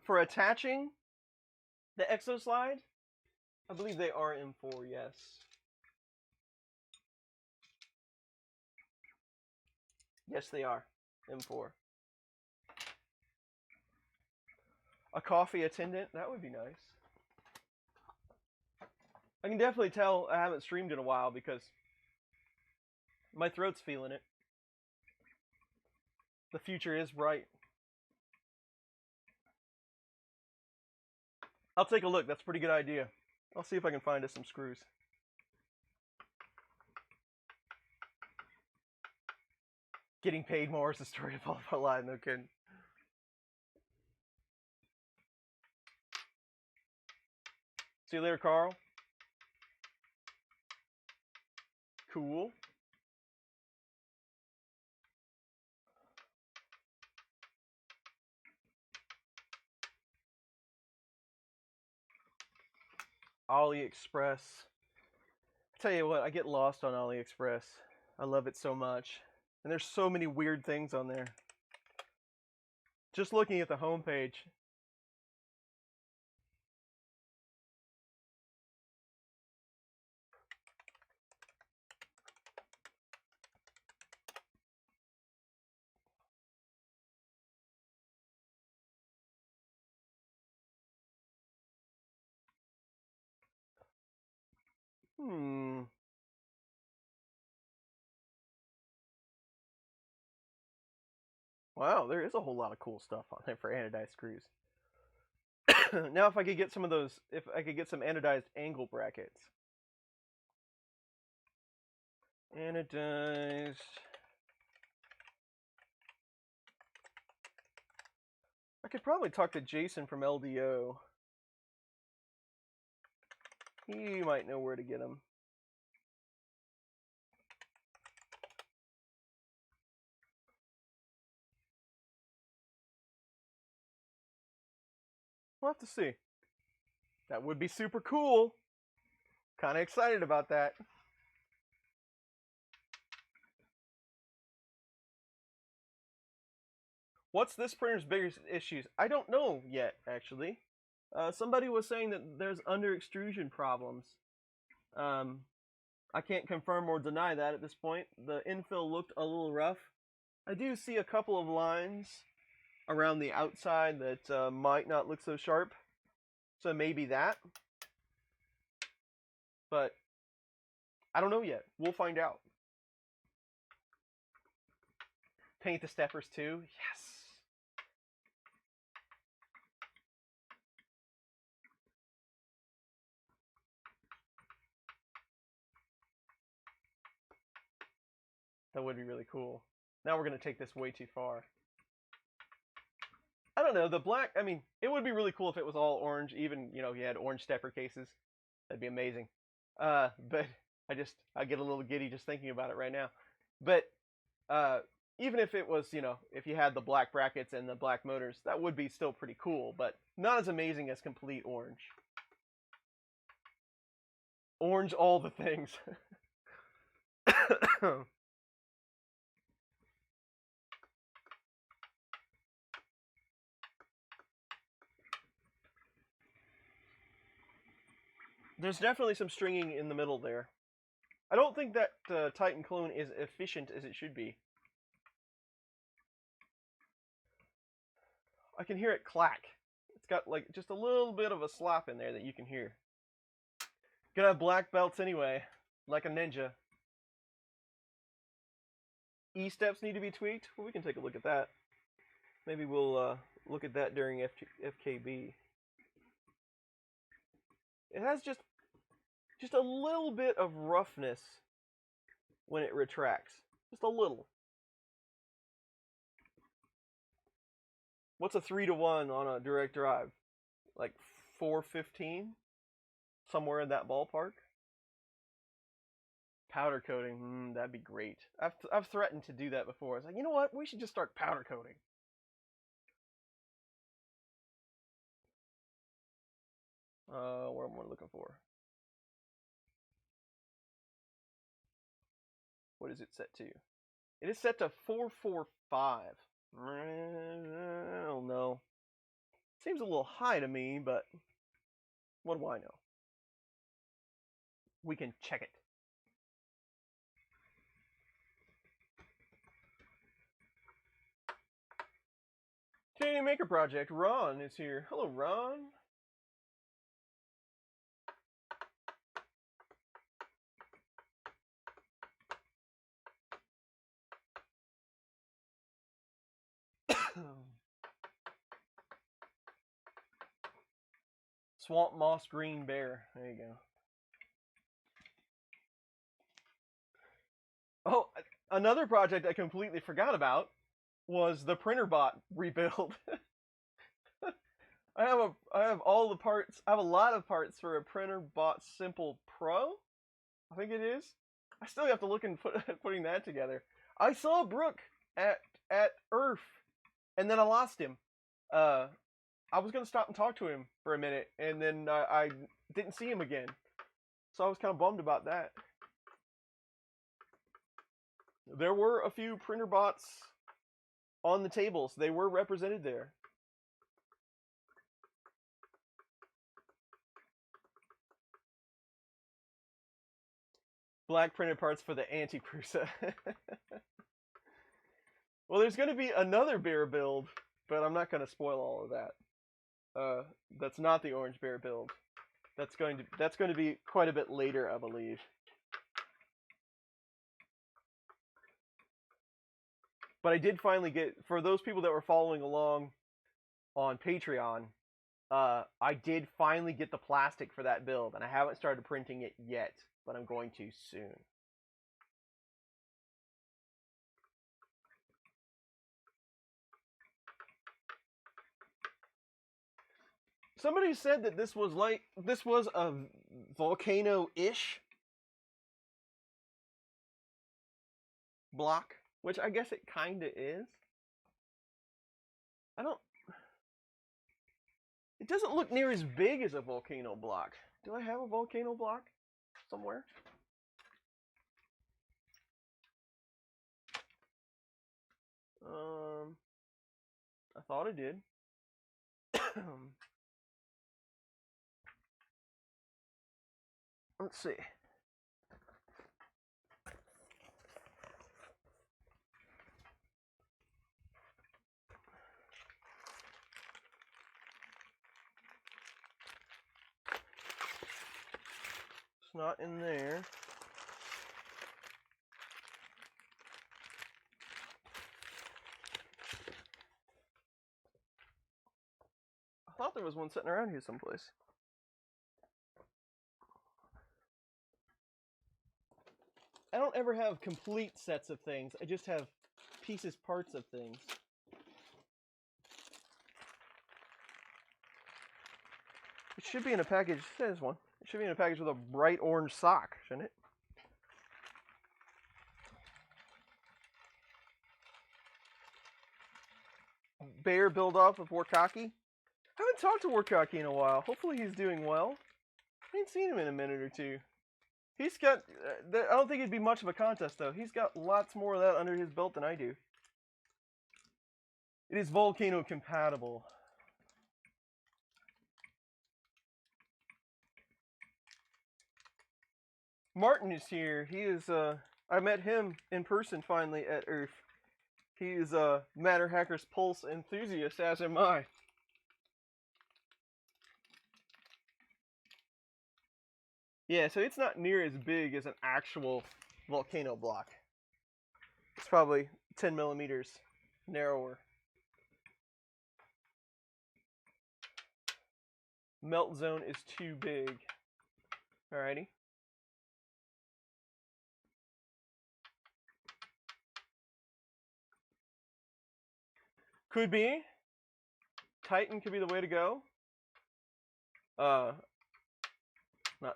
For attaching the Exoslide, I believe they are M4, yes. Yes, they are. M4. A coffee attendant, that would be nice. I can definitely tell I haven't streamed in a while because my throat's feeling it. The future is bright. I'll take a look. That's a pretty good idea. I'll see if I can find us some screws. Getting paid more is the story of all of our lives. No kidding. See you later, Carl. Cool. AliExpress. I tell you what, I get lost on AliExpress. I love it so much. And there's so many weird things on there. Just looking at the homepage. Wow, there is a whole lot of cool stuff on there for anodized screws. Now if I could get some of those, if I could get some anodized angle brackets. Anodized. I could probably talk to Jason from LDO. He might know where to get them. We'll have to see. That would be super cool. Kind of excited about that. What's this printer's biggest issues? I don't know yet, actually. Somebody was saying that there's under extrusion problems. I can't confirm or deny that at this point. The infill looked a little rough. I do see a couple of lines around the outside that might not look so sharp. So maybe that. But I don't know yet. We'll find out. Paint the steppers too. Yes. That would be really cool. Now we're going to take this way too far. I don't know, the black, I mean, it would be really cool if it was all orange, even, you know, you had orange stepper cases. That'd be amazing. But I get a little giddy just thinking about it right now. But even if it was, you know, if you had the black brackets and the black motors, that would be still pretty cool, but not as amazing as complete orange. Orange all the things. There's definitely some stringing in the middle there. I don't think that Titan clone is efficient as it should be. I can hear it clack. It's got like just a little bit of a slap in there that you can hear. Gonna have black belts anyway, like a ninja. E-steps need to be tweaked? Well, we can take a look at that. Maybe we'll look at that during FKB. It has just a little bit of roughness when it retracts. Just a little. What's a 3-to-1 on a direct drive? Like 415? Somewhere in that ballpark? Powder coating, that'd be great. I've threatened to do that before. It's like, you know what? We should just start powder coating. What am I looking for? What is it set to? It is set to 445. I don't know. Seems a little high to me, but what do I know? We can check it. new maker project. Ron is here. Hello, Ron. Swamp Moss Green Bear. There you go. Oh, another project I completely forgot about was the printer bot rebuild. I have all the parts. I have a lot of parts for a printer bot Simple Pro. I think it is. I still have to look and putting that together. I saw Brooke at Earth, and then I lost him. I was gonna stop and talk to him for a minute, and then I didn't see him again. So I was kind of bummed about that. There were a few printer bots on the tables. They were represented there. Black printed parts for the anti-Prusa. Well, there's going to be another bear build, but I'm not going to spoil all of that. That's not the orange bear build. That's going to be quite a bit later, I believe. But I did finally get, for those people that were following along on Patreon, I did finally get the plastic for that build, and I haven't started printing it yet, but I'm going to soon. Somebody said that this was a volcano-ish block, which I guess it kinda is. It doesn't look near as big as a volcano block. Do I have a volcano block somewhere? I thought I did. Let's see. It's not in there. I thought there was one sitting around here someplace. I don't ever have complete sets of things. I just have pieces, parts of things. It should be in a package. There's one. It should be in a package with a bright orange sock, shouldn't it? Bear build off of Warkaki. I haven't talked to Warkaki in a while. Hopefully he's doing well. I ain't seen him in a minute or two. He's got, I don't think it'd be much of a contest though. He's got lots more of that under his belt than I do. It is volcano compatible. Martin is here. He is, I met him in person finally at Earth. He is a Matter Hacker's Pulse enthusiast, as am I. Yeah, so it's not near as big as an actual volcano block. It's probably 10 millimeters narrower. Melt zone is too big. Alrighty. Could be. Titan could be the way to go. Not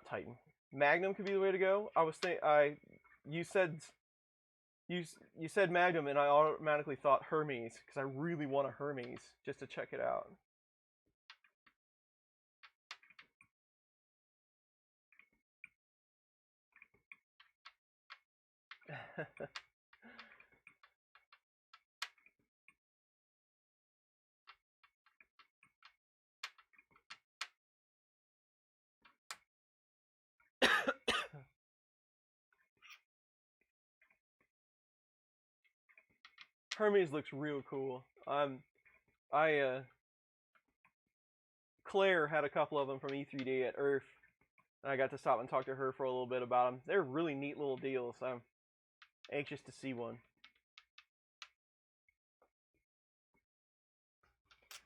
Titan. Magnum could be the way to go. I was thinking, you said Magnum, and I automatically thought Hermes because I really want a Hermes just to check it out. Hermes looks real cool. Claire had a couple of them from E3D at Earth, and I got to stop and talk to her for a little bit about them. They're really neat little deals. I'm anxious to see one.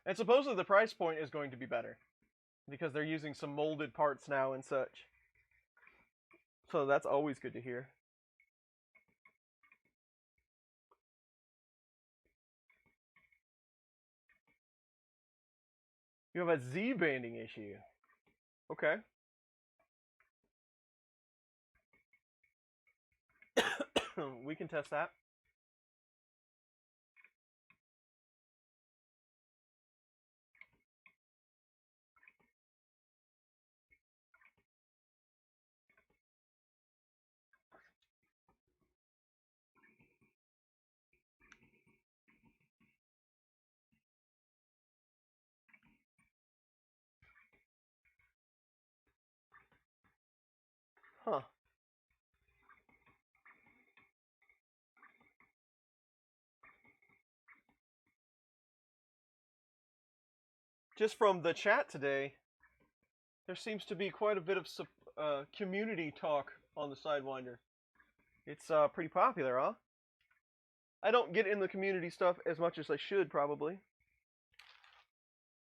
And supposedly the price point is going to be better, because they're using some molded parts now and such. So that's always good to hear. You have a Z banding issue. Okay. We can test that. Huh. Just from the chat today, there seems to be quite a bit of community talk on the Sidewinder. It's pretty popular, huh? I don't get in the community stuff as much as I should, probably.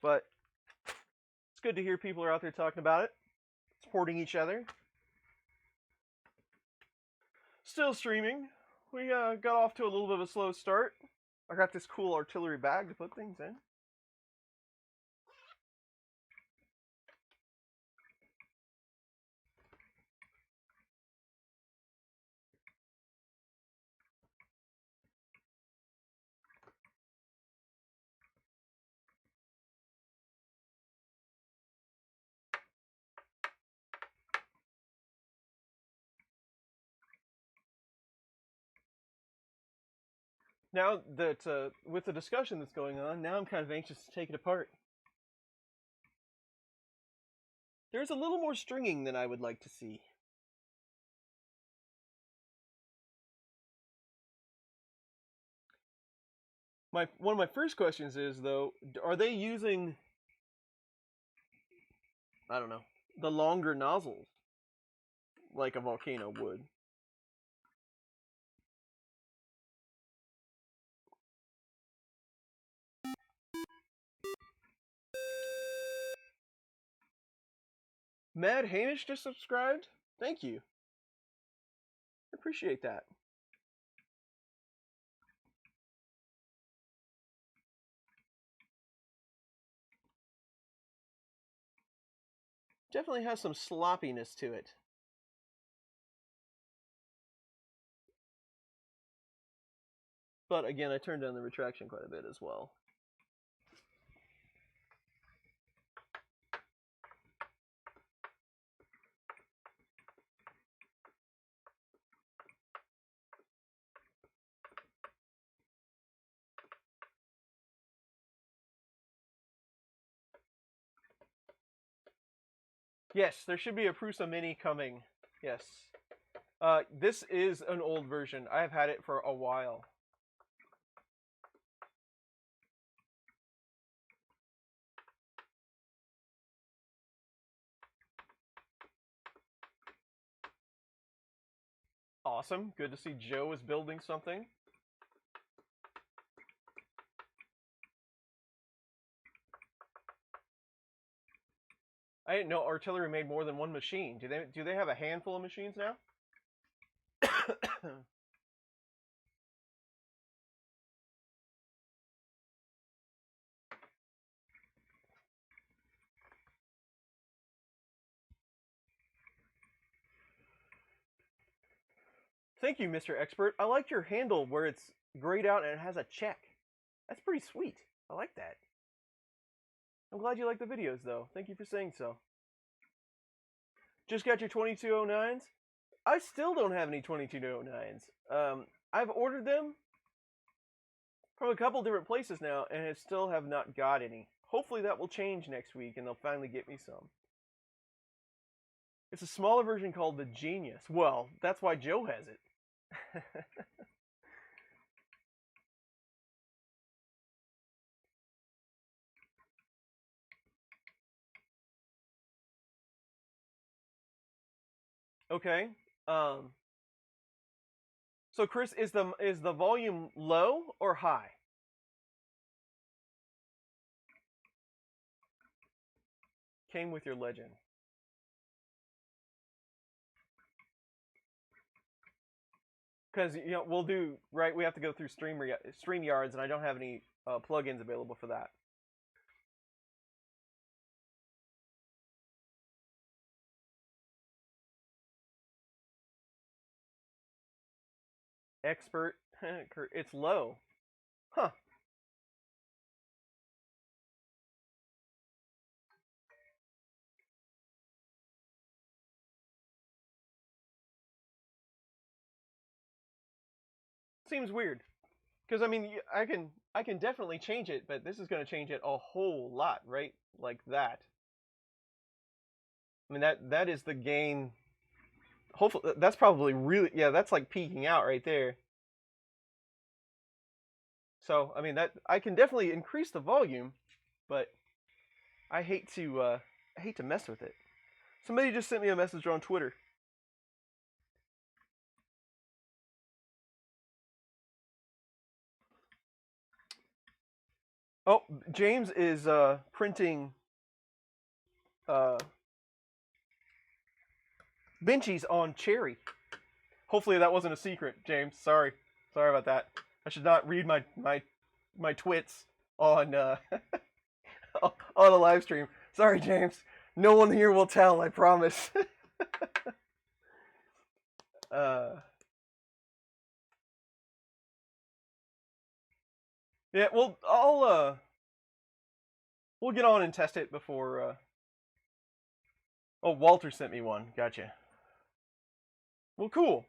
But it's good to hear people are out there talking about it, supporting each other. Still streaming. We got off to a little bit of a slow start. I got this cool artillery bag to put things in. Now that, with the discussion that's going on, now I'm kind of anxious to take it apart. There's a little more stringing than I would like to see. One of my first questions is, though, are they using, I don't know, the longer nozzles like a volcano would? Mad Hamish just subscribed? Thank you. I appreciate that. Definitely has some sloppiness to it. But again, I turned down the retraction quite a bit as well. Yes, there should be a Prusa Mini coming. Yes. This is an old version. I have had it for a while. Awesome. Good to see Joe is building something. I didn't know artillery made more than one machine. Do they have a handful of machines now? Thank you, Mr. Expert. I like your handle where it's grayed out and it has a check. That's pretty sweet. I like that. I'm glad you like the videos, though. Thank you for saying so. Just got your 2209s? I still don't have any 2209s. I've ordered them from a couple different places now, and I still have not got any. Hopefully that will change next week, and they'll finally get me some. It's a smaller version called the Genius. Well, that's why Joe has it. Okay. Um, so Chris, is the volume low or high? Came with your legend. Because we'll do right. We have to go through StreamYards, and I don't have any plugins available for that. Expert, it's low, huh? Seems weird. Because I mean, I can definitely change it, but this is going to change it a whole lot, right? Like that. I mean that is the gain. Hopefully, that's probably really, yeah. That's like peaking out right there. So I mean that I can definitely increase the volume, but I hate to mess with it. Somebody just sent me a message on Twitter. Oh, James is printing uh, benchies on cherry. Hopefully that wasn't a secret, James. Sorry about that. I should not read my twits on on a live stream. Sorry, James. No one here will tell. I promise. uh, yeah. Well, we'll get on and test it before. Oh, Walter sent me one. Gotcha. Well, cool.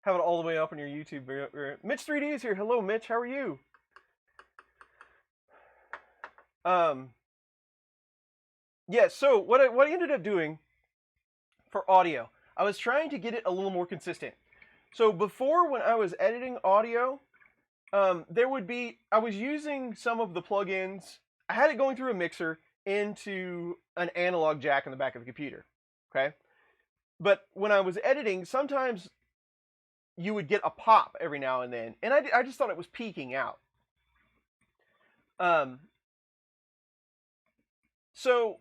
Have it all the way up on your YouTube. Mitch 3D is here. Hello, Mitch. How are you? Yeah. So what I ended up doing for audio, I was trying to get it a little more consistent. So before, when I was editing audio, I was using some of the plugins. I had it going through a mixer into an analog jack in the back of the computer. Okay. But when I was editing, sometimes you would get a pop every now and then, and I just thought it was peaking out. So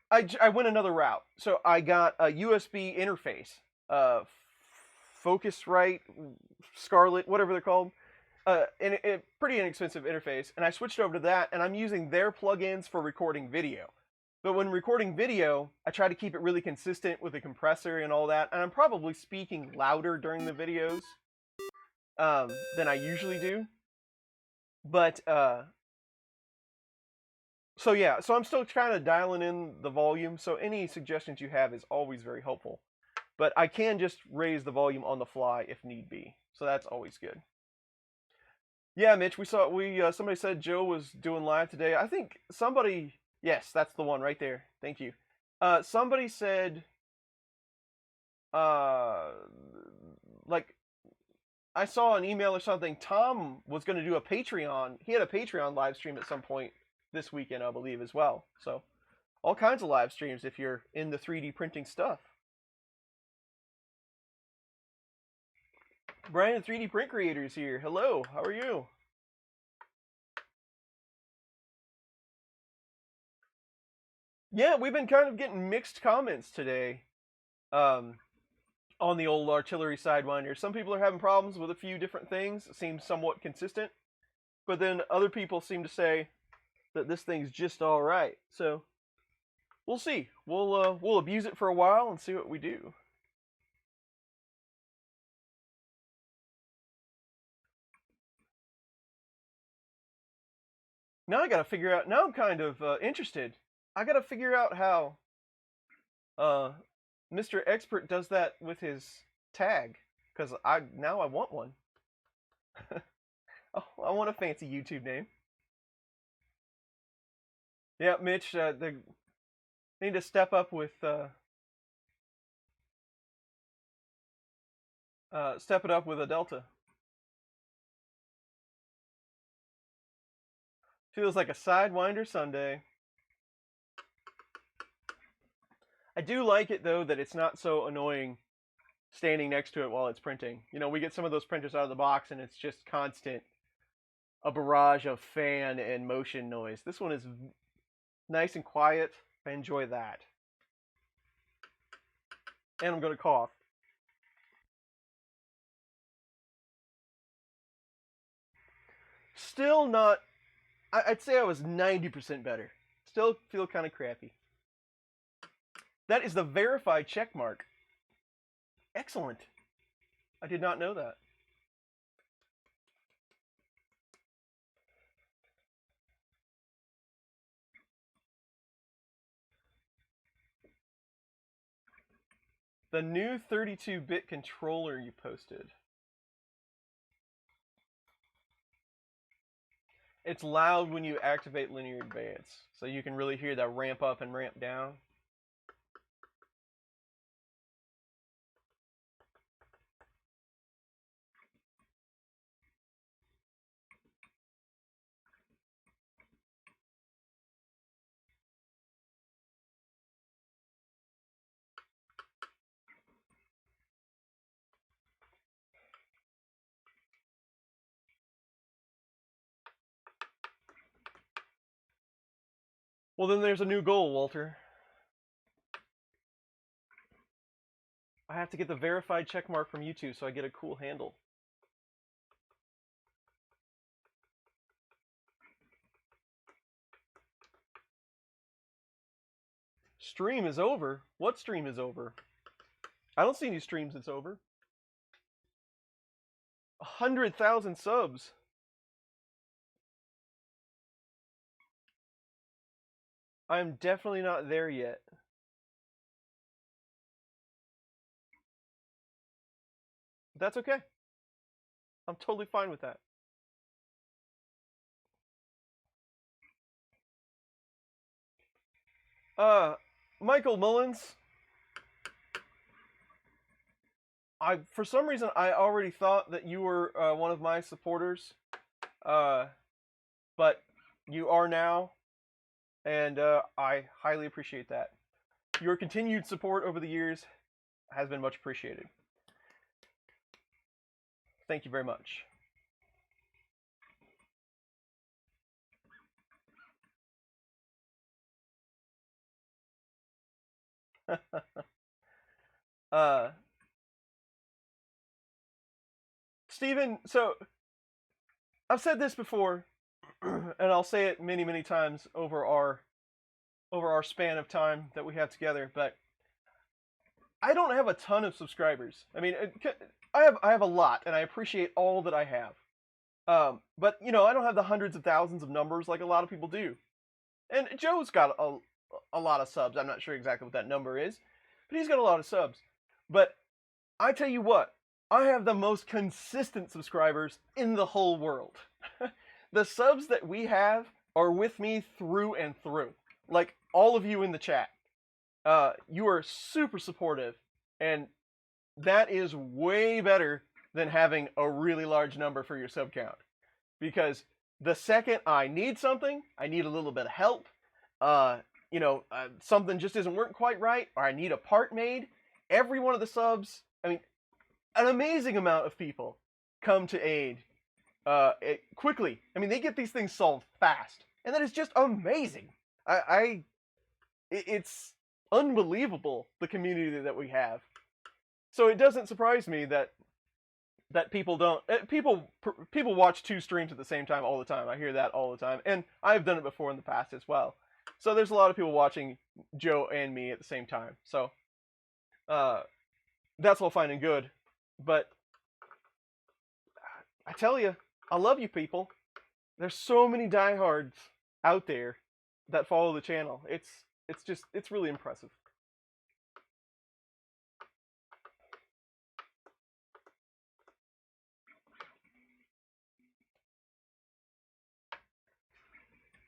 I went another route. So I got a USB interface, Focusrite, Scarlett, whatever they're called, and a pretty inexpensive interface. And I switched over to that, and I'm using their plugins for recording video. But when recording video, I try to keep it really consistent with the compressor and all that. And I'm probably speaking louder during the videos than I usually do. But so yeah, so I'm still kind of dialing in the volume. So any suggestions you have is always very helpful. But I can just raise the volume on the fly if need be. So that's always good. Yeah, Mitch, somebody said Joe was doing live today. I think somebody, yes, that's the one right there. Thank you. Somebody said, uh, like, I saw an email or something. Tom was going to do a Patreon. He had a Patreon live stream at some point this weekend, I believe, as well. So all kinds of live streams if you're in the 3D printing stuff. Brian, 3D Print Creators here. Hello, how are you? Yeah, we've been kind of getting mixed comments today on the old artillery Sidewinder. Some people are having problems with a few different things. It seems somewhat consistent. But then other people seem to say that this thing's just all right. So we'll see. We'll abuse it for a while and see what we do. Now I got to figure out. Now I'm kind of interested. I got to figure out how Mr. Expert does that with his tag, because I want one. Oh, I want a fancy YouTube name. Yeah, Mitch, they need to step up with step it up with a Delta. Feels like a Sidewinder Sunday. I do like it, though, that it's not so annoying standing next to it while it's printing. You know, we get some of those printers out of the box, and it's just constant, a barrage of fan and motion noise. This one is nice and quiet. I enjoy that. And I'm going to cough. Still not, I'd say I was 90% better. Still feel kind of crappy. That is the verified check mark. Excellent. I did not know that. The new 32-bit controller you posted. It's loud when you activate linear advance, so you can really hear that ramp up and ramp down. Well, then there's a new goal, Walter. I have to get the verified checkmark from YouTube so I get a cool handle. Stream is over? What stream is over? I don't see any streams that's over. 100,000 subs. I'm definitely not there yet. That's okay. I'm totally fine with that. Michael Mullins. For some reason, I already thought that you were one of my supporters. But you are now. And I highly appreciate that. Your continued support over the years has been much appreciated. Thank you very much. Steven, so I've said this before, and I'll say it many, many times over our span of time that we have together, but I don't have a ton of subscribers. I mean, I have a lot, and I appreciate all that I have. But you know, I don't have the hundreds of thousands of numbers like a lot of people do. And Joe's got a lot of subs. I'm not sure exactly what that number is, but he's got a lot of subs. But I tell you what, I have the most consistent subscribers in the whole world. The subs that we have are with me through and through. Like all of you in the chat. You are super supportive, and that is way better than having a really large number for your sub count. Because the second I need something, I need a little bit of help, something just isn't working quite right, or I need a part made, every one of the subs, I mean, an amazing amount of people come to aid quickly. I mean, they get these things solved fast, and that is just amazing. It's unbelievable, the community that we have. So it doesn't surprise me that people don't people watch two streams at the same time all the time. I hear that all the time, and I've done it before in the past as well. So there's a lot of people watching Joe and me at the same time. So that's all fine and good, but I tell you, I love you people. There's so many diehards out there that follow the channel. It's really impressive.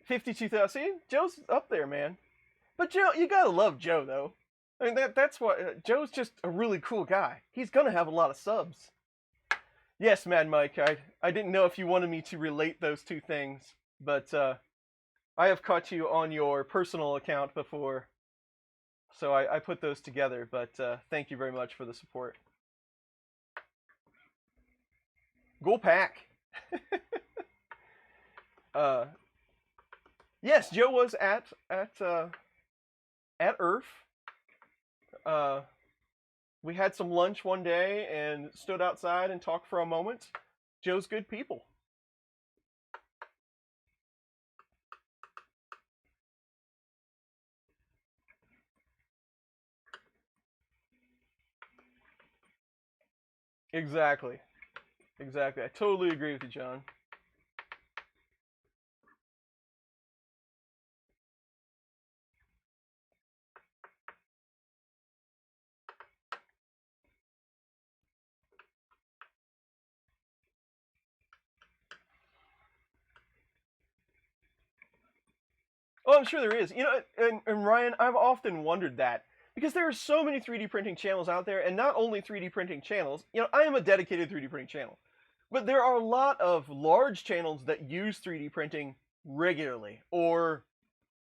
$52,000. See, Joe's up there, man. But Joe, you gotta love Joe, though. I mean, that's what Joe's just a really cool guy. He's gonna have a lot of subs. Yes, Mad Mike. I didn't know if you wanted me to relate those two things, but I have caught you on your personal account before, so I put those together. But thank you very much for the support. Go Pack! Yes, Joe was at Earth. We had some lunch one day and stood outside and talked for a moment. Joe's good people. Exactly. Exactly. I totally agree with you, John. Oh, I'm sure there is. You know, and Ryan, I've often wondered that because there are so many 3D printing channels out there, and not only 3D printing channels. You know, I am a dedicated 3D printing channel, but there are a lot of large channels that use 3D printing regularly, or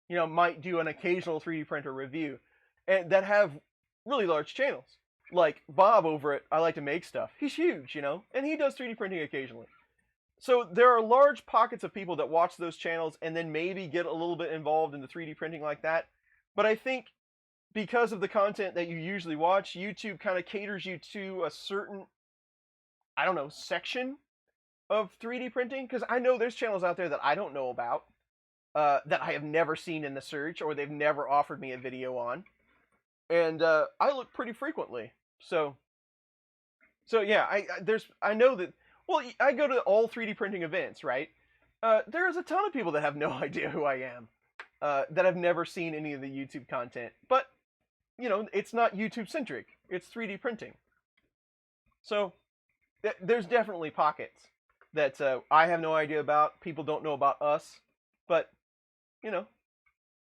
you know, might do an occasional 3D printer review, and that have really large channels. Like Bob over at I Like to Make Stuff. He's huge, you know, and he does 3D printing occasionally. So there are large pockets of people that watch those channels and then maybe get a little bit involved in the 3D printing like that. But I think because of the content that you usually watch, YouTube kind of caters you to a certain, I don't know, section of 3D printing. Because I know there's channels out there that I don't know about, that I have never seen in the search, or they've never offered me a video on. And I look pretty frequently. So yeah, I know that. Well, I go to all 3D printing events, right? There's a ton of people that have no idea who I am, that have never seen any of the YouTube content. But you know, it's not YouTube centric. It's 3D printing. So there's definitely pockets that I have no idea about. People don't know about us, but you know,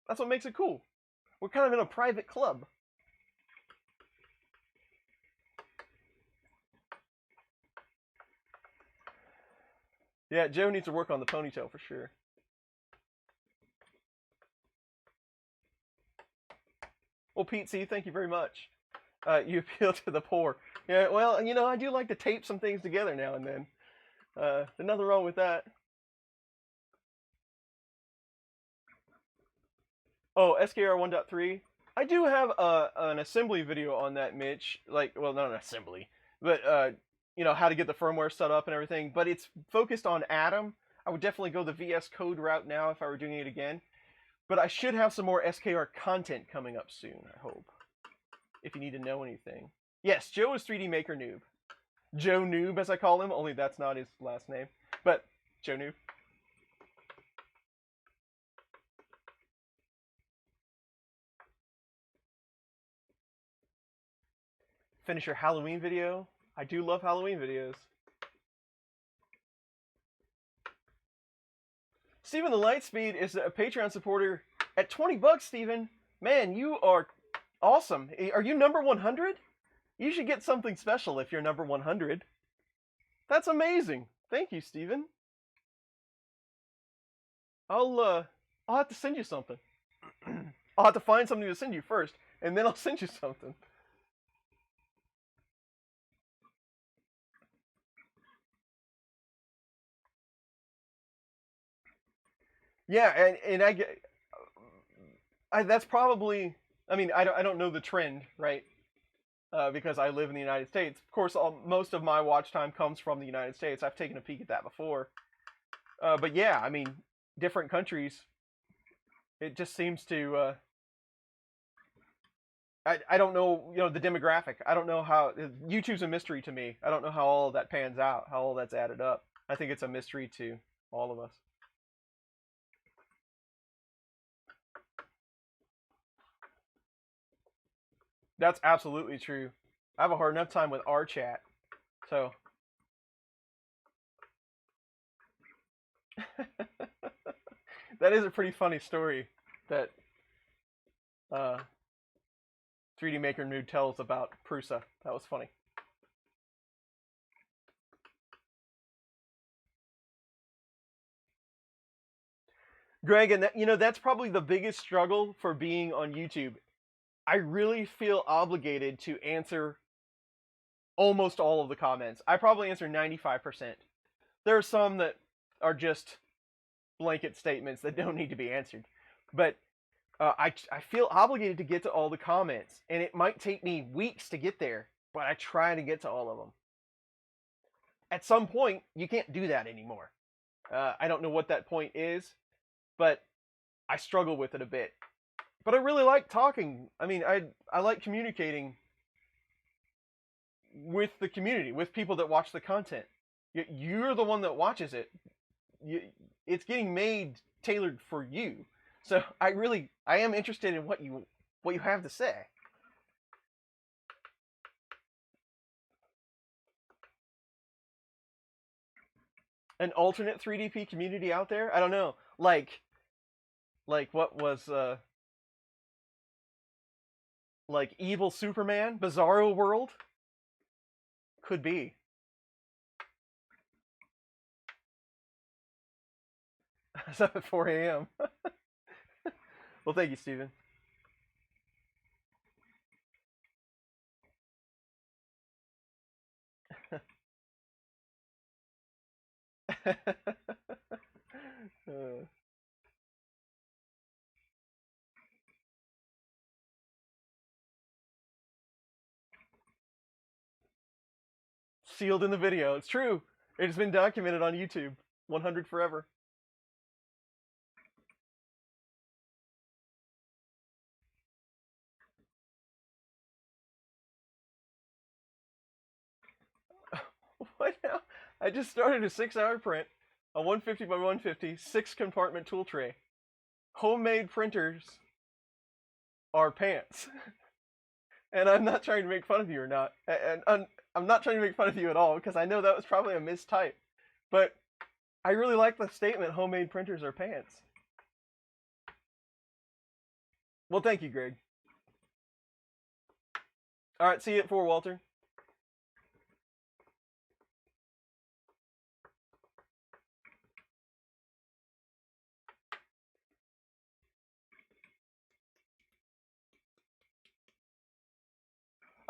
that's what makes it cool. We're kind of in a private club. Yeah, Joe needs to work on the ponytail for sure. Well, Pete C, thank you very much. You appeal to the poor. Yeah, well, you know, I do like to tape some things together now and then. There's nothing wrong with that. Oh, SKR 1.3. I do have an assembly video on that, Mitch. Like, well, not an assembly, but you know, how to get the firmware set up and everything. But it's focused on Atom. I would definitely go the VS Code route now if I were doing it again. But I should have some more SKR content coming up soon, I hope. If you need to know anything. Yes, Joe is 3D Maker Noob. Joe Noob, as I call him, only that's not his last name. But Joe Noob. Finish your Halloween video. I do love Halloween videos. Steven the Lightspeed is a Patreon supporter at 20 bucks, Steven. Man, you are awesome. Are you number 100? You should get something special if you're number 100. That's amazing. Thank you, Steven. I'll have to send you something. I'll have to find something to send you first, and then I'll send you something. Yeah, and that's probably. I mean, I don't know the trend, right? Because I live in the United States. Of course, most of my watch time comes from the United States. I've taken a peek at that before. But yeah, I mean, different countries. It just seems to. I don't know, you know, the demographic. I don't know how. YouTube's a mystery to me. I don't know how all of that pans out, how all that's added up. I think it's a mystery to all of us. That's absolutely true. I have a hard enough time with our chat. So. That is a pretty funny story that 3D Maker Noob tells about Prusa. That was funny. Greg, and that, you know, that's probably the biggest struggle for being on YouTube. I really feel obligated to answer almost all of the comments. I probably answer 95%. There are some that are just blanket statements that don't need to be answered. But I feel obligated to get to all the comments, and it might take me weeks to get there, but I try to get to all of them. At some point, you can't do that anymore. I don't know what that point is, but I struggle with it a bit. But I really like talking. I mean, I like communicating with the community, with people that watch the content. You're the one that watches it. It's getting made tailored for you. So I am interested in what you have to say. An alternate 3DP community out there? I don't know. Like what was like Evil Superman, Bizarro World? Could be. It's up at 4 a.m. Well, thank you, Steven. Sealed in the video. It's true. It's been documented on YouTube. 100 forever. What now? I just started a 6-hour print, a 150 by 150, 6-compartment tool tray. Homemade printers are pants. And I'm not trying to make fun of you or not. And I'm not trying to make fun of you at all, because I know that was probably a mistype. But I really like the statement, homemade printers are pants. Well, thank you, Greg. All right, see you at 4, Walter.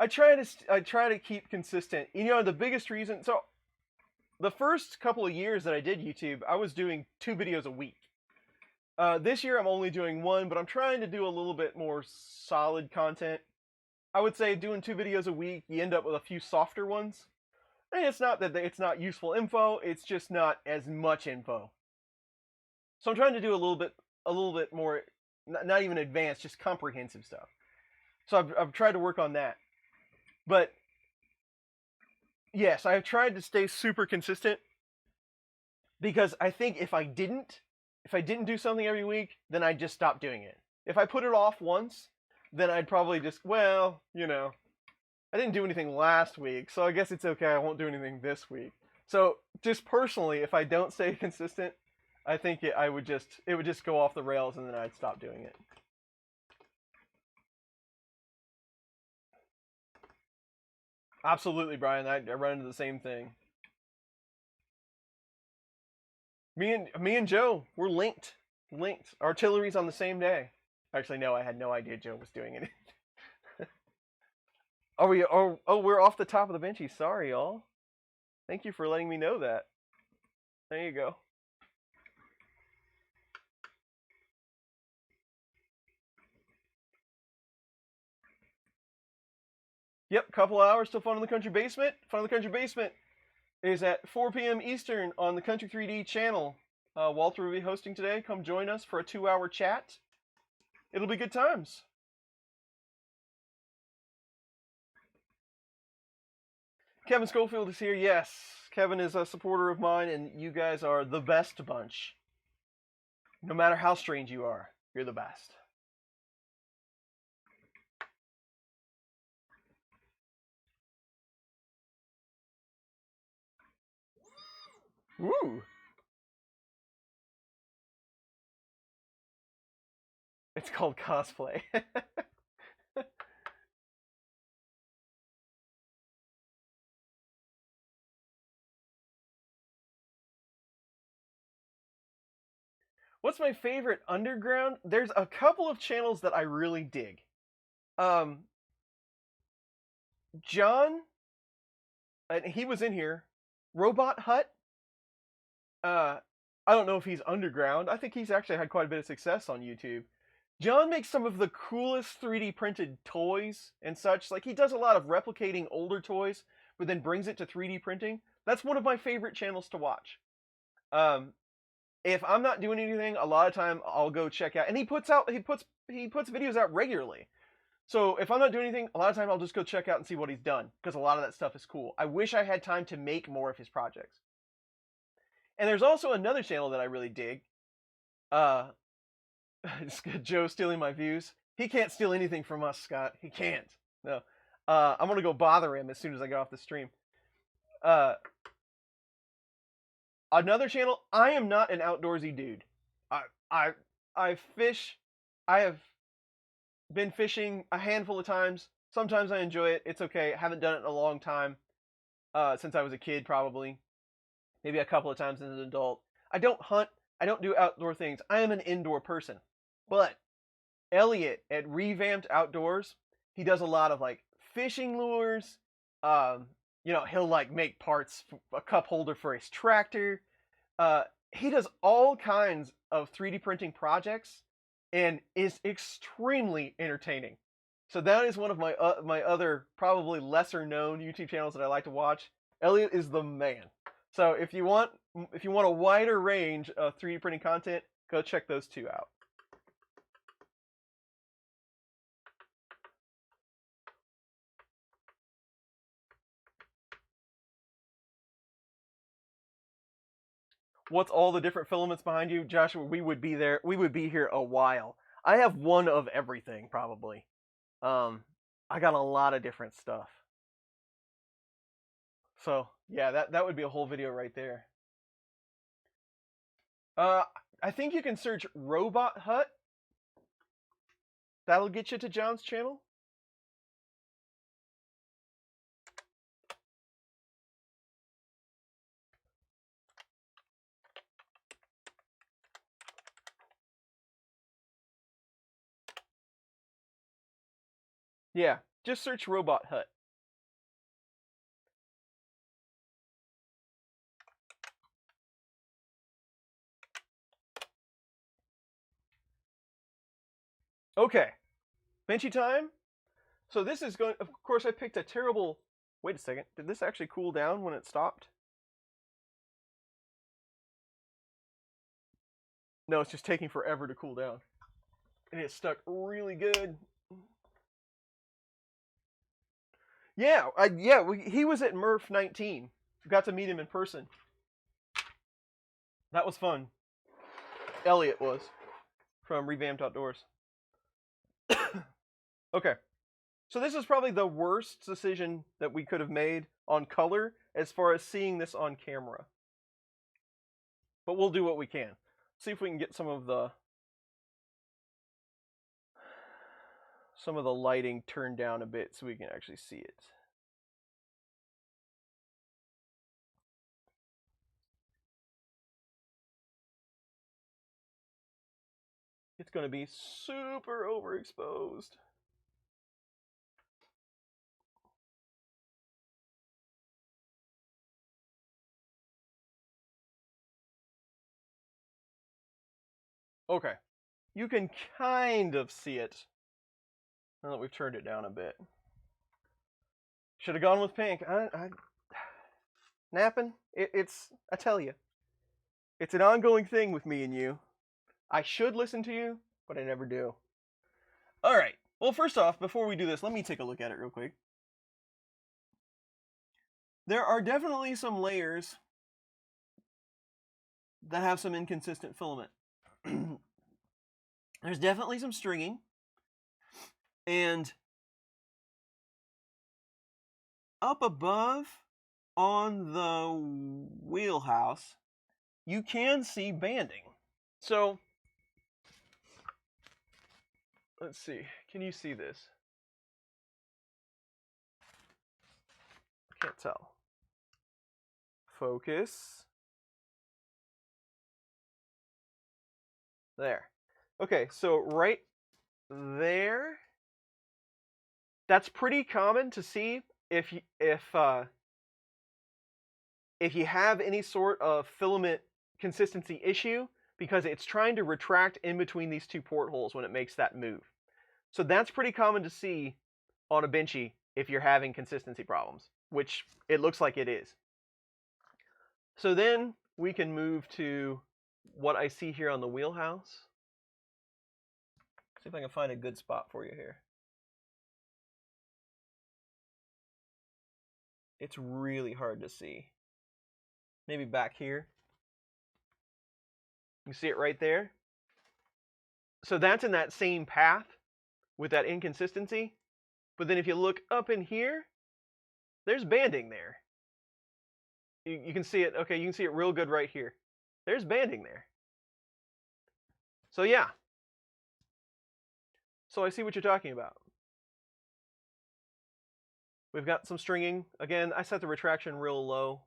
I try to keep consistent. You know, the biggest reason. So, the first couple of years that I did YouTube, I was doing 2 videos a week. This year I'm only doing 1, but I'm trying to do a little bit more solid content. I would say doing 2 videos a week, you end up with a few softer ones. And it's not that it's not useful info, it's just not as much info. So I'm trying to do a little bit more, not even advanced, just comprehensive stuff. So I've tried to work on that. But yes, I've tried to stay super consistent, because I think if I didn't do something every week, then I'd just stop doing it. If I put it off once, then I'd probably just, well, you know, I didn't do anything last week, so I guess it's okay, I won't do anything this week. So just personally, if I don't stay consistent, I think it would just go off the rails, and then I'd stop doing it. Absolutely, Brian. I run into the same thing. Me and Joe, we're linked. Artillery's on the same day. Actually, no, I had no idea Joe was doing it. We're off the top of the benchy. Sorry, y'all. Thank you for letting me know that. There you go. Yep, couple hours till Fun in the Country Basement. Fun in the Country Basement is at 4 p.m. Eastern on the Country 3D channel. Walter will be hosting today. Come join us for a 2-hour chat. It'll be good times. Kevin Schofield is here. Yes, Kevin is a supporter of mine, and you guys are the best bunch. No matter how strange you are, you're the best. Woo! It's called cosplay. What's my favorite underground? There's a couple of channels that I really dig. John, and he was in here. Robot Hut. I don't know if he's underground. I think he's actually had quite a bit of success on YouTube. John makes some of the coolest 3D printed toys and such. Like, he does a lot of replicating older toys, but then brings it to 3D printing. That's one of my favorite channels to watch. If I'm not doing anything, a lot of time I'll go check out, and he puts videos out regularly. So if I'm not doing anything, a lot of time I'll just go check out and see what he's done, because a lot of that stuff is cool. I wish I had time to make more of his projects. And there's also another channel that I really dig. Joe stealing my views. He can't steal anything from us, Scott. He can't. No. I'm gonna go bother him as soon as I get off the stream. Another channel. I am not an outdoorsy dude. I fish. I have been fishing a handful of times. Sometimes I enjoy it. It's okay. I haven't done it in a long time. Since I was a kid, probably. Maybe a couple of times as an adult. I don't hunt. I don't do outdoor things. I am an indoor person. But Elliot at Revamped Outdoors, he does a lot of like fishing lures. He'll like make parts, a cup holder for his tractor. He does all kinds of 3D printing projects and is extremely entertaining. So that is one of my other probably lesser known YouTube channels that I like to watch. Elliot is the man. So if you want a wider range of 3D printing content, go check those two out. What's all the different filaments behind you? Joshua, we would be here a while. I have one of everything, probably. I got a lot of different stuff. So, yeah, that would be a whole video right there. I think you can search Robot Hut. That'll get you to John's channel. Yeah, just search Robot Hut. Okay, benchy time. So this is going, of course I picked a terrible, wait a second, did this actually cool down when it stopped? No, it's just taking forever to cool down. And it stuck really good. Yeah, he was at Murph 19. Got to meet him in person. That was fun. Elliot was, from Revamped Outdoors. Okay, so this is probably the worst decision that we could have made on color as far as seeing this on camera. But we'll do what we can. See if we can get some of the lighting turned down a bit so we can actually see it. It's going to be super overexposed. Okay, you can kind of see it now that we've turned it down a bit. Should have gone with pink. Napping? I tell you, it's an ongoing thing with me and you. I should listen to you, but I never do. All right. Well, first off, before we do this, let me take a look at it real quick. There are definitely some layers that have some inconsistent filament. There's definitely some stringing. And up above on the wheelhouse, you can see banding. So, let's see. Can you see this? Can't tell. Focus. There. Okay, so right there, that's pretty common to see if you have any sort of filament consistency issue, because it's trying to retract in between these two portholes when it makes that move. So that's pretty common to see on a benchy if you're having consistency problems, which it looks like it is. So then we can move to what I see here on the wheelhouse. See if I can find a good spot for you here. It's really hard to see. Maybe back here. You see it right there? So that's in that same path with that inconsistency. But then if you look up in here, there's banding there. You can see it. Okay, you can see it real good right here. There's banding there. So yeah. So I see what you're talking about. We've got some stringing. Again, I set the retraction real low.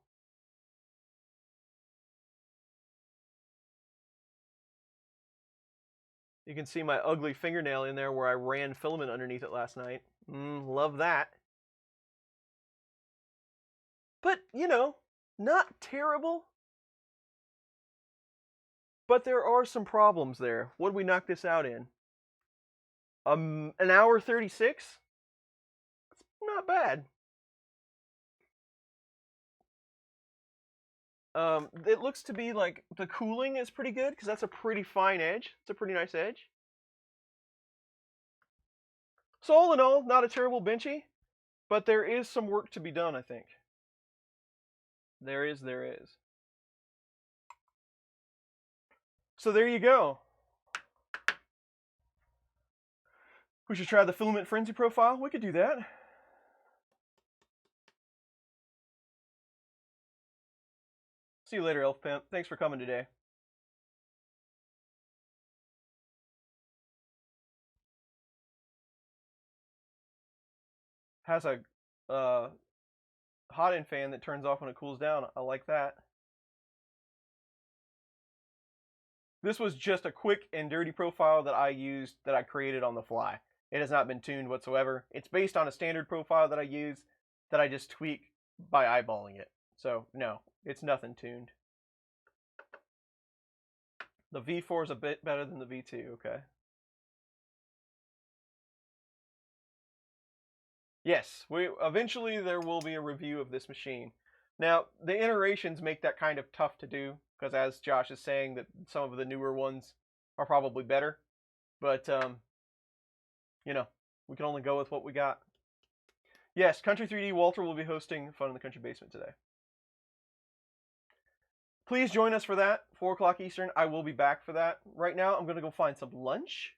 You can see my ugly fingernail in there where I ran filament underneath it last night. Love that. But, you know, not terrible. But there are some problems there. What did we knock this out in? An hour 36? It's not bad. It looks to be like the cooling is pretty good, because that's a pretty fine edge. It's a pretty nice edge. So all in all, not a terrible benchy, but there is some work to be done, I think. There is. So there you go. We should try the filament frenzy profile. We could do that. See you later, Elf Pimp. Thanks for coming today. Has a hot end fan that turns off when it cools down. I like that. This was just a quick and dirty profile that I used, that I created on the fly. It has not been tuned whatsoever. It's based on a standard profile that I use, that I just tweak by eyeballing it. So no, it's nothing tuned. The V4 is a bit better than the V2, okay. Yes, eventually there will be a review of this machine. Now, the iterations make that kind of tough to do, because as Josh is saying, that some of the newer ones are probably better. But, you know, we can only go with what we got. Yes, Country 3D Walter will be hosting Fun in the Country Basement today. Please join us for that, 4 o'clock Eastern. I will be back for that. Right now, I'm going to go find some lunch.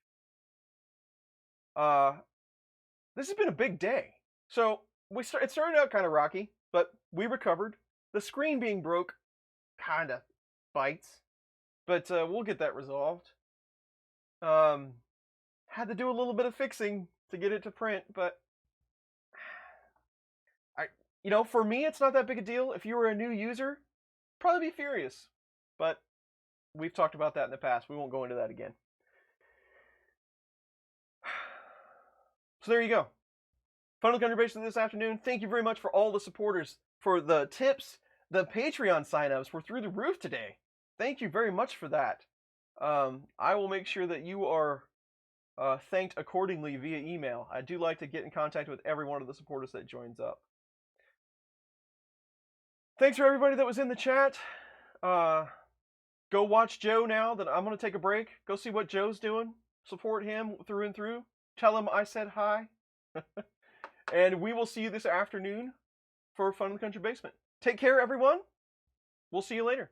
This has been a big day. So it started out kind of rocky, but we recovered. The screen being broke kind of bites, but we'll get that resolved. Had to do a little bit of fixing to get it to print, but you know, for me, it's not that big a deal. If you were a new user, probably be furious, but we've talked about that in the past. We won't go into that again. So there you go. Fun with Country Basement this afternoon. Thank you very much for all the supporters, for the tips. The Patreon signups were through the roof today. Thank you very much for that. I will make sure that you are thanked accordingly via email. I do like to get in contact with every one of the supporters that joins up. Thanks for everybody that was in the chat. Go watch Joe now that I'm going to take a break. Go see what Joe's doing. Support him through and through. Tell him I said hi. And we will see you this afternoon for Fun in the Country Basement. Take care, everyone. We'll see you later.